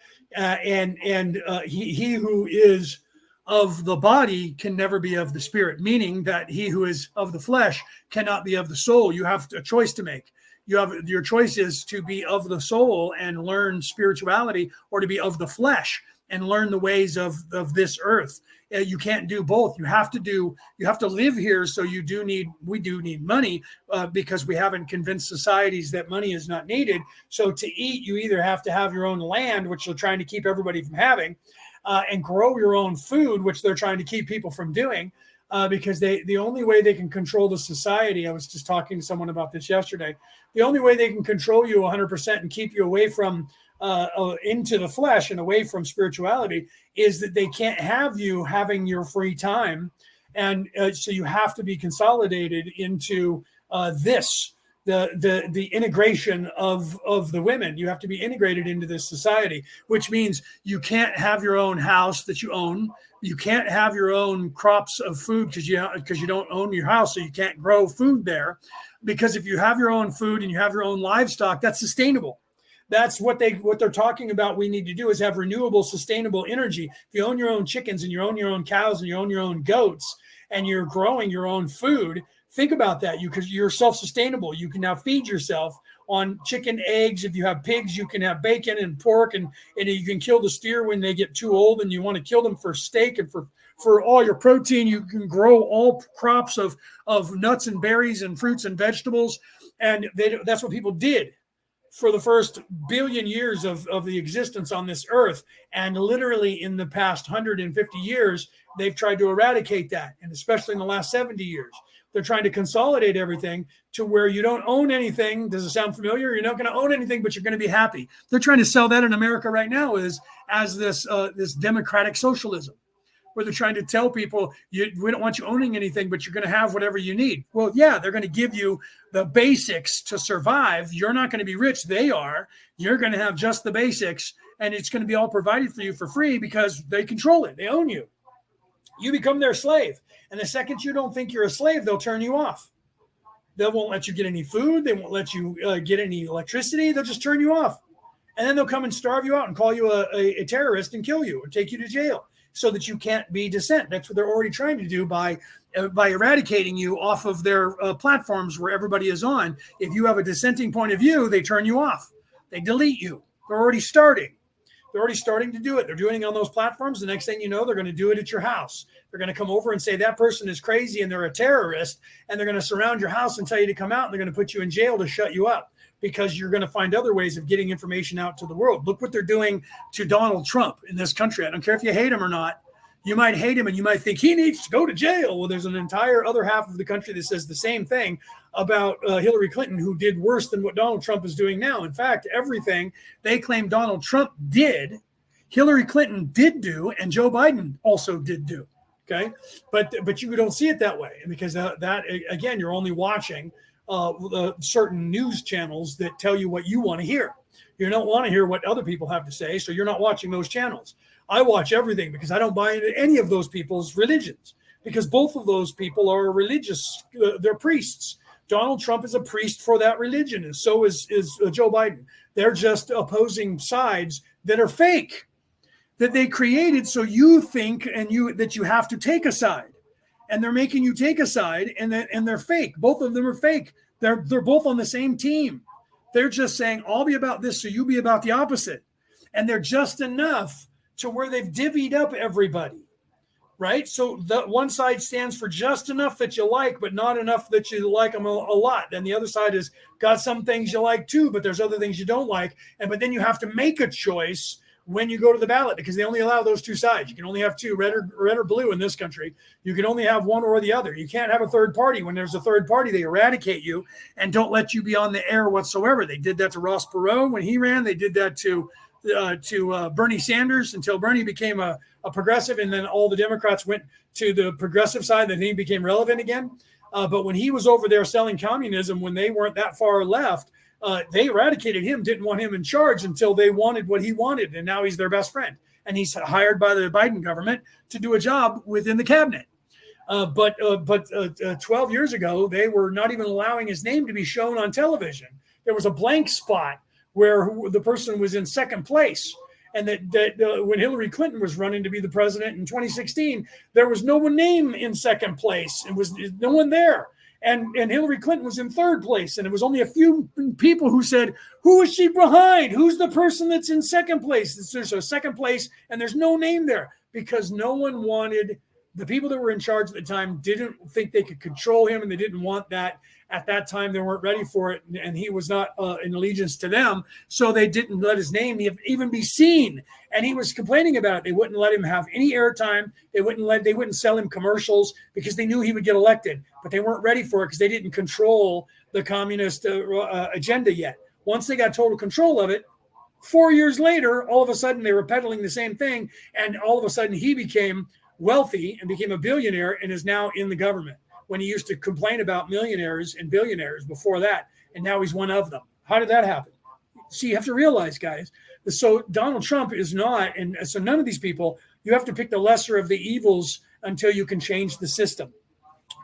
He who is of the body can never be of the spirit, meaning that he who is of the flesh cannot be of the soul. You have a choice to make. Your choice is to be of the soul and learn spirituality, or to be of the flesh and learn the ways of this earth. You can't do both. You have to live here. So we do need money because we haven't convinced societies that money is not needed. So to eat, you either have to have your own land, which they're trying to keep everybody from having, and grow your own food, which they're trying to keep people from doing. Because the only way they can control the society, I was just talking to someone about this yesterday, the only way they can control you 100% and keep you away from into the flesh and away from spirituality is that they can't have you having your free time. And so you have to be consolidated into the integration of the women. You have to be integrated into this society, which means you can't have your own house that you own. You can't have your own crops of food because you don't own your house, so you can't grow food there. Because if you have your own food and you have your own livestock, that's sustainable. That's what they're talking about. We need to do is have renewable, sustainable energy. If you own your own chickens and you own your own cows and you own your own goats and you're growing your own food, think about that. You're self-sustainable. You can now feed yourself on chicken, eggs. If you have pigs, you can have bacon and pork, and you can kill the steer when they get too old and you want to kill them for steak and for all your protein. You can grow all crops of nuts and berries and fruits and vegetables. And that's what people did for the first billion years of the existence on this earth. And literally in the past 150 years, they've tried to eradicate that. And especially in the last 70 years, they're trying to consolidate everything to where you don't own anything. Does it sound familiar? You're not going to own anything, but you're going to be happy. They're trying to sell that in America right now as this democratic socialism, where they're trying to tell people, we don't want you owning anything, but you're going to have whatever you need. Well, yeah, they're going to give you the basics to survive. You're not going to be rich. They are. You're going to have just the basics, and it's going to be all provided for you for free because they control it. They own you. You become their slave. And the second you don't think you're a slave, they'll turn you off. They won't let you get any food. They won't let you get any electricity. They'll just turn you off. And then they'll come and starve you out and call you a terrorist and kill you or take you to jail so that you can't be dissent. That's what they're already trying to do by eradicating you off of their platforms where everybody is on. If you have a dissenting point of view, they turn you off. They delete you. They're already starting. They're already starting to do it. They're doing it on those platforms. The next thing you know, they're going to do it at your house. They're going to come over and say that person is crazy and they're a terrorist, and they're going to surround your house and tell you to come out, and they're going to put you in jail to shut you up because you're going to find other ways of getting information out to the world. Look what they're doing to Donald Trump in this country. I don't care if you hate him or not. You might hate him and you might think he needs to go to jail. Well, there's an entire other half of the country that says the same thing about Hillary Clinton, who did worse than what Donald Trump is doing now. In fact, everything they claim Donald Trump did, Hillary Clinton did do, and Joe Biden also did do. Okay, but you don't see it that way, and because that again, you're only watching certain news channels that tell you what you want to hear. You don't want to hear what other people have to say, so you're not watching those channels. I watch everything because I don't buy into any of those people's religions, because both of those people are religious. They're priests. Donald Trump is a priest for that religion, and so is Joe Biden. They're just opposing sides that are fake, that they created so you think that you have to take a side, and they're making you take a side, and they're fake. Both of them are fake. They're both on the same team. They're just saying, I'll be about this, so you be about the opposite. And they're just enough to where they've divvied up everybody, right? So the one side stands for just enough that you like, but not enough that you like them a lot. Then the other side has got some things you like too, but there's other things you don't like. But then you have to make a choice when you go to the ballot, because they only allow those two sides. You can only have two, red or blue in this country. You can only have one or the other. You can't have a third party. When there's a third party, they eradicate you and don't let you be on the air whatsoever. They did that to Ross Perot when he ran. They did that to Bernie Sanders until Bernie became a progressive, and then all the Democrats went to the progressive side, and he became relevant again. But when he was over there selling communism, when they weren't that far left, they eradicated him, didn't want him in charge until they wanted what he wanted. And now he's their best friend. And he's hired by the Biden government to do a job within the cabinet. But 12 years ago, they were not even allowing his name to be shown on television. There was a blank spot where the person was in second place. And that when Hillary Clinton was running to be the president in 2016, there was no one name in second place. It was no one there. And Hillary Clinton was in third place. And it was only a few people who said, who is she behind? Who's the person that's in second place? There's a second place and there's no name there because no one wanted, the people that were in charge at the time didn't think they could control him and they didn't want that. At that time, they weren't ready for it, and he was not in allegiance to them, so they didn't let his name even be seen. And he was complaining about it. They wouldn't let him have any airtime. They wouldn't sell him commercials because they knew he would get elected, but they weren't ready for it because they didn't control the communist agenda yet. Once they got total control of it, 4 years later, all of a sudden they were peddling the same thing, and all of a sudden he became wealthy and became a billionaire and is now in the government. When he used to complain about millionaires and billionaires before that, and now he's one of them. How did that happen? See, you have to realize, guys, so Donald Trump is not, and so none of these people, you have to pick the lesser of the evils until you can change the system.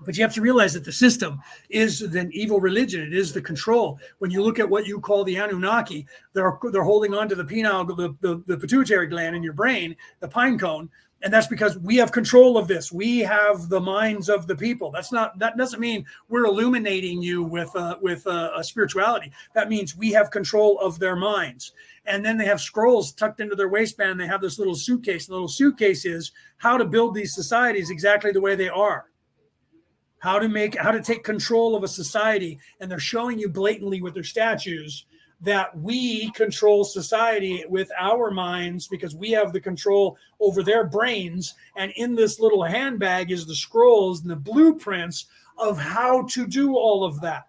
But you have to realize that the system is an evil religion. It is the control. When you look at what you call the Anunnaki, they're holding on to the the pituitary gland in your brain, the pine cone. And that's because we have control of this. We have the minds of the people. That doesn't mean we're illuminating you with a spirituality. That means we have control of their minds. And then they have scrolls tucked into their waistband. They have this little suitcase. The little suitcase is how to build these societies exactly the way they are. How to take control of a society. And they're showing you blatantly with their statues that we control society with our minds because we have the control over their brains. And in this little handbag is the scrolls and the blueprints of how to do all of that.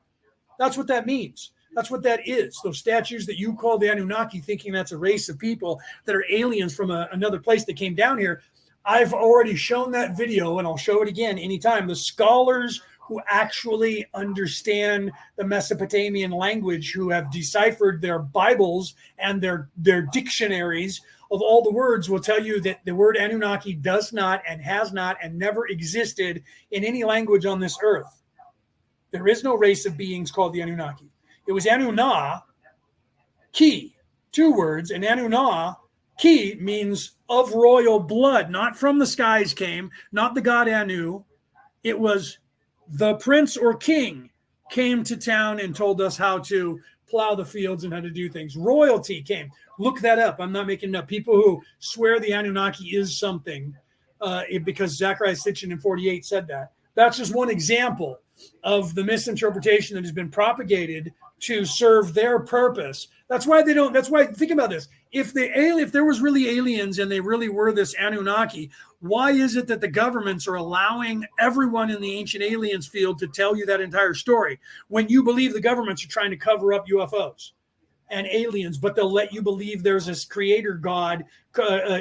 That's what that means. That's what that is. Those statues that you call the Anunnaki, thinking that's a race of people that are aliens from another place that came down here. I've already shown that video and I'll show it again anytime. The scholars who actually understand the Mesopotamian language, who have deciphered their Bibles and their dictionaries of all the words, will tell you that the word Anunnaki does not and has not and never existed in any language on this earth. There is no race of beings called the Anunnaki. It was Anunnaki, two words, and Anunnaki means of royal blood, not from the skies came, not the god Anu. It was the prince or king came to town and told us how to plow the fields and how to do things. Royalty came. Look that up. I'm not making it up. People who swear the Anunnaki is something because Zechariah Sitchin in 48 said that. That's just one example of the misinterpretation that has been propagated to serve their purpose. That's why think about this. If there was really aliens and they really were this Anunnaki, why is it that the governments are allowing everyone in the ancient aliens field to tell you that entire story when you believe the governments are trying to cover up UFOs and aliens, but they'll let you believe there's this creator god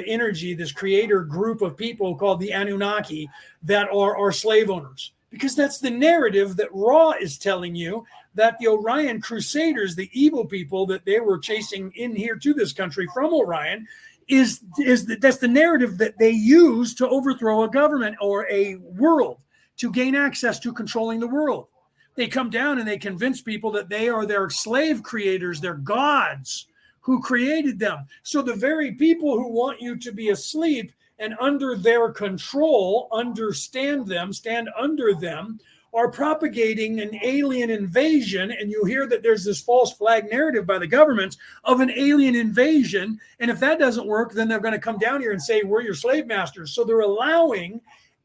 energy, this creator group of people called the Anunnaki that are slave owners? Because that's the narrative that Ra is telling you, that the Orion Crusaders, the evil people that they were chasing in here to this country from Orion, that's the narrative that they use to overthrow a government or a world, to gain access to controlling the world. They come down and they convince people that they are their slave creators, their gods who created them. So the very people who want you to be asleep and under their control, understand them, stand under them, are propagating an alien invasion. And you hear that there's this false flag narrative by the governments of an alien invasion. And if that doesn't work, then they're going to come down here and say, we're your slave masters. So they're allowing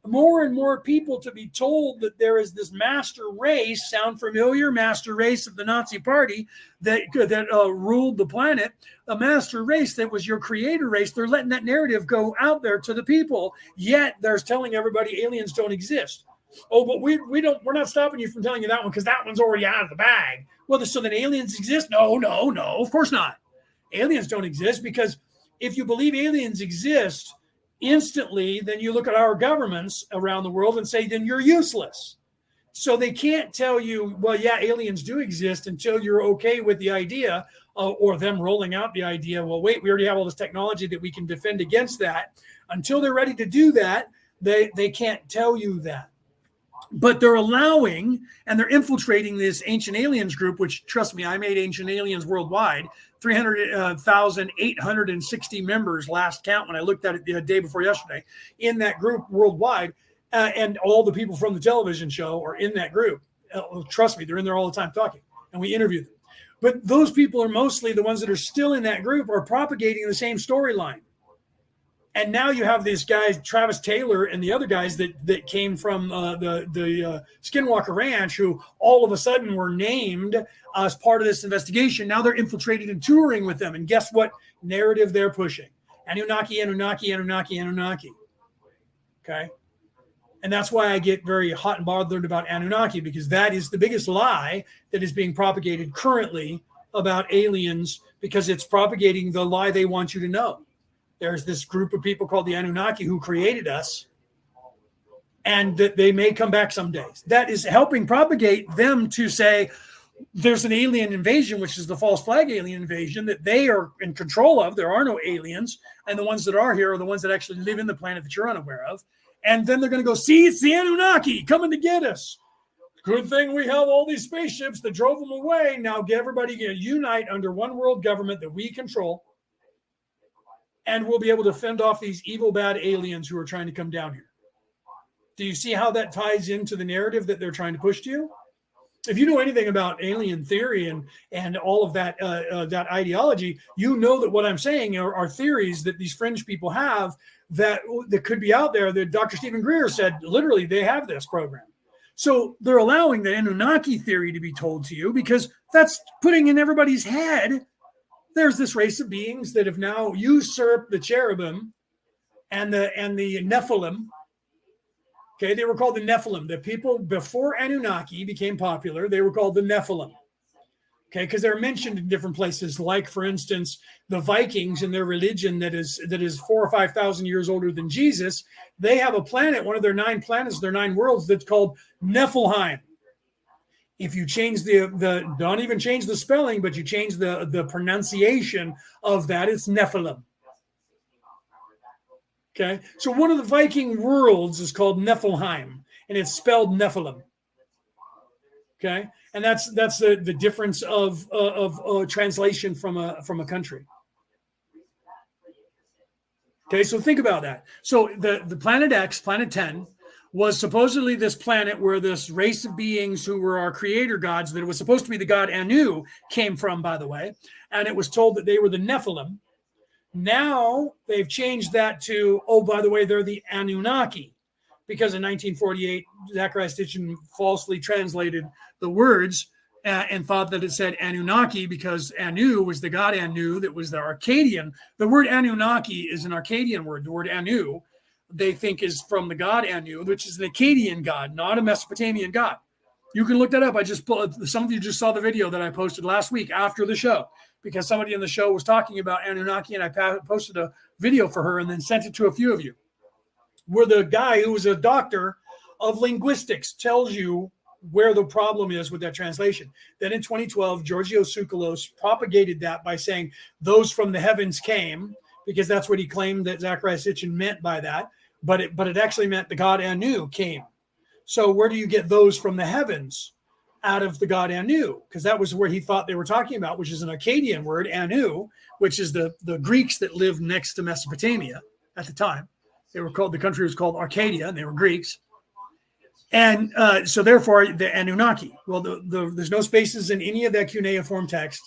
more and more people to be told that there is this master race, sound familiar, master race of the Nazi party that ruled the planet, a master race that was your creator race. They're letting that narrative go out there to the people, yet they're telling everybody aliens don't exist. Oh, but we're not stopping you from telling you that one because that one's already out of the bag. Well, so then aliens exist? No, of course not. Aliens don't exist, because if you believe aliens exist, instantly, then you look at our governments around the world and say, then you're useless. So they can't tell you, well, yeah, aliens do exist until you're okay with the idea or them rolling out the idea. Well, wait, we already have all this technology that we can defend against that. Until they're ready to do that, they can't tell you that. But they're allowing and they're infiltrating this Ancient Aliens group, which, trust me, I made Ancient Aliens worldwide, 300,860 members last count when I looked at it the day before yesterday in that group worldwide. And all the people from the television show are in that group. Trust me, they're in there all the time talking, and we interview them. But those people are mostly the ones that are still in that group are propagating the same storyline. And now you have these guys, Travis Taylor and the other guys that came from the Skinwalker Ranch, who all of a sudden were named as part of this investigation. Now they're infiltrated and touring with them. And guess what narrative they're pushing? Anunnaki, Anunnaki, Anunnaki, Anunnaki. Okay? And that's why I get very hot and bothered about Anunnaki, because that is the biggest lie that is being propagated currently about aliens, because it's propagating the lie they want you to know. There's this group of people called the Anunnaki who created us, and that they may come back someday. That is helping propagate them to say there's an alien invasion, which is the false flag alien invasion that they are in control of. There are no aliens, and the ones that are here are the ones that actually live in the planet that you're unaware of. And then they're going to go, see, it's the Anunnaki coming to get us. Good thing we have all these spaceships that drove them away. Now get everybody to unite under one world government that we control. And we'll be able to fend off these evil, bad aliens who are trying to come down here. Do you see how that ties into the narrative that they're trying to push to you? If you know anything about alien theory and all of that that ideology, you know that what I'm saying are theories that these fringe people have that could be out there. That Dr. Stephen Greer said, literally, they have this program. So they're allowing the Anunnaki theory to be told to you because that's putting in everybody's head. There's this race of beings that have now usurped the cherubim and the Nephilim. Okay, they were called the Nephilim. The people before Anunnaki became popular, they were called the Nephilim. Okay, because they're mentioned in different places, like, for instance, the Vikings and their religion that is 4,000 or 5,000 years older than Jesus. They have a planet, one of their 9 planets, their 9 worlds, that's called Nephilim. If you change the don't even change the spelling, but you change the pronunciation of that, it's Nephilim. Okay, so one of the Viking worlds is called Nephilim, and it's spelled Nephilim. Okay, and that's the difference of translation from a country. Okay, so think about that. So the planet X, planet 10, was supposedly this planet where this race of beings who were our creator gods, that it was supposed to be the god Anu, came from, by the way, and it was told that they were the Nephilim. Now they've changed that to, oh, by the way, they're the Anunnaki, because in 1948, Zachariah Sitchin falsely translated the words and thought that it said Anunnaki because Anu was the god Anu that was the Akkadian. The word Anunnaki is an Akkadian word. The word Anu, they think, is from the god Anu, which is an Akkadian god, not a Mesopotamian god. You can look that up. Some of you just saw the video that I posted last week after the show, because somebody in the show was talking about Anunnaki, and I posted a video for her and then sent it to a few of you, where the guy who was a doctor of linguistics tells you where the problem is with that translation. Then in 2012, Giorgio Tsoukalos propagated that by saying those from the heavens came, because that's what he claimed that Zachariah Sitchin meant by that. But it actually meant the god Anu came. So where do you get those from the heavens out of the god Anu? Because that was where he thought they were talking about, which is an Akkadian word, Anu, which is the Greeks that lived next to Mesopotamia at the time. The country was called Arcadia, and they were Greeks. And so therefore, the Anunnaki. Well, there's no spaces in any of that cuneiform text.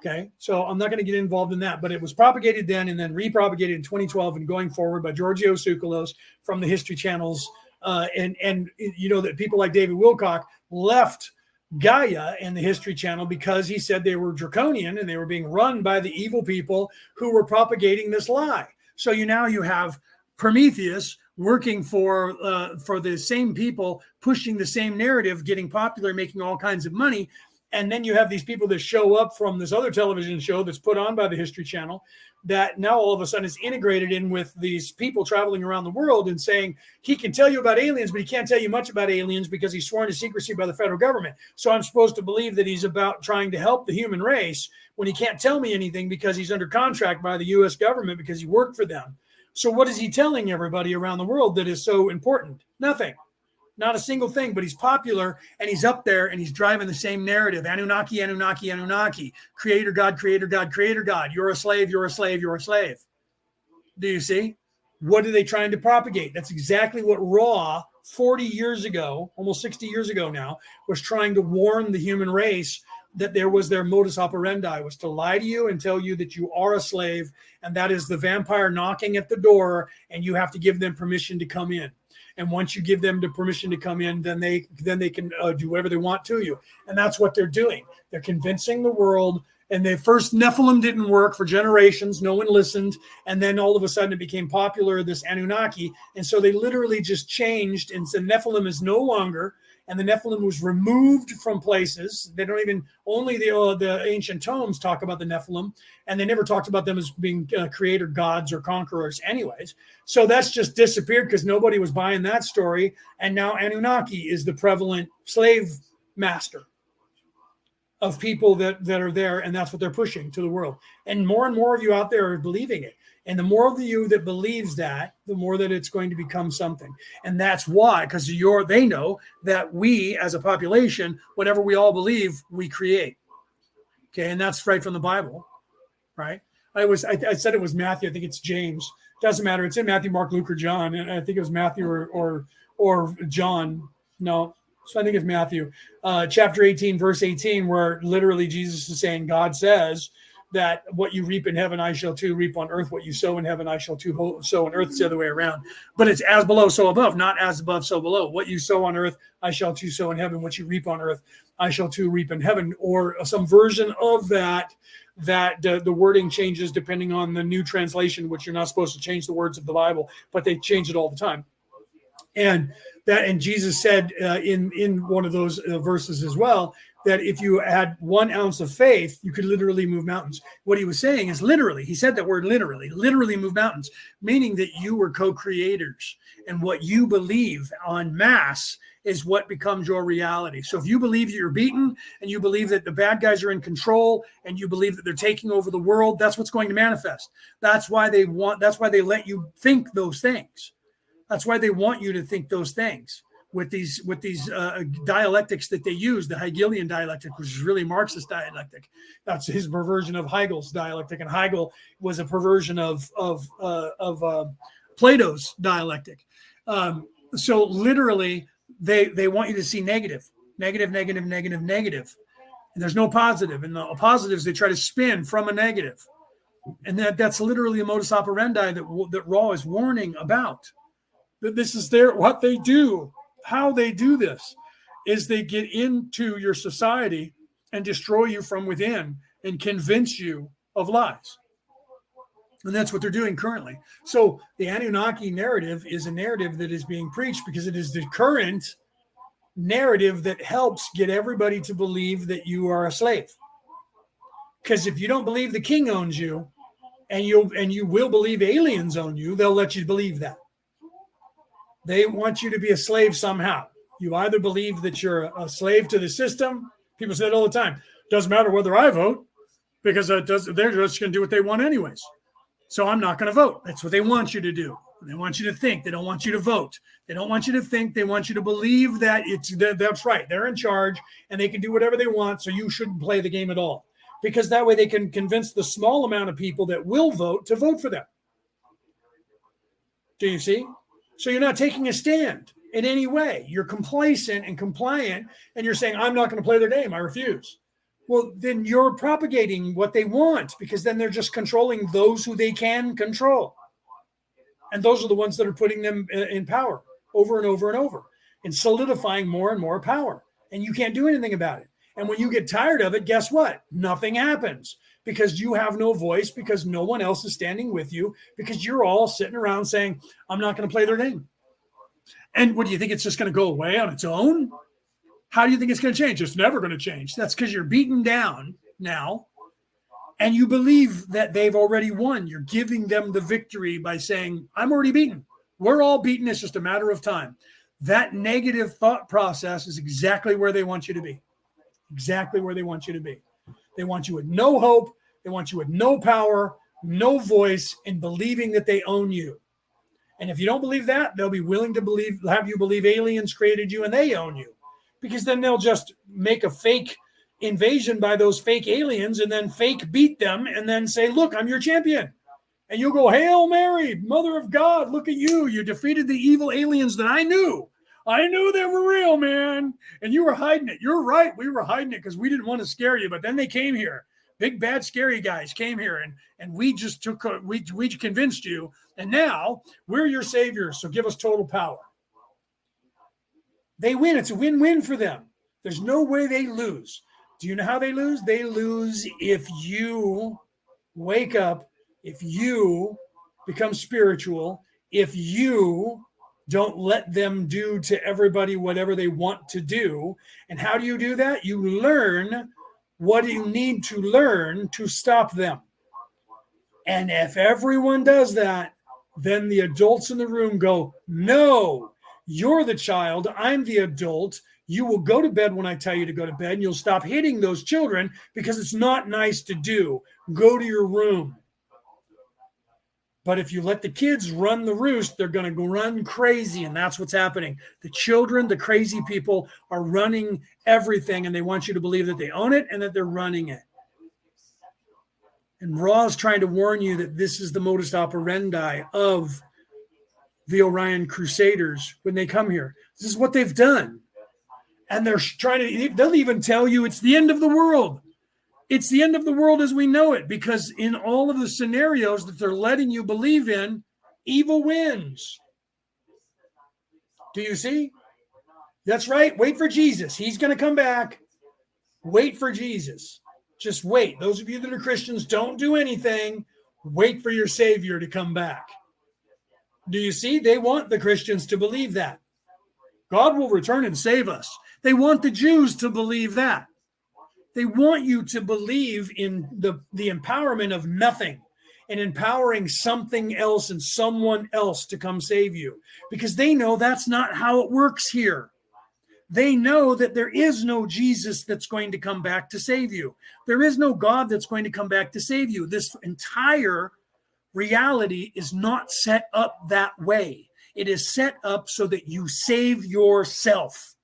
Okay, so I'm not going to get involved in that, but it was propagated then and then repropagated in 2012 and going forward by Giorgio Tsoukalos from the History Channels. And you know that people like David Wilcock left Gaia and the History Channel because he said they were draconian and they were being run by the evil people who were propagating this lie. So you have Prometheus working for the same people, pushing the same narrative, getting popular, making all kinds of money. And then you have these people that show up from this other television show that's put on by the History Channel that now all of a sudden is integrated in with these people traveling around the world and saying he can tell you about aliens, but he can't tell you much about aliens because he's sworn to secrecy by the federal government. So I'm supposed to believe that he's about trying to help the human race when he can't tell me anything because he's under contract by the U.S. government because he worked for them. So what is he telling everybody around the world that is so important? Nothing. Not a single thing, but he's popular and he's up there and he's driving the same narrative. Anunnaki, Anunnaki, Anunnaki. Creator God, Creator God, Creator God. You're a slave, you're a slave, you're a slave. Do you see? What are they trying to propagate? That's exactly what Ra 40 years ago, almost 60 years ago now, was trying to warn the human race that there was their modus operandi, was to lie to you and tell you that you are a slave, and that is the vampire knocking at the door, and you have to give them permission to come in. And once you give them the permission to come in, then they can do whatever they want to you. And that's what they're doing. They're convincing the world. And the first Nephilim didn't work for generations. No one listened. And then all of a sudden it became popular, this Anunnaki. And so they literally just changed. And so Nephilim is no longer. And the Nephilim was removed from places. They don't even, only the ancient tomes talk about the Nephilim. And they never talked about them as being creator gods or conquerors anyways. So that's just disappeared because nobody was buying that story. And now Anunnaki is the prevalent slave master of people that are there, and that's what they're pushing to the world. And more of you out there are believing it. And the more of you that believes that, the more that it's going to become something. And that's why, because they know that we as a population, whatever we all believe, we create. Okay, and that's right from the Bible, right? I said it was Matthew. I think it's James. Doesn't matter. It's in Matthew, Mark, Luke, or John. And I think it was Matthew or John. No. So I think it's Matthew, chapter 18, verse 18, where literally Jesus is saying, God says that what you reap in heaven, I shall too reap on earth. What you sow in heaven, I shall too sow on earth. It's the other way around. But it's as below, so above, not as above, so below. What you sow on earth, I shall too sow in heaven. What you reap on earth, I shall too reap in heaven. Or some version of that the wording changes depending on the new translation, which you're not supposed to change the words of the Bible, but they change it all the time. And Jesus said in one of those verses as well, that if you had 1 ounce of faith, you could literally move mountains. What he was saying is literally, he said that word literally move mountains, meaning that you were co-creators. And what you believe en masse is what becomes your reality. So if you believe that you're beaten and you believe that the bad guys are in control and you believe that they're taking over the world, that's what's going to manifest. That's why they let you think those things. That's why they want you to think those things with these dialectics that they use, the Hegelian dialectic, which is really Marxist dialectic. That's his perversion of Hegel's dialectic, and Hegel was a perversion of Plato's dialectic. So literally, they want you to see negative. And there's no positive. And the positives they try to spin from a negative. And that's literally a modus operandi that Ra is warning about. That this is what they do, how they do this is they get into your society and destroy you from within and convince you of lies. And that's what they're doing currently. So the Anunnaki narrative is a narrative that is being preached because it is the current narrative that helps get everybody to believe that you are a slave. Because if you don't believe the king owns you and you will believe aliens own you, they'll let you believe that. They want you to be a slave somehow. You either believe that you're a slave to the system. People say it all the time. Doesn't matter whether I vote because they're just going to do what they want anyways. So I'm not going to vote. That's what they want you to do. They want you to think. They don't want you to vote. They don't want you to think. They want you to believe that that's right. They're in charge and they can do whatever they want. So you shouldn't play the game at all, because that way they can convince the small amount of people that will vote to vote for them. Do you see? So you're not taking a stand in any way. You're complacent and compliant, and you're saying, I'm not going to play their game. I refuse. Well, then you're propagating what they want, because then they're just controlling those who they can control. And those are the ones that are putting them in power over and over and over and solidifying more and more power. And you can't do anything about it. And when you get tired of it, guess what? Nothing happens, because you have no voice, because no one else is standing with you, because you're all sitting around saying, I'm not going to play their game. And what do you think? It's just going to go away on its own? How do you think it's going to change? It's never going to change. That's because you're beaten down now and you believe that they've already won. You're giving them the victory by saying, I'm already beaten. We're all beaten. It's just a matter of time. That negative thought process is exactly where they want you to be. Exactly where they want you to be. They want you with no hope. They want you with no power, no voice, and believing that they own you. And if you don't believe that, they'll be willing to have you believe aliens created you and they own you. Because then they'll just make a fake invasion by those fake aliens and then fake beat them and then say, look, I'm your champion. And you'll go, Hail Mary, Mother of God, look at you. You defeated the evil aliens that I knew. I knew they were real, man. And you were hiding it. You're right. We were hiding it because we didn't want to scare you. But then they came here. Big, bad, scary guys came here. And we just we convinced you. And now we're your saviors. So give us total power. They win. It's a win-win for them. There's no way they lose. Do you know how they lose? They lose if you wake up, if you become spiritual, if you don't let them do to everybody whatever they want to do. And how do you do that? You learn what you need to learn to stop them. And if everyone does that, then the adults in the room go, no, you're the child, I'm the adult. You will go to bed when I tell you to go to bed, and you'll stop hitting those children because it's not nice to do. Go to your room. But if you let the kids run the roost, they're going to run crazy, and that's what's happening. The children, the crazy people, are running everything, and they want you to believe that they own it and that they're running it. And Ra is trying to warn you that this is the modus operandi of the Orion Crusaders when they come here. This is what they've done. And they'll even tell you it's the end of the world. It's the end of the world as we know it, because in all of the scenarios that they're letting you believe in, evil wins. Do you see? That's right. Wait for Jesus. He's going to come back. Wait for Jesus. Just wait. Those of you that are Christians, don't do anything. Wait for your Savior to come back. Do you see? They want the Christians to believe that. God will return and save us. They want the Jews to believe that. They want you to believe in the empowerment of nothing and empowering something else and someone else to come save you, because they know that's not how it works here. They know that there is no Jesus that's going to come back to save you. There is no God that's going to come back to save you. This entire reality is not set up that way. It is set up so that you save yourself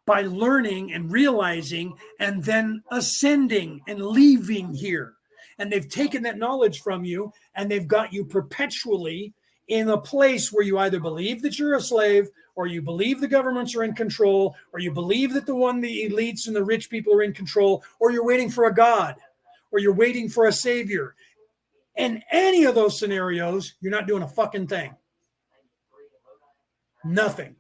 by learning and realizing and then ascending and leaving here. And they've taken that knowledge from you and they've got you perpetually in a place where you either believe that you're a slave, or you believe the governments are in control, or you believe that the elites and the rich people are in control, or you're waiting for a God, or you're waiting for a savior. In any of those scenarios, you're not doing a fucking thing. Nothing.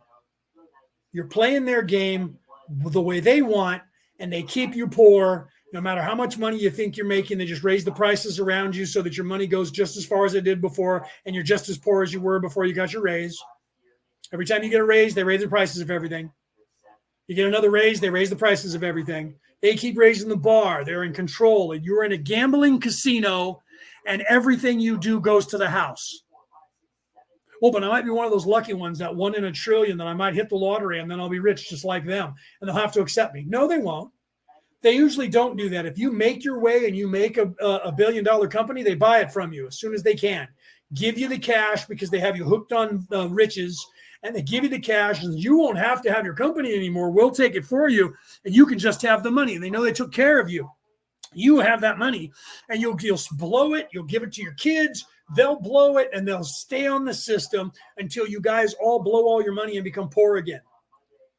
You're playing their game the way they want, and they keep you poor. No matter how much money you think you're making, they just raise the prices around you so that your money goes just as far as it did before, and you're just as poor as you were before you got your raise. Every time you get a raise, they raise the prices of everything. You get another raise, they raise the prices of everything. They keep raising the bar. They're in control. And you're in a gambling casino, and everything you do goes to the house. Oh, but I might be one of those lucky ones that 1 in a trillion that I might hit the lottery, and then I'll be rich just like them, and they'll have to accept me. No, they won't. They usually don't do that. If you make your way and you make a $1 billion company, they buy it from you as soon as they can. Give you the cash because they have you hooked on riches, and they give you the cash, and you won't have to have your company anymore. We'll take it for you, and you can just have the money. And they know they took care of you. You have that money, and you'll blow it. You'll give it to your kids. They'll blow it, and they'll stay on the system until you guys all blow all your money and become poor again.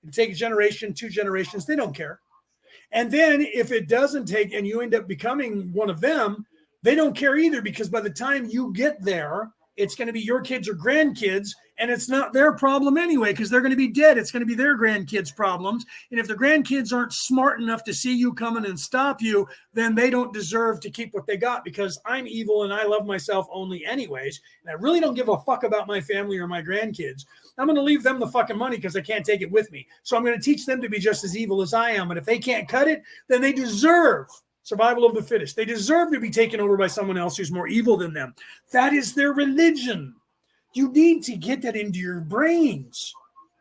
It'll take a generation, 2 generations. They don't care. And then if it doesn't take and you end up becoming one of them, they don't care either, because by the time you get there, it's going to be your kids or grandkids, and it's not their problem anyway, because they're going to be dead. It's going to be their grandkids' problems. And if the grandkids aren't smart enough to see you coming and stop you, then they don't deserve to keep what they got, because I'm evil and I love myself only anyways. And I really don't give a fuck about my family or my grandkids. I'm going to leave them the fucking money because I can't take it with me. So I'm going to teach them to be just as evil as I am. And if they can't cut it, then they deserve survival of the fittest. They deserve to be taken over by someone else who's more evil than them. That is their religion. You need to get that into your brains.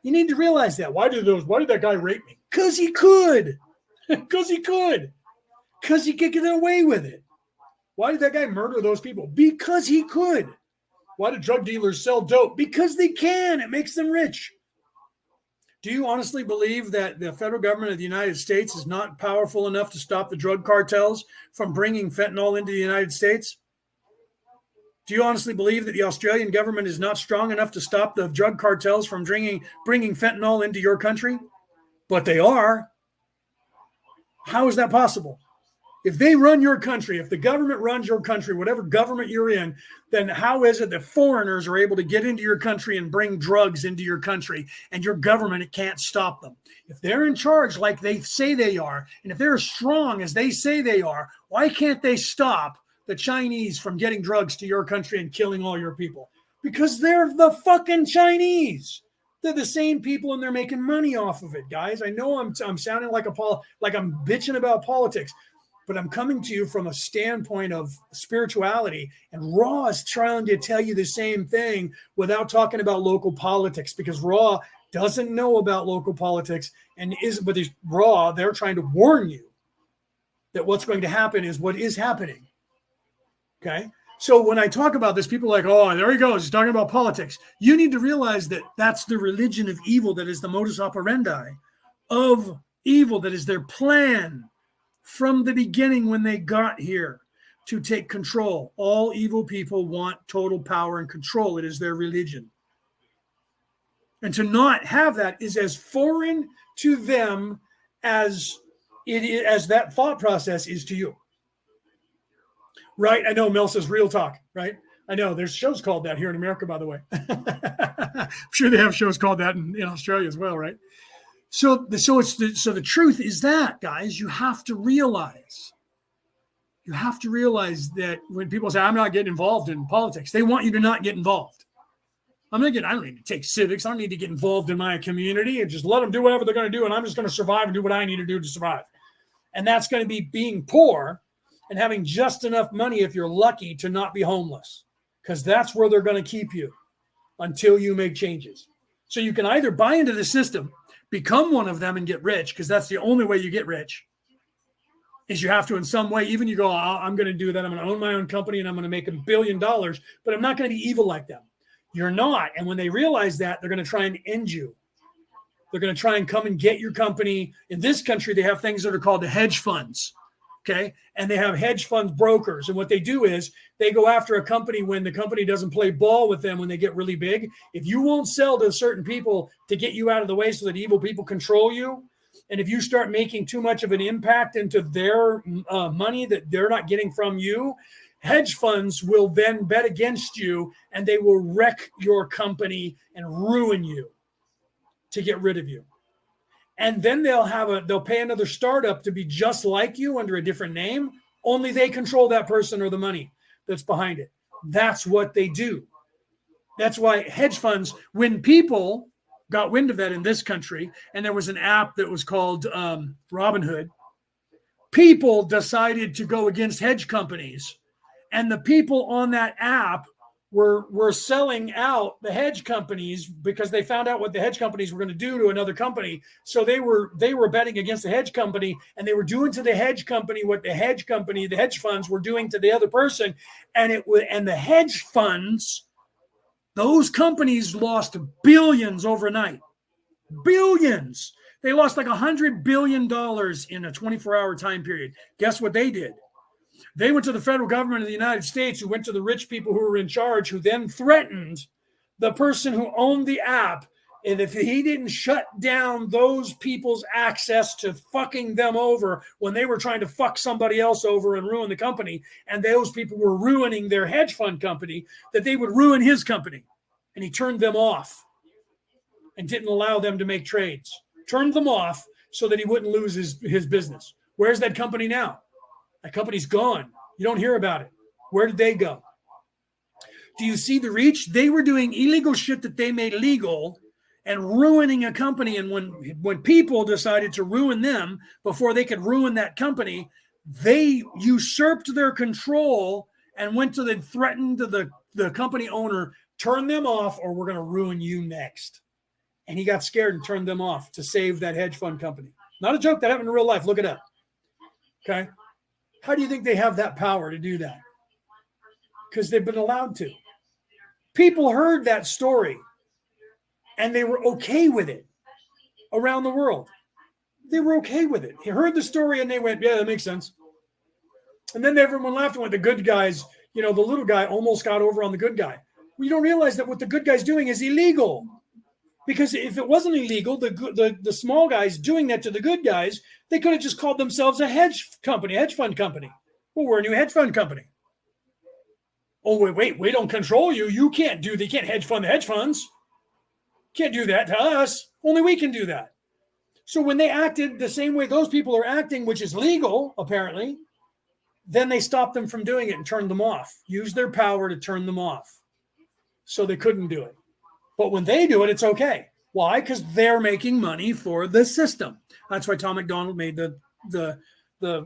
You need to realize that. Why did that guy rape me? Because he could. Because he could. Because he could get away with it. Why did that guy murder those people? Because he could. Why do drug dealers sell dope? Because they can. It makes them rich. Do you honestly believe that the federal government of the United States is not powerful enough to stop the drug cartels from bringing fentanyl into the United States? Do you honestly believe that the Australian government is not strong enough to stop the drug cartels from bringing fentanyl into your country? But they are. How is that possible? If they run your country, if the government runs your country, whatever government you're in, then how is it that foreigners are able to get into your country and bring drugs into your country and your government can't stop them? If they're in charge like they say they are, and if they're as strong as they say they are, why can't they stop the Chinese from getting drugs to your country and killing all your people? Because they're the fucking Chinese. They're the same people and they're making money off of it, guys. I know I'm sounding like I'm bitching about politics, but I'm coming to you from a standpoint of spirituality, and Raw is trying to tell you the same thing without talking about local politics, because Raw doesn't know about local politics and isn't, but Raw, they're trying to warn you that what's going to happen is what is happening. Okay? So when I talk about this, people are like, oh, there he goes, he's talking about politics. You need to realize that that's the religion of evil, that is the modus operandi of evil, that is their plan from the beginning when they got here to take control. All evil people want total power and control. It is their religion. And to not have that is as foreign to them as that thought process is to you. Right? I know Mel says real talk, right? I know there's shows called that here in America, by the way. I'm sure they have shows called that in Australia as well, right? So the truth is that, guys, you have to realize that when people say, I'm not getting involved in politics, they want you to not get involved. I don't need to take civics. I don't need to get involved in my community and just let them do whatever they're going to do. And I'm just going to survive and do what I need to do to survive. And that's going to be being poor and having just enough money, if you're lucky, to not be homeless, because that's where they're going to keep you until you make changes. So you can either buy into the system, become one of them and get rich, because that's the only way you get rich, is you have to in some way, even you go, I'm going to do that. I'm going to own my own company and I'm going to make $1 billion, but I'm not going to be evil like them. You're not. And when they realize that, they're going to try and end you. They're going to try and come and get your company. In this country, they have things that are called the hedge funds. Okay. And they have hedge funds brokers. And what they do is they go after a company when the company doesn't play ball with them when they get really big. If you won't sell to certain people to get you out of the way so that evil people control you, and if you start making too much of an impact into their money that they're not getting from you, hedge funds will then bet against you and they will wreck your company and ruin you to get rid of you. And then they'll pay another startup to be just like you under a different name. Only they control that person or the money that's behind it. That's what they do. That's why hedge funds, when people got wind of that in this country, and there was an app that was called Robinhood, people decided to go against hedge companies. And the people on that app were selling out the hedge companies because they found out what the hedge companies were going to do to another company. So they were betting against the hedge company, and they were doing to the hedge company what the hedge funds were doing to the other person. And the hedge funds, those companies lost billions overnight. Billions. They lost like $100 billion in a 24-hour time period. Guess what they did? They went to the federal government of the United States, who went to the rich people who were in charge, who then threatened the person who owned the app. And if he didn't shut down those people's access to fucking them over when they were trying to fuck somebody else over and ruin the company, and those people were ruining their hedge fund company, that they would ruin his company. And he turned them off and didn't allow them to make trades. Turned them off so that he wouldn't lose his business. Where's that company now? That company's gone. You don't hear about it. Where did they go? Do you see the reach? They were doing illegal shit that they made legal and ruining a company. And when people decided to ruin them before they could ruin that company, they usurped their control and went to threatened the company owner, turn them off or we're going to ruin you next. And he got scared and turned them off to save that hedge fund company. Not a joke. That happened in real life. Look it up. Okay. How do you think they have that power to do that? Because they've been allowed to. People heard that story and they were okay with it around the world. They were okay with it. He heard the story and they went, yeah, that makes sense. And then everyone laughed and went, the good guys, the little guy almost got over on the good guy. Well, you don't realize that what the good guy's doing is illegal. Because if it wasn't illegal, the small guys doing that to the good guys, they could have just called themselves a hedge fund company. Well, we're a new hedge fund company. Oh, wait, we don't control you. You can't hedge fund the hedge funds. Can't do that to us. Only we can do that. So when they acted the same way those people are acting, which is legal, apparently, then they stopped them from doing it and turned them off. Used their power to turn them off. So they couldn't do it. But when they do it, it's okay. Why? Because they're making money for the system. That's why Tom MacDonald made the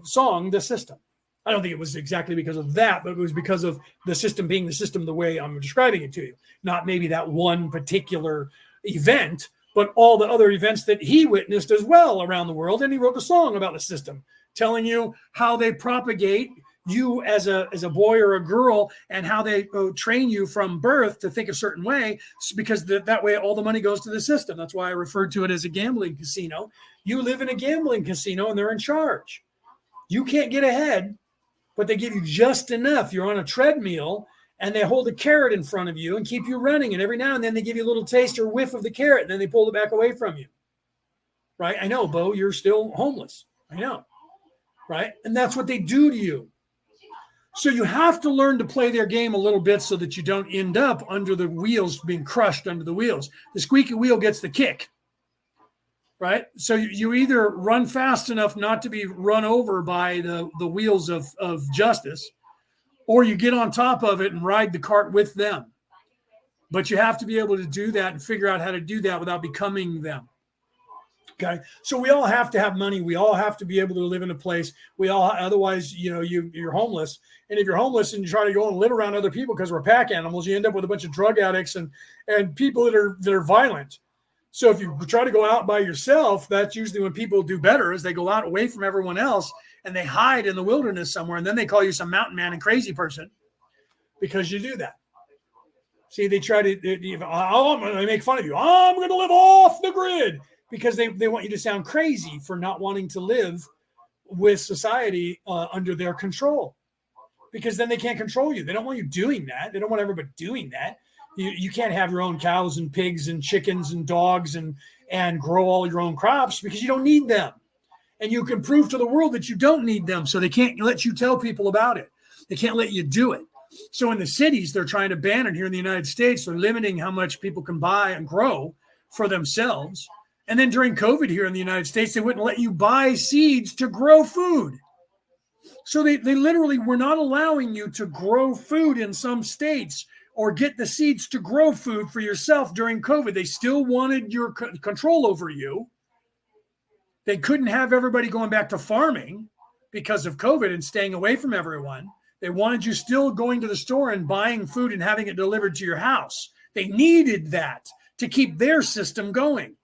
song, The System. I don't think it was exactly because of that, but it was because of the system being the system the way I'm describing it to you. Not maybe that one particular event, but all the other events that he witnessed as well around the world. And he wrote the song about the system, telling you how they propagate you as a boy or a girl and how they train you from birth to think a certain way, because that way all the money goes to the system. That's why I referred to it as a gambling casino. You live in a gambling casino and they're in charge. You can't get ahead, but they give you just enough. You're on a treadmill and they hold a carrot in front of you and keep you running. And every now and then they give you a little taste or whiff of the carrot and then they pull it back away from you. Right? I know, Bo, you're still homeless. I know. Right? And that's what they do to you. So you have to learn to play their game a little bit so that you don't end up under the wheels, being crushed under the wheels. The squeaky wheel gets the kick. Right? So you either run fast enough not to be run over by the wheels of justice, or you get on top of it and ride the cart with them. But you have to be able to do that and figure out how to do that without becoming them. Okay. So we all have to have money. We all have to be able to live in a place. Otherwise, you're homeless. And if you're homeless and you try to go and live around other people because we're pack animals, you end up with a bunch of drug addicts and people that are violent. So if you try to go out by yourself, that's usually when people do better, is they go out away from everyone else and they hide in the wilderness somewhere. And then they call you some mountain man and crazy person because you do that. See, they try to, they make fun of you. I'm going to live off the grid because they want you to sound crazy for not wanting to live with society under their control, because then they can't control you. They don't want you doing that. They don't want everybody doing that. You can't have your own cows and pigs and chickens and dogs and grow all your own crops because you don't need them. And you can prove to the world that you don't need them. So they can't let you tell people about it. They can't let you do it. So in the cities, they're trying to ban it. Here in the United States, they're limiting how much people can buy and grow for themselves. And then during COVID here in the United States, they wouldn't let you buy seeds to grow food. So they literally were not allowing you to grow food in some states or get the seeds to grow food for yourself during COVID. They still wanted your control over you. They couldn't have everybody going back to farming because of COVID and staying away from everyone. They wanted you still going to the store and buying food and having it delivered to your house. They needed that to keep their system going.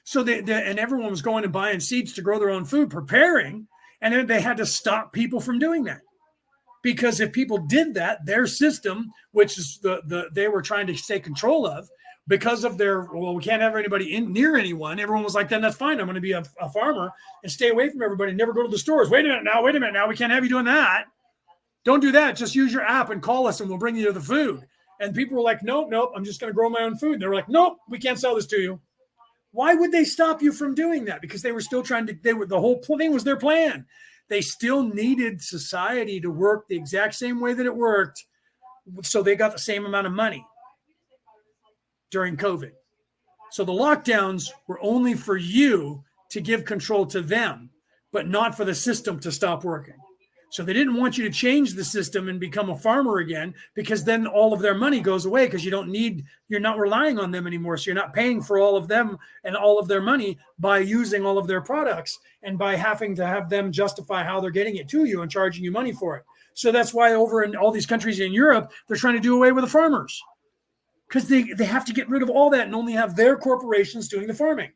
So and everyone was going and buying seeds to grow their own food, preparing, and then they had to stop people from doing that. Because if people did that, their system, which is they were trying to stay control of, because of we can't have anybody near anyone. Everyone was like, then that's fine. I'm going to be a farmer and stay away from everybody and never go to the stores. Wait a minute now. We can't have you doing that. Don't do that. Just use your app and call us and we'll bring you the food. And people were like, nope. I'm just going to grow my own food. And they were like, nope, we can't sell this to you. Why would they stop you from doing that? Because they were still the whole thing was their plan. They still needed society to work the exact same way that it worked. So they got the same amount of money during COVID. So the lockdowns were only for you to give control to them, but not for the system to stop working. So they didn't want you to change the system and become a farmer again, because then all of their money goes away because you're not relying on them anymore. So you're not paying for all of them and all of their money by using all of their products and by having to have them justify how they're getting it to you and charging you money for it. So that's why over in all these countries in Europe, they're trying to do away with the farmers, because they have to get rid of all that and only have their corporations doing the farming.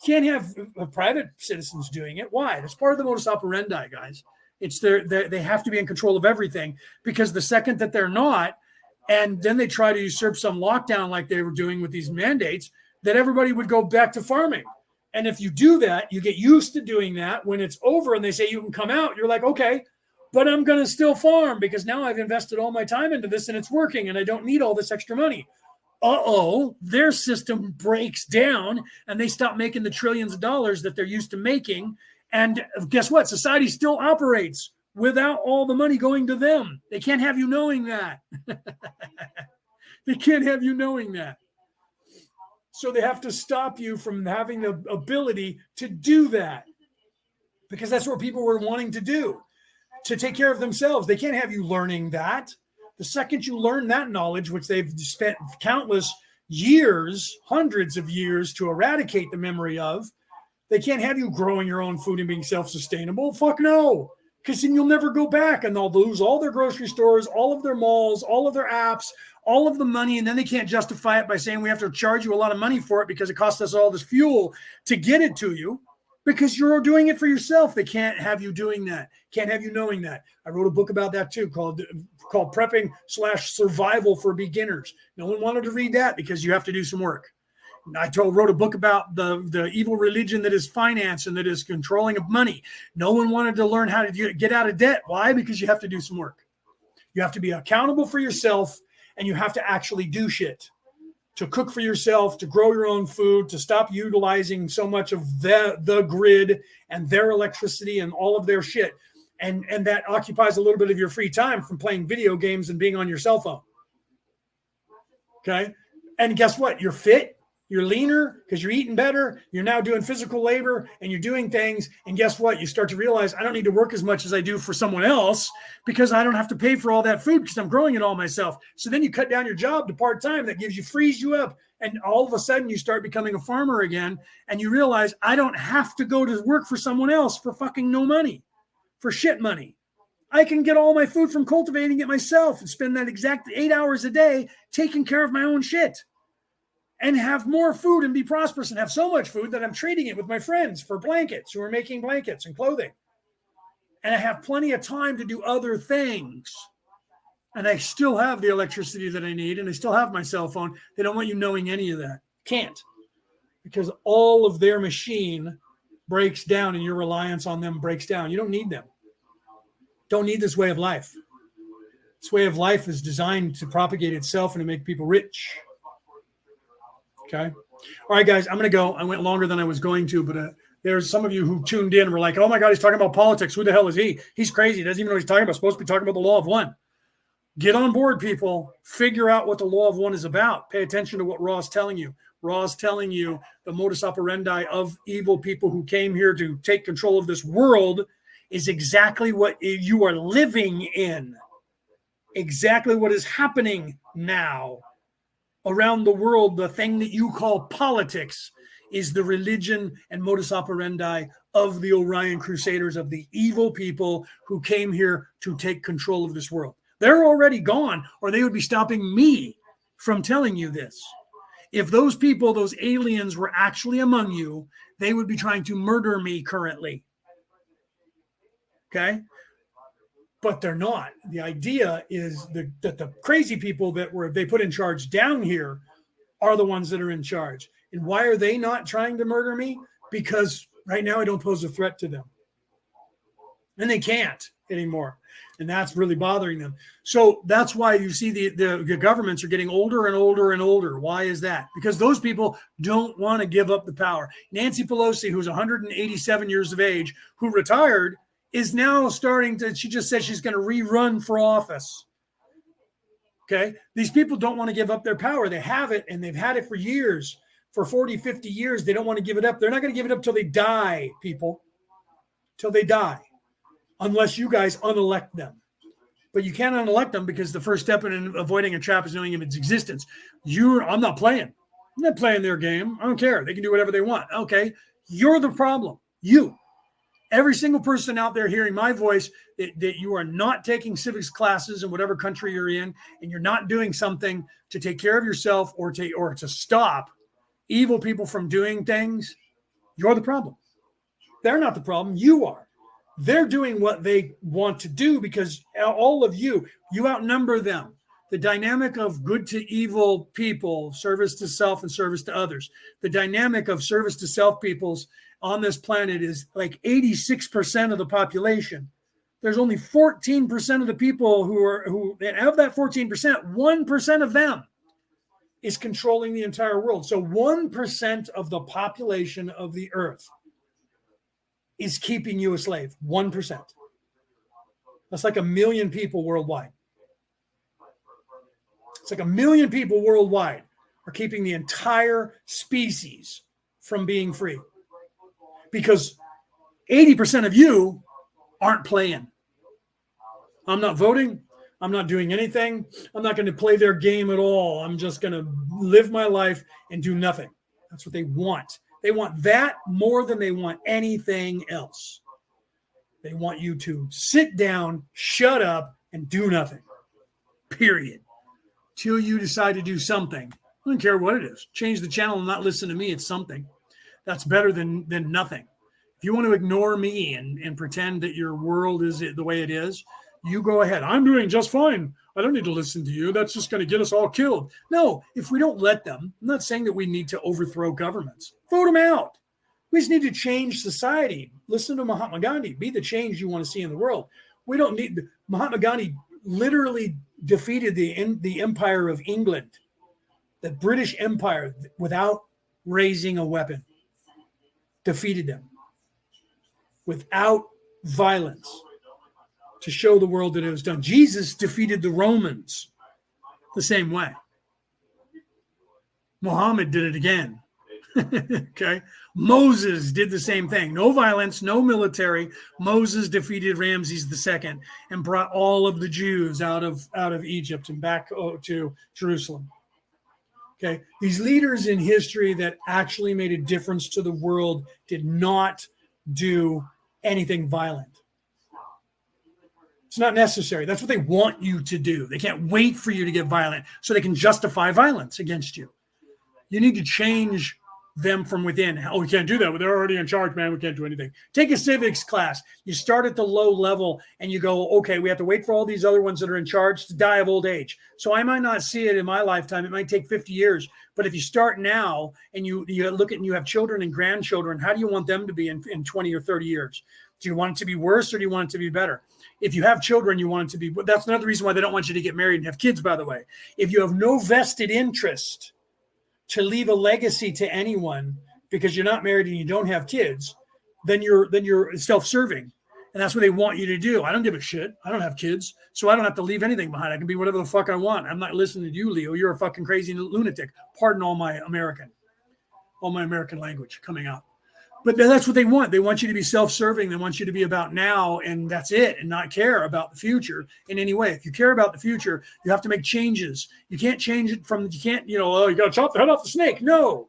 You can't have private citizens doing it. Why? That's part of the modus operandi, guys. It's they have to be in control of everything, because the second that they're not, And then they try to usurp some lockdown like they were doing with these mandates, that everybody would go back to farming. And if you do that, you get used to doing that. When it's over and they say you can come out, you're like, okay, but I'm going to still farm because now I've invested all my time into this and it's working and I don't need all this extra money. Their system breaks down and they stop making the trillions of dollars that they're used to making. And guess what? Society still operates without all the money going to them. They can't have you knowing that. They can't have you knowing that. So they have to stop you from having the ability to do that, because that's what people were wanting to do, to take care of themselves. They can't have you learning that. The second you learn that knowledge, which they've spent countless years, hundreds of years to eradicate the memory of, they can't have you growing your own food and being self-sustainable. Fuck no. Because then you'll never go back, and they'll lose all their grocery stores, all of their malls, all of their apps, all of the money, and then they can't justify it by saying we have to charge you a lot of money for it because it costs us all this fuel to get it to you, because you're doing it for yourself. They can't have you doing that. Can't have you knowing that. I wrote a book about that too, called Prepping/Survival for Beginners. No one wanted to read that because you have to do some work. Wrote a book about the evil religion that is finance and that is controlling of money. No one wanted to learn how to get out of debt. Why? Because you have to do some work. You have to be accountable for yourself, and you have to actually do shit to cook for yourself, to grow your own food, to stop utilizing so much of the grid and their electricity and all of their shit. And that occupies a little bit of your free time from playing video games and being on your cell phone. Okay? And guess what? You're fit. You're leaner because you're eating better. You're now doing physical labor and you're doing things. And guess what? You start to realize I don't need to work as much as I do for someone else because I don't have to pay for all that food because I'm growing it all myself. So then you cut down your job to part-time. That frees you up. And all of a sudden you start becoming a farmer again. And you realize I don't have to go to work for someone else for fucking no money, for shit money. I can get all my food from cultivating it myself and spend that exact 8 hours a day taking care of my own shit. And have more food and be prosperous and have so much food that I'm trading it with my friends for blankets who are making blankets and clothing. And I have plenty of time to do other things. And I still have the electricity that I need, and I still have my cell phone. They don't want you knowing any of that. Can't. Because all of their machine breaks down and your reliance on them breaks down. You don't need them. Don't need this way of life. This way of life is designed to propagate itself and to make people rich. Okay. All right, guys, I'm going to go. I went longer than I was going to, but there's some of you who tuned in and were like, oh, my God, he's talking about politics. Who the hell is he? He's crazy. He doesn't even know what he's talking about. He's supposed to be talking about the law of one. Get on board, people. Figure out what the law of one is about. Pay attention to what Ra's telling you. Ra's telling you the modus operandi of evil people who came here to take control of this world is exactly what you are living in. Exactly what is happening now. Around the world, the thing that you call politics is the religion and modus operandi of the Orion Crusaders, of the evil people who came here to take control of this world. They're already gone, or they would be stopping me from telling you this. If those people, those aliens, were actually among you, they would be trying to murder me currently. Okay? But they're not. The idea is that the crazy people that they put in charge down here are the ones that are in charge. And why are they not trying to murder me? Because right now I don't pose a threat to them. And they can't anymore. And that's really bothering them. So that's why you see the governments are getting older and older and older. Why is that? Because those people don't want to give up the power. Nancy Pelosi, who's 187 years of age, who retired, is now she just said she's going to rerun for office. Okay. These people don't want to give up their power. They have it and they've had it for years, for 40, 50 years. They don't want to give it up. They're not going to give it up till they die, people, till they die, unless you guys unelect them. But you can't unelect them because the first step in avoiding a trap is knowing of its existence. I'm not playing. I'm not playing their game. I don't care. They can do whatever they want. Okay. You're the problem. Every single person out there hearing my voice that you are not taking civics classes in whatever country you're in, and you're not doing something to take care of yourself or to stop evil people from doing things, you're the problem. They're not the problem. You are. They're doing what they want to do because all of you outnumber them. The dynamic of good to evil people, service to self and service to others. The dynamic of service to self peoples on this planet is like 86% of the population. There's only 14% of the people who and of that 14%, 1% of them is controlling the entire world. So 1% of the population of the earth is keeping you a slave. 1%. That's like 1 million people worldwide. It's like 1 million people worldwide are keeping the entire species from being free. Because 80% of you aren't playing. I'm not voting. I'm not doing anything. I'm not going to play their game at all. I'm just going to live my life and do nothing. That's what they want. They want that more than they want anything else. They want you to sit down, shut up, and do nothing. Period. Till you decide to do something. I don't care what it is. Change the channel and not listen to me. It's something. That's better than nothing. If you want to ignore me and pretend that your world is the way it is, you go ahead. I'm doing just fine. I don't need to listen to you. That's just going to get us all killed. No, if we don't let them, I'm not saying that we need to overthrow governments. Vote them out. We just need to change society. Listen to Mahatma Gandhi. Be the change you want to see in the world. We don't need Mahatma Gandhi literally defeated the empire of England, the British Empire, without raising a weapon. Defeated them without violence to show the world that it was done. Jesus defeated the Romans the same way. Muhammad did it again. Okay. Moses did the same thing. No violence, no military. Moses defeated Ramses II and brought all of the Jews out of Egypt and back to Jerusalem. Okay. These leaders in history that actually made a difference to the world did not do anything violent. It's not necessary. That's what they want you to do. They can't wait for you to get violent so they can justify violence against you. You need to change them from within. Oh, we can't do that. They're already in charge, man. We can't do anything. Take a civics class. You start at the low level and you go, okay, we have to wait for all these other ones that are in charge to die of old age. So I might not see it in my lifetime. It might take 50 years. But if you start now and you look at and you have children and grandchildren, how do you want them to be in 20 or 30 years? Do you want it to be worse or do you want it to be better? If you have children, you want it to be, that's another reason why they don't want you to get married and have kids, by the way. If you have no vested interest to leave a legacy to anyone because you're not married and you don't have kids, then you're self-serving. And that's what they want you to do. I don't give a shit. I don't have kids, so I don't have to leave anything behind. I can be whatever the fuck I want. I'm not listening to you, Leo. You're a fucking crazy lunatic. Pardon all my American language coming out. But that's what they want. They want you to be self-serving. They want you to be about now, and that's it, and not care about the future in any way. If you care about the future, you have to make changes. You can't change it you got to chop the head off the snake. No.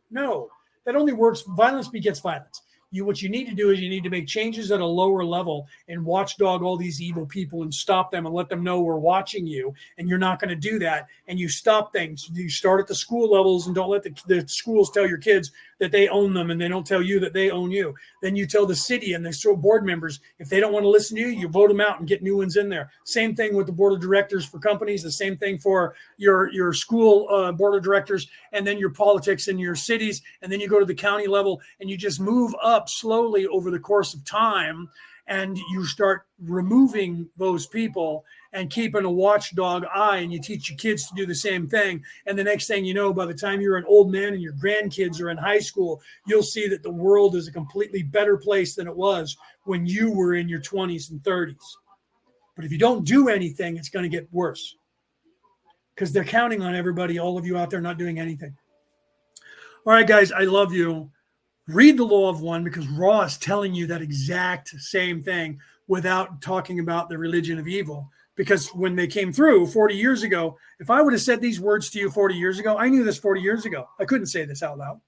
That only works. Violence begets violence. What you need to do is you need to make changes at a lower level and watchdog all these evil people and stop them and let them know we're watching you. And you're not going to do that. And you stop things. You start at the school levels and don't let the schools tell your kids that they own them and they don't tell you that they own you. Then you tell the city and the board members, if they don't want to listen to you, you vote them out and get new ones in there. Same thing with the board of directors for companies, the same thing for your school board of directors, and then your politics in your cities. And then you go to the county level and you just move up slowly over the course of time. And you start removing those people and keeping a watchdog eye, and you teach your kids to do the same thing. And the next thing you know, by the time you're an old man and your grandkids are in high school, you'll see that the world is a completely better place than it was when you were in your 20s and 30s. But if you don't do anything, it's going to get worse because they're counting on everybody, all of you out there not doing anything. All right, guys, I love you. Read the Law of One, because Ra is telling you that exact same thing without talking about the religion of evil. Because when they came through 40 years ago, if I would have said these words to you 40 years ago, I knew this 40 years ago. I couldn't say this out loud.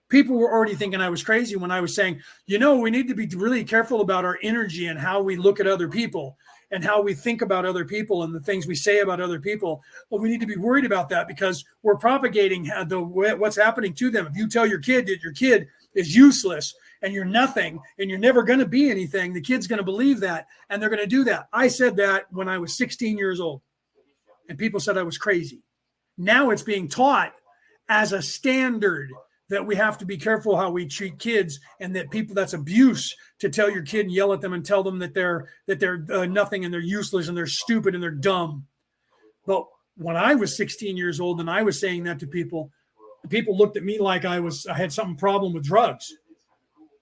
People were already thinking I was crazy when I was saying, we need to be really careful about our energy and how we look at other people and how we think about other people and the things we say about other people. Well, we need to be worried about that because we're propagating what's happening to them. If you tell your kid that your kid is useless and you're nothing and you're never going to be anything, the kid's going to believe that and they're going to do that. I said that when I was 16 years old. and people said I was crazy. Now it's being taught as a standard that we have to be careful how we treat kids, and that that's abuse to tell your kid and yell at them and tell them that they're nothing and they're useless and they're stupid and they're dumb. But when I was 16 years old and I was saying that to people looked at me like I had some problem with drugs.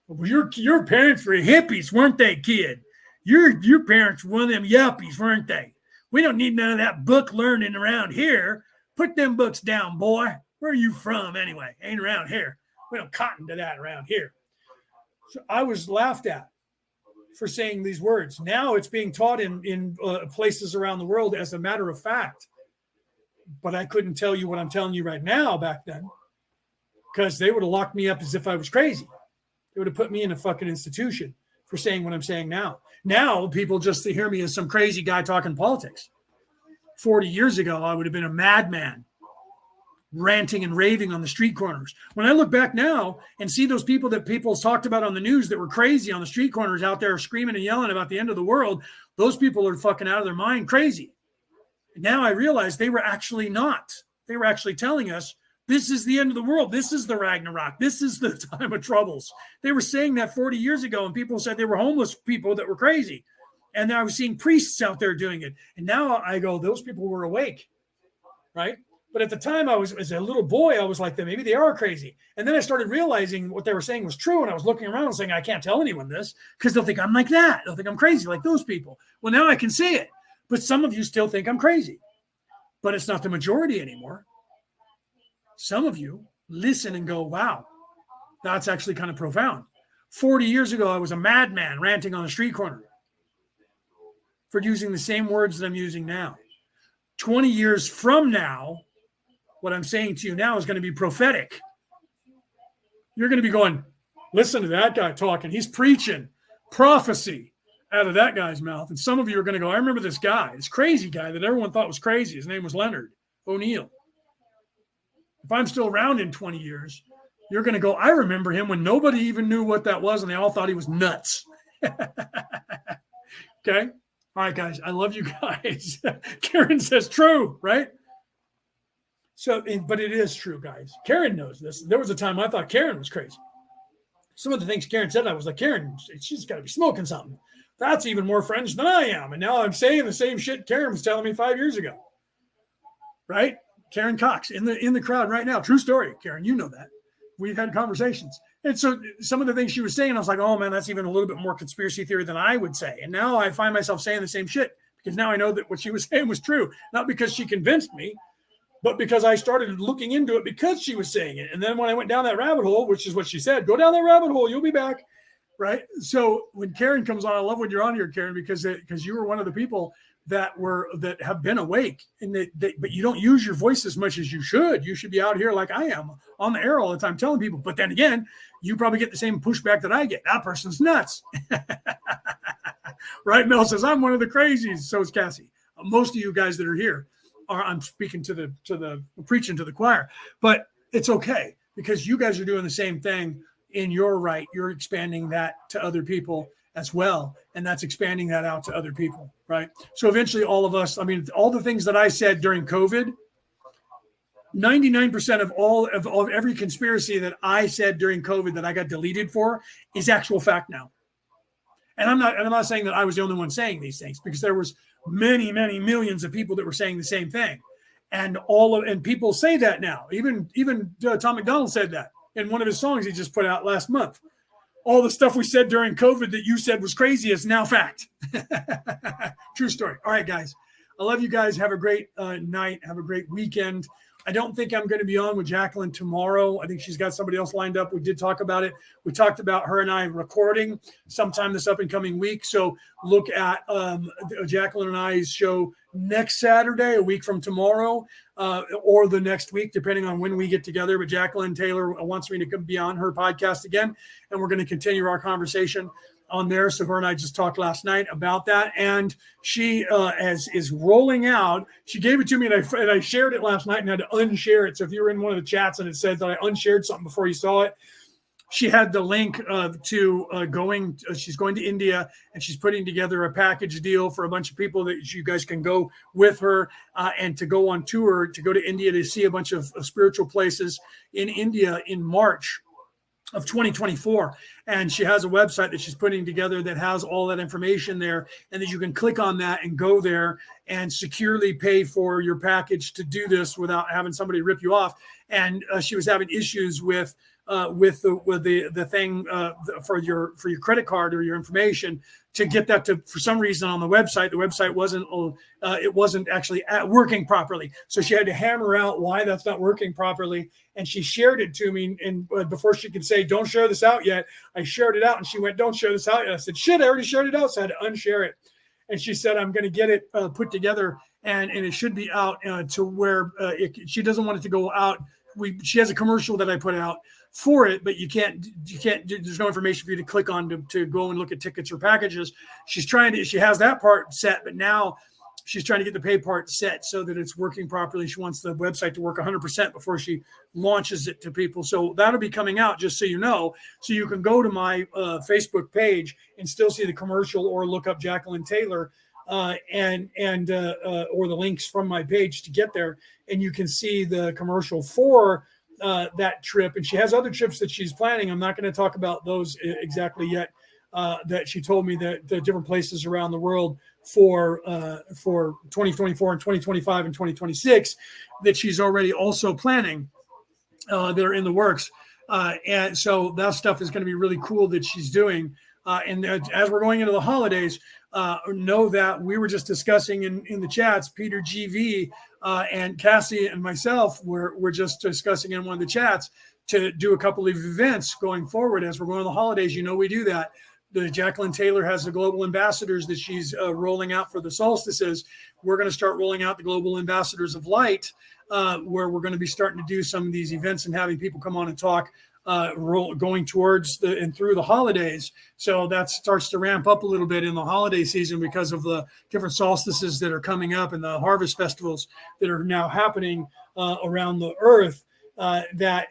Well, your parents were hippies, weren't they, kid? Your parents were one of them yuppies, weren't they? We don't need none of that book learning around here. Put them books down, boy. Where are you from anyway? Ain't around here. We don't cotton to that around here. So I was laughed at for saying these words. Now it's being taught in places around the world as a matter of fact. But I couldn't tell you what I'm telling you right now back then, because they would have locked me up as if I was crazy. They would have put me in a fucking institution for saying what I'm saying now. Now people just hear me as some crazy guy talking politics. 40 years ago, I would have been a madman, ranting and raving on the street corners. When I look back now and see those people that people talked about on the news that were crazy on the street corners out there screaming and yelling about the end of the world, those people are fucking out of their mind crazy. And now I realize they were actually not. They were actually telling us, this is the end of the world. This is the Ragnarok. This is the time of troubles. They were saying that 40 years ago, and people said they were homeless people that were crazy. And I was seeing priests out there doing it. And now I go, those people were awake, right? But at the time, as a little boy, I was like, maybe they are crazy. And then I started realizing what they were saying was true. And I was looking around and saying, I can't tell anyone this because they'll think I'm like that. They'll think I'm crazy like those people. Well, now I can see it. But some of you still think I'm crazy. But it's not the majority anymore. Some of you listen and go, wow, that's actually kind of profound. 40 years ago, I was a madman ranting on a street corner for using the same words that I'm using now. 20 years from now, what I'm saying to you now is going to be prophetic. You're going to be going, listen to that guy talking. He's preaching prophecy out of that guy's mouth. And some of you are going to go, I remember this guy, this crazy guy that everyone thought was crazy. His name was Leonard O'Neill. If I'm still around in 20 years, you're going to go, I remember him when nobody even knew what that was and they all thought he was nuts. Okay? All right, guys, I love you guys. Karen says true, right? So, but it is true, guys. Karen knows this. There was a time I thought Karen was crazy. Some of the things Karen said, I was like, Karen, she's got to be smoking something. That's even more French than I am. And now I'm saying the same shit Karen was telling me 5 years ago. Right? Karen Cox in the crowd right now. True story, Karen. You know that. We've had conversations. And so some of the things she was saying, I was like, oh, man, that's even a little bit more conspiracy theory than I would say. And now I find myself saying the same shit because now I know that what she was saying was true. Not because she convinced me, but because I started looking into it because she was saying it. And then when I went down that rabbit hole, which is what she said, go down that rabbit hole, you'll be back. Right? So when Karen comes on, I love when you're on here, Karen, because you were one of the people that have been awake, and but you don't use your voice as much as you should. You should be out here like I am on the air all the time telling people. But then again, you probably get the same pushback that I get. That person's nuts. Right? Mel says, I'm one of the crazies. So is Cassie. Most of you guys that are here I'm speaking to the preaching to the choir, but it's okay because you guys are doing the same thing in your right. You're expanding that to other people as well. And that's expanding that out to other people, right? So eventually all of us, I mean, all the things that I said during COVID, 99% of every conspiracy that I said during COVID that I got deleted for is actual fact now. And I'm not saying that I was the only one saying these things because there was many, many millions of people that were saying the same thing. And people say that now. Even Tom McDonald said that in one of his songs he just put out last month. All the stuff we said during COVID that you said was crazy is now fact. True story. All right, guys. I love you guys. Have a great night. Have a great weekend. I don't think I'm going to be on with Jacqueline tomorrow. I think she's got somebody else lined up. We did talk about it. We talked about her and I recording sometime this up and coming week. So look at Jacqueline and I's show next Saturday, a week from tomorrow, or the next week, depending on when we get together. But Jacqueline Taylor wants me to be on her podcast again, and we're going to continue our conversation on there. So her and I just talked last night about that, and she is rolling out. She gave it to me, and I shared it last night and had to unshare it. So if you were in one of the chats and it said that I unshared something before you saw it, she had the link to going. She's going to India, and she's putting together a package deal for a bunch of people that you guys can go with her and to go on tour to go to India to see a bunch of spiritual places in India in March of 2024. And she has a website that she's putting together that has all that information there, and that you can click on that and go there and securely pay for your package to do this without having somebody rip you off. And she was having issues with the thing for your credit card or your information to get that to, for some reason on the website wasn't actually working properly. So she had to hammer out why that's not working properly. And she shared it to me. And before she could say, don't share this out yet, I shared it out, and she went, don't share this out yet. I said, shit, I already shared it out. So I had to unshare it. And she said, I'm going to get it put together, and it should be out to where she doesn't want it to go out. She has a commercial that I put out for it, but you can't, there's no information for you to click on to go and look at tickets or packages. She has that part set, but now she's trying to get the pay part set so that it's working properly. She wants the website to work 100% before she launches it to people. So that'll be coming out, just so you know. So you can go to my Facebook page and still see the commercial, or look up Jacqueline Taylor or the links from my page to get there, and you can see the commercial for that trip. And she has other trips that she's planning. I'm not going to talk about those exactly yet. That she told me that the different places around the world for 2024 and 2025 and 2026 that she's already also planning. They're in the works. And so that stuff is going to be really cool that she's doing. And as we're going into the holidays, know that we were just discussing in the chats, Peter GV and Cassie and myself were just discussing in one of the chats to do a couple of events going forward as we're going to the holidays. You know, we do that. The Jacqueline Taylor has the global ambassadors that she's rolling out for the solstices. We're going to start rolling out the global ambassadors of light, where we're going to be starting to do some of these events and having people come on and talk going towards and through the holidays. So that starts to ramp up a little bit in the holiday season because of the different solstices that are coming up and the harvest festivals that are now happening around the earth. That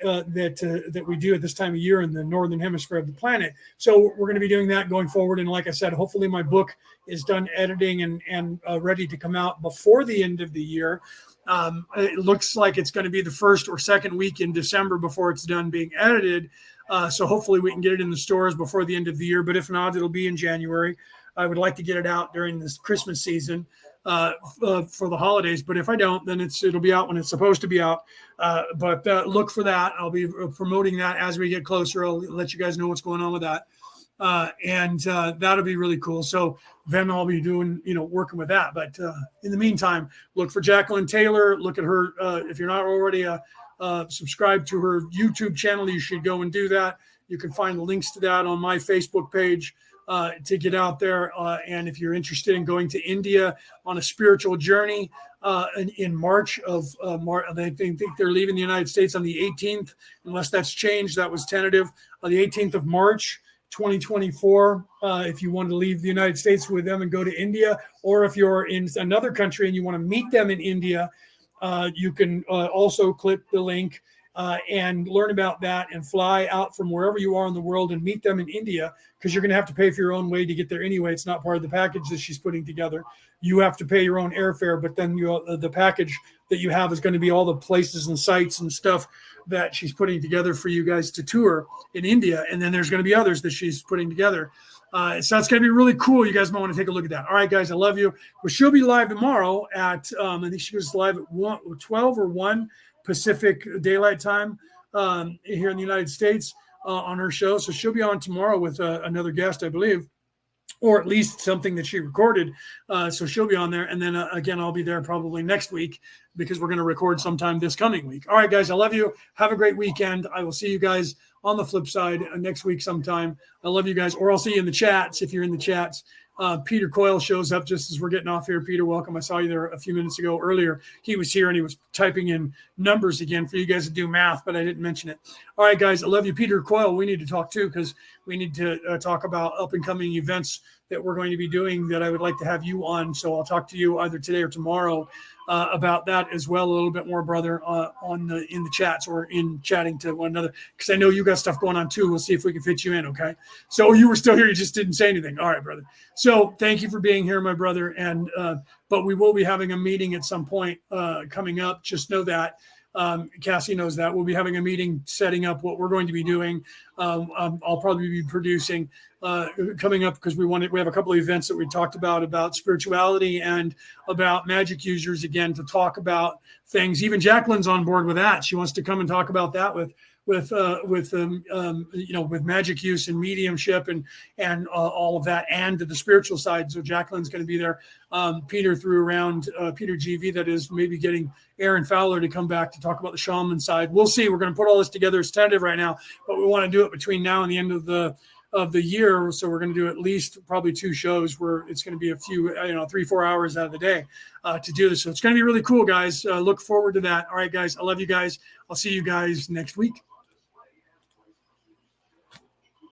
we do at this time of year in the northern hemisphere of the planet. So we're going to be doing that going forward. And like I said, hopefully my book is done editing and ready to come out before the end of the year. It looks like it's going to be the first or second week in December before it's done being edited. So hopefully we can get it in the stores before the end of the year. But if not, it'll be in January. I would like to get it out during this Christmas season for the holidays. But if I don't, then it'll be out when it's supposed to be out. But look for that. I'll be promoting that as we get closer. I'll let you guys know what's going on with that. And that'll be really cool. So then I'll be doing, working with that. But in the meantime, look for Jacqueline Taylor. Look at her. If you're not already subscribed to her YouTube channel, you should go and do that. You can find the links to that on my Facebook page to get out there. And if you're interested in going to India on a spiritual journey in March of they think they're leaving the United States on the 18th, unless that's changed. That was tentative. On the 18th of March, 2024, if you want to leave the United States with them and go to India, or if you're in another country and you want to meet them in India, you can also click the link and learn about that and fly out from wherever you are in the world and meet them in India, because you're going to have to pay for your own way to get there anyway. It's not part of the package that she's putting together. You have to pay your own airfare, but then the package that you have is going to be all the places and sites and stuff that she's putting together for you guys to tour in India. And then there's going to be others that she's putting together. So it's going to be really cool. You guys might want to take a look at that. All right, guys, I love you. Well, she'll be live tomorrow at, I think she was live at 12 or 1 Pacific Daylight Time here in the United States on her show. So she'll be on tomorrow with another guest, I believe, or at least something that she recorded. So she'll be on there. And then again, I'll be there probably next week because we're going to record sometime this coming week. All right, guys, I love you. Have a great weekend. I will see you guys on the flip side next week sometime. I love you guys, or I'll see you in the chats if you're in the chats. Peter Coyle shows up just as we're getting off here. Peter, welcome. I saw you there a few minutes ago earlier. He was here and he was typing in numbers again for you guys to do math, but I didn't mention it. All right, guys, I love you. Peter Coyle, we need to talk too, because we need to talk about up and coming events that we're going to be doing that I would like to have you on. So I'll talk to you either today or tomorrow about that as well, a little bit more, brother, in the chats or in chatting to one another, because I know you got stuff going on too. We'll see if we can fit you in. Okay. So you were still here. You just didn't say anything. All right, brother. So thank you for being here, my brother. And, but we will be having a meeting at some point coming up. Just know that. Cassie knows that we'll be having a meeting setting up what we're going to be doing. I'll probably be producing coming up because we have a couple of events that we talked about spirituality and about magic users again, to talk about things. Even Jacqueline's on board with that. She wants to come and talk about that with magic use and mediumship and all of that, and the spiritual side. So Jacqueline's going to be there. Peter threw around Peter GV, that is maybe getting Aaron Fowler to come back to talk about the shaman side. We'll see. We're going to put all this together. It's tentative right now, but we want to do it between now and the end of the year. So we're going to do at least probably 2 shows where it's going to be a few, 3-4 hours out of the day to do this. So it's going to be really cool, guys. Look forward to that. All right, guys. I love you guys. I'll see you guys next week.